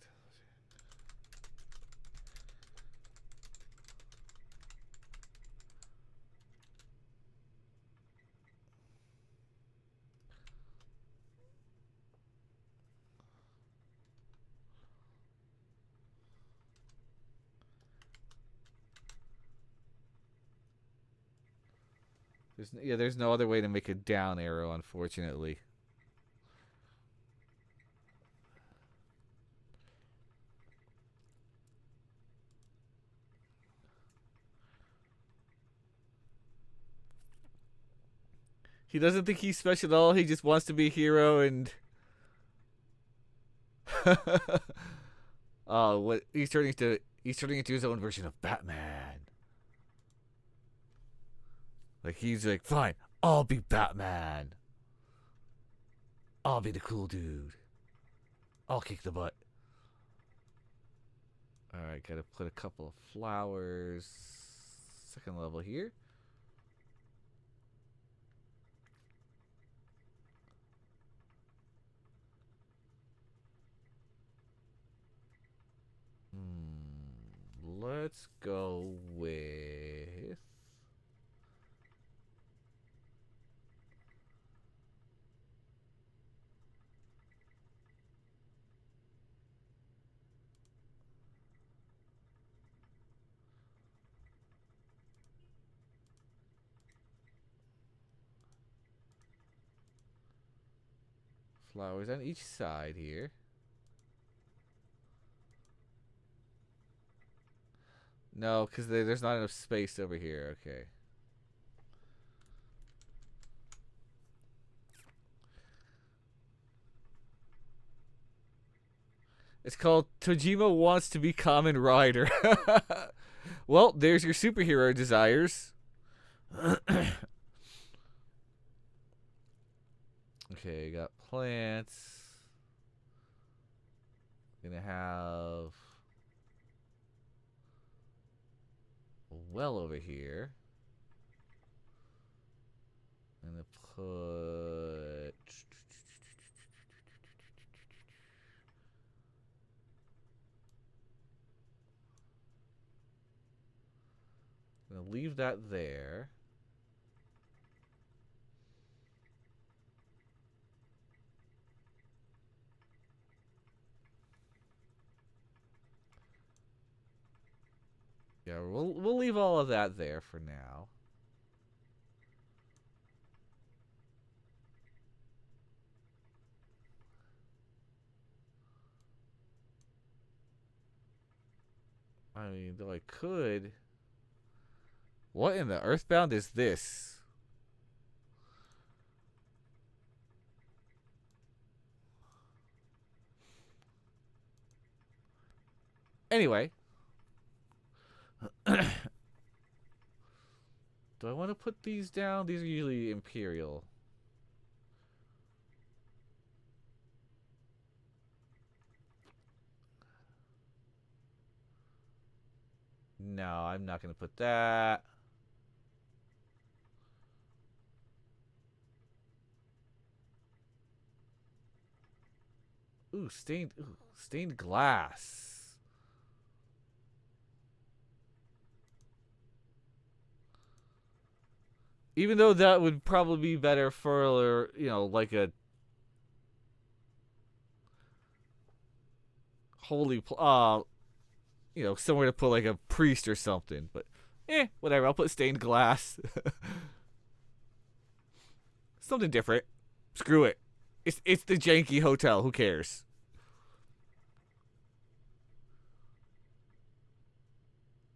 [SPEAKER 1] There's no other way to make a down arrow, unfortunately. He doesn't think he's special at all. He just wants to be a hero and. Oh, what he's turning into his own version of Batman. Like he's like, fine, I'll be Batman. I'll be the cool dude. I'll kick the butt. All right, gotta put a couple of flowers. Second level here. Let's go with. Flowers on each side here. No, because there's not enough space over here. Okay. It's called Tojima Wants to be Kamen Rider. Well, there's your superhero desires. Okay, got plants. Gonna have a well over here. I'm gonna put. I'm gonna leave that there. Yeah, we'll leave all of that there for now. I mean, though I could. What in the Earthbound is this? Anyway. Do I want to put these down? These are usually Imperial. No, I'm not going to put that. Ooh, stained glass. Even though that would probably be better for, like a holy, somewhere to put like a priest or something. But, whatever. I'll put stained glass. Something different. Screw it. It's the janky hotel. Who cares?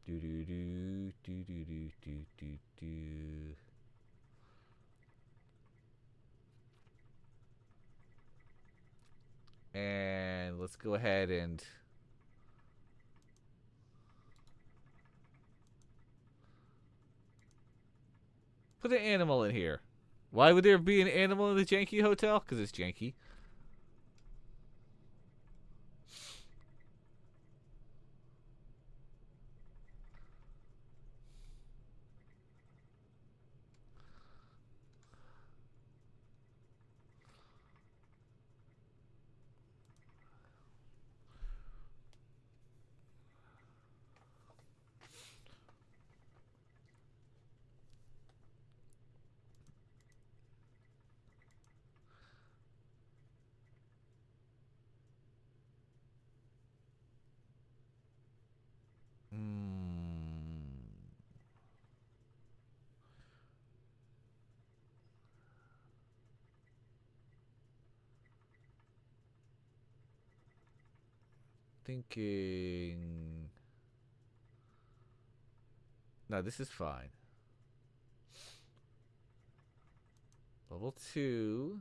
[SPEAKER 1] Do do do do do do do do do. And let's go ahead and put an animal in here. Why would there be an animal in the janky hotel? Because it's janky. Thinking. No, this is fine. Level 2.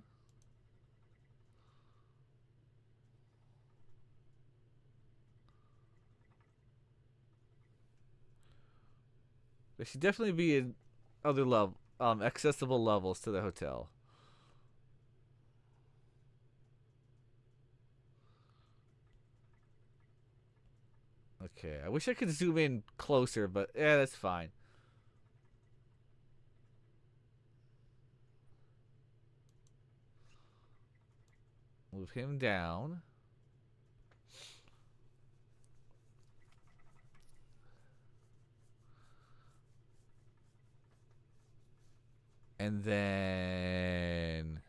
[SPEAKER 1] There should definitely be in other level, accessible levels to the hotel. Okay, I wish I could zoom in closer, but yeah, that's fine. Move him down. And then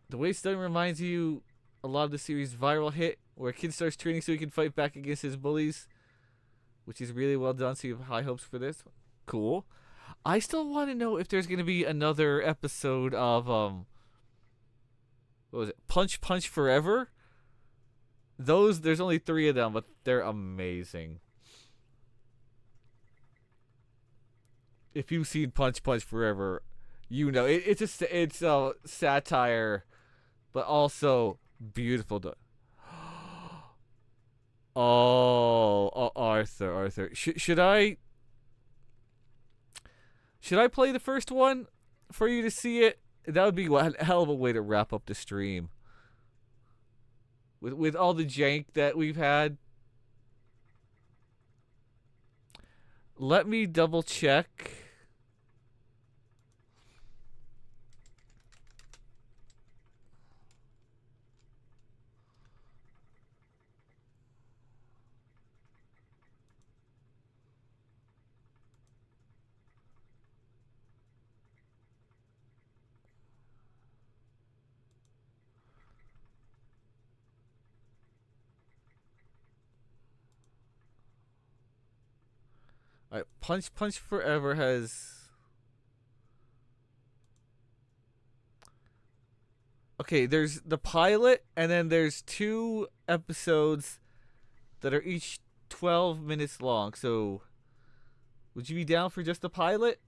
[SPEAKER 1] the way it's done reminds you a lot of the series' viral hit, where a kid starts training so he can fight back against his bullies, which is really well done. So you have high hopes for this. Cool. I still want to know if there's going to be another episode of what was it? Punch Punch Forever. There's only 3 of them, but they're amazing. If you've seen Punch Punch Forever, it's a satire, but also beautiful. Oh, Arthur. Should I play the first one for you to see it? That would be one hell of a way to wrap up the stream. With all the jank that we've had. Let me double check. All right, Punch Punch Forever has. Okay, there's the pilot, and then there's 2 episodes that are each 12 minutes long. So, would you be down for just the pilot?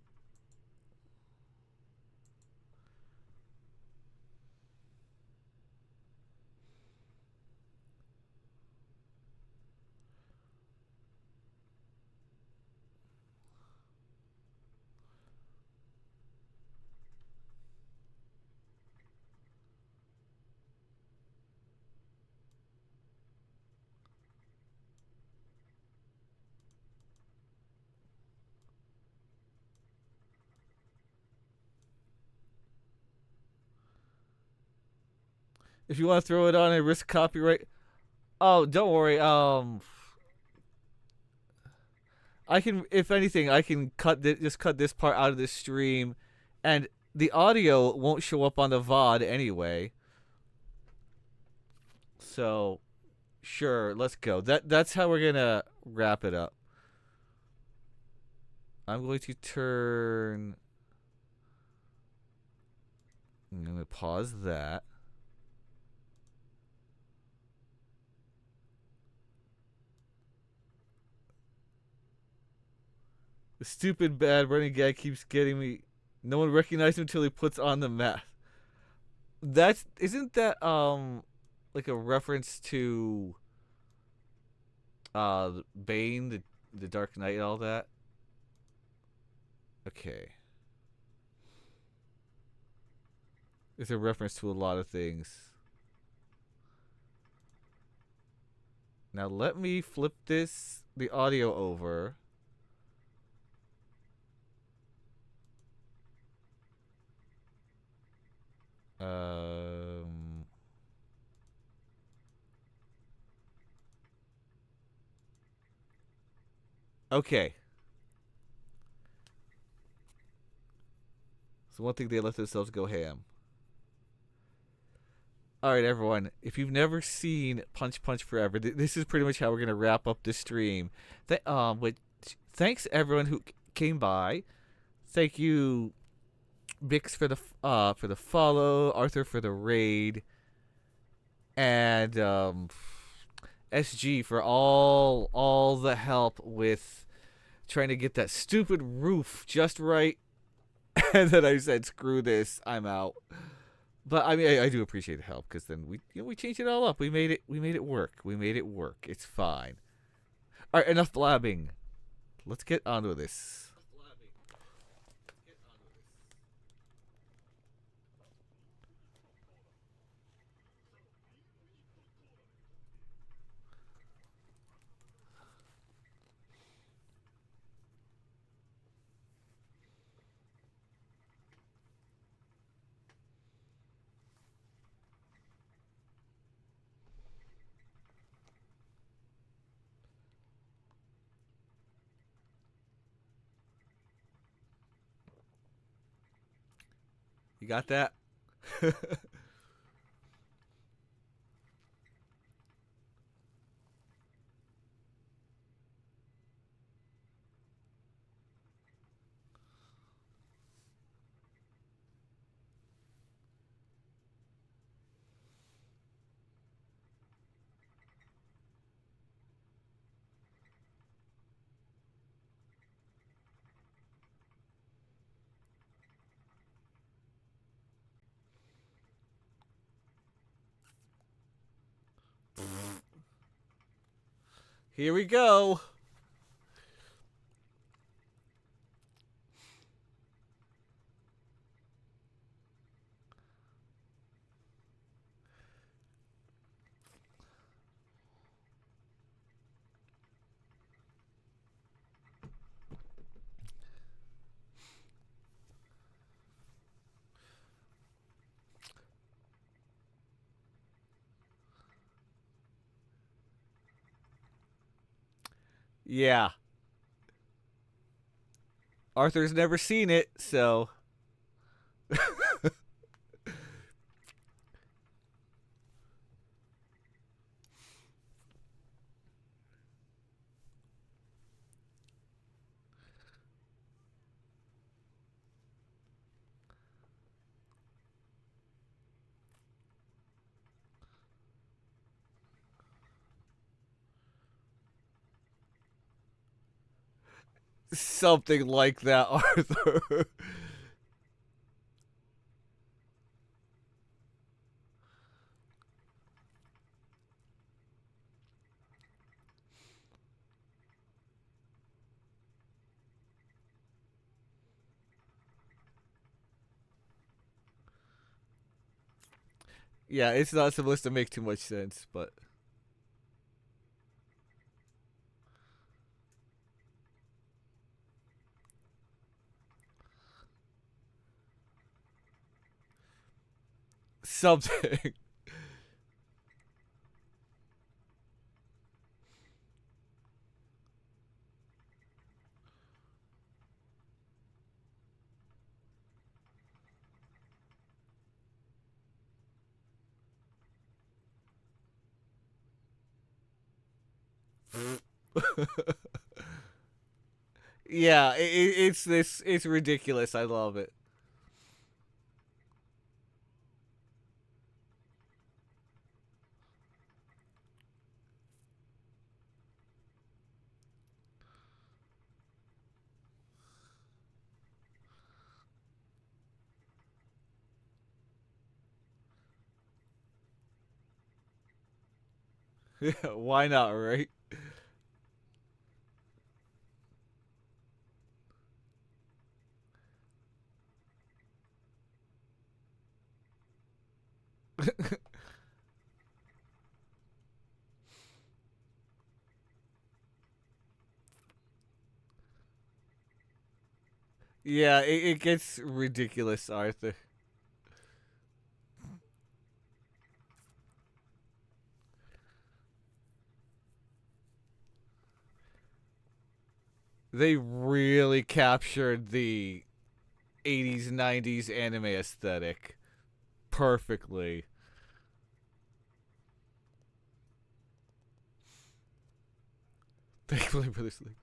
[SPEAKER 1] If you want to throw it on and risk copyright, oh, don't worry. I can, if anything, I can just cut this part out of the stream, and the audio won't show up on the VOD anyway. So, sure, let's go. That's how we're gonna wrap it up. I'm going to turn. I'm gonna pause that. The stupid bad running gag keeps getting me. No one recognizes him until he puts on the mask. That's isn't that like a reference to Bane, the Dark Knight, and all that? Okay, it's a reference to a lot of things. Now let me flip the audio over. Um. Okay. So one thing, they let themselves go ham. All right, everyone. If you've never seen Punch Punch Forever, this is pretty much how we're gonna wrap up the stream. But thanks everyone who came by. Thank you, Bix, for the follow, Arthur for the raid, and SG for all the help with trying to get that stupid roof just right. And then I said, "Screw this, I'm out." But I mean, I do appreciate the help, because then we changed it all up. We made it work. We made it work. It's fine. All right, enough blabbing. Let's get onto this. You got that? Here we go. Yeah. Arthur's never seen it, so something like that, Arthur. Yeah, it's not supposed to make too much sense, but something. Yeah, it's ridiculous. I love it. Yeah, why not, right? Yeah, it gets ridiculous, Arthur. They really captured the 80s, 90s anime aesthetic perfectly. Thankfully for this thing.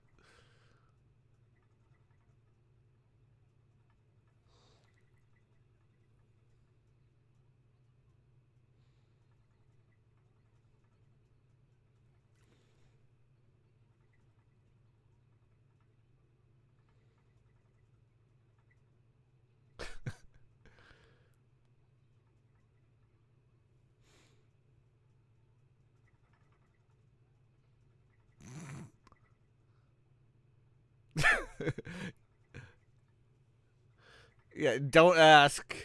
[SPEAKER 1] Yeah, don't ask.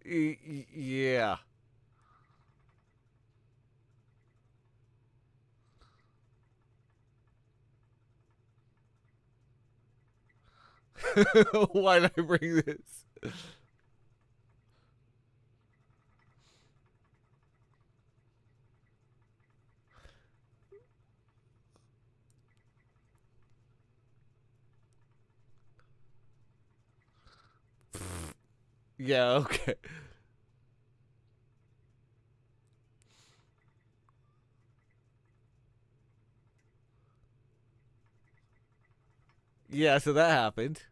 [SPEAKER 1] Yeah. Why did I bring this? Yeah, okay. Yeah, so that happened.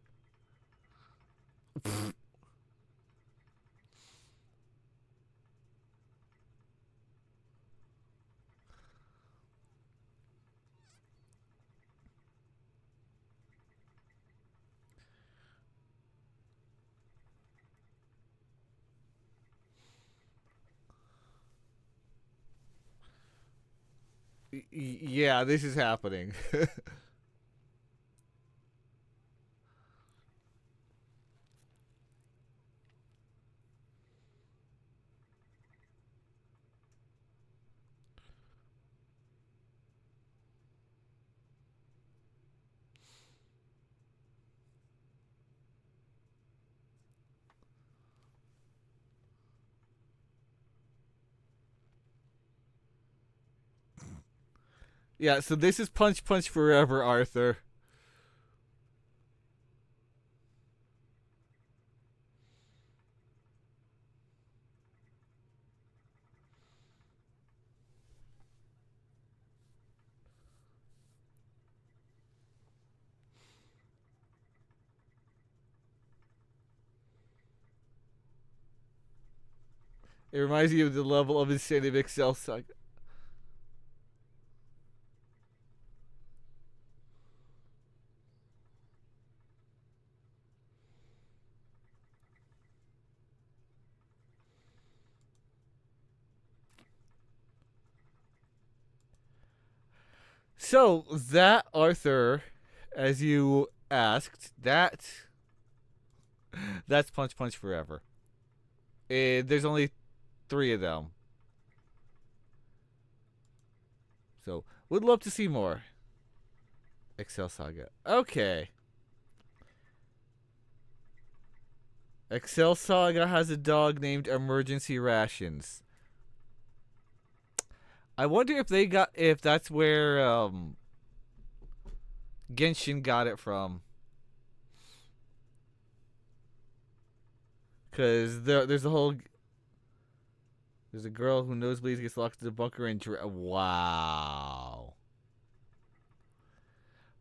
[SPEAKER 1] Yeah, this is happening. Yeah, so this is Punch Punch Forever, Arthur. It reminds you of the level of insanity of Excel Saga. So that Arthur, as you asked, that's Punch Punch Forever. There's only three of them, so would love to see more. Excel Saga. Okay. Excel Saga has a dog named Emergency Rations. I wonder if that's where Genshin got it from. Because there's a whole... There's a girl who nosebleeds, gets locked in the bunker, and... Wow.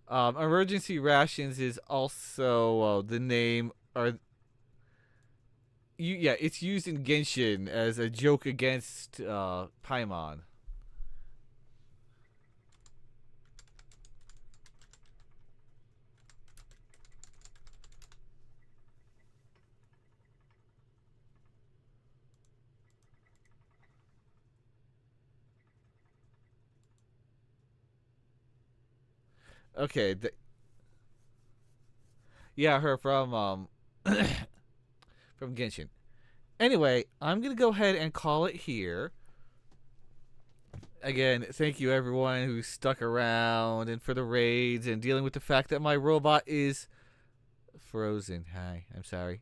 [SPEAKER 1] Emergency rations is also the name... it's used in Genshin as a joke against Paimon. Okay, yeah, her from from Genshin. Anyway, I'm gonna go ahead and call it here. Again, thank you everyone who stuck around and for the raids and dealing with the fact that my robot is frozen. Hi, I'm sorry.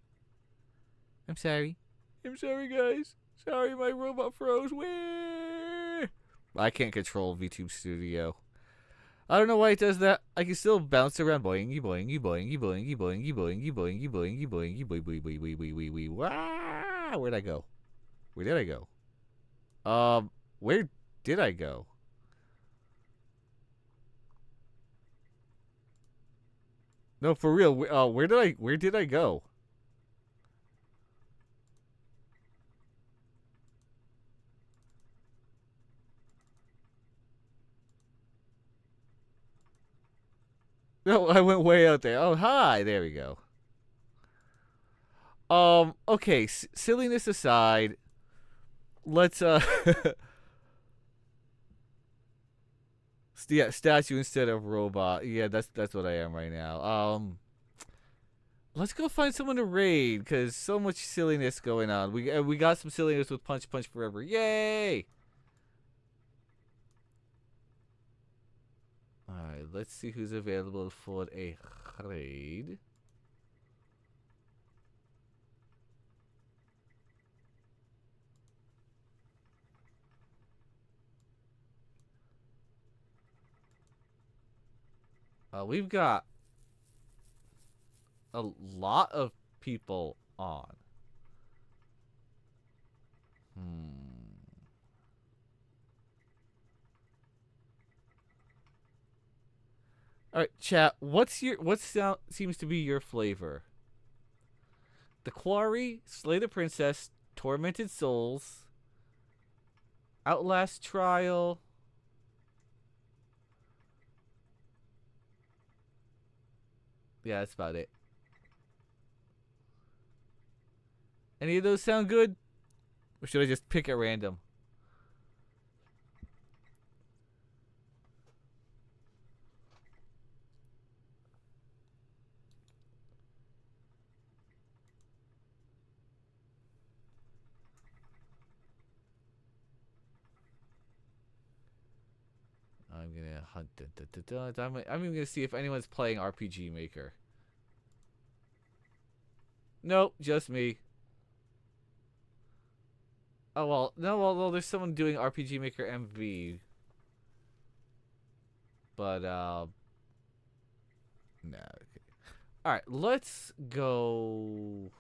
[SPEAKER 1] I'm sorry. I'm sorry, guys. Sorry, my robot froze. Where? I can't control VTube Studio. I don't know why it does that. I can still bounce around. Boing, boing, boing, boing, boing, boing, boing, boing, boing, boing, wow. Where'd I go? Where did I go? Where did I go? No, for real. Where did I go? No, I went way out there. Oh, hi. There we go. Okay, silliness aside, let's yeah, statue instead of robot. Yeah, that's what I am right now. Let's go find someone to raid cuz so much silliness going on. We got some silliness with Punch Forever. Yay! All right, let's see who's available for a raid. We've got a lot of people on. All right, chat. What seems to be your flavor? The Quarry, Slay the Princess, Tormented Souls, Outlast Trial. Yeah, that's about it. Any of those sound good? Or should I just pick at random? I'm gonna hunt. I'm even gonna see if anyone's playing RPG Maker. Nope, just me. Oh well, no, well, there's someone doing RPG Maker MV. But no. Okay. All right, let's go.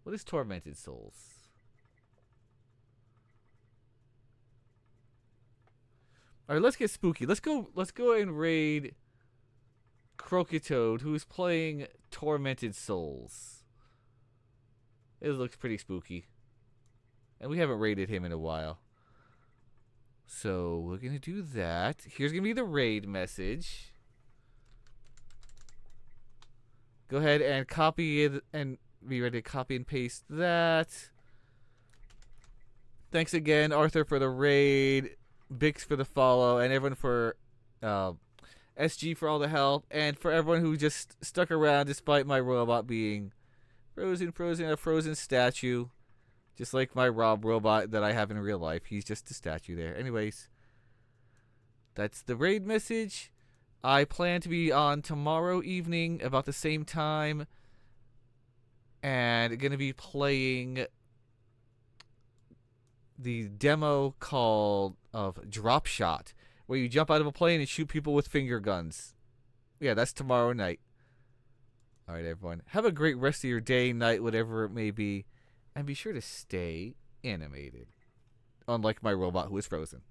[SPEAKER 1] What is Tormented Souls? All right, let's get spooky. Let's go and raid Croakitoad, who's playing Tormented Souls. It looks pretty spooky. And we haven't raided him in a while. So we're going to do that. Here's going to be the raid message. Go ahead and copy it and be ready to copy and paste that. Thanks again, Arthur, for the raid. Bix for the follow. And everyone for... SG for all the help, and for everyone who just stuck around despite my robot being frozen, a frozen statue, just like my Rob robot that I have in real life. He's just a statue there. Anyways, that's the raid message. I plan to be on tomorrow evening about the same time, and going to be playing the demo called of Drop Shot, where you jump out of a plane and shoot people with finger guns. Yeah, that's tomorrow night. All right, everyone. Have a great rest of your day, night, whatever it may be, and be sure to stay animated. Unlike my robot who is frozen.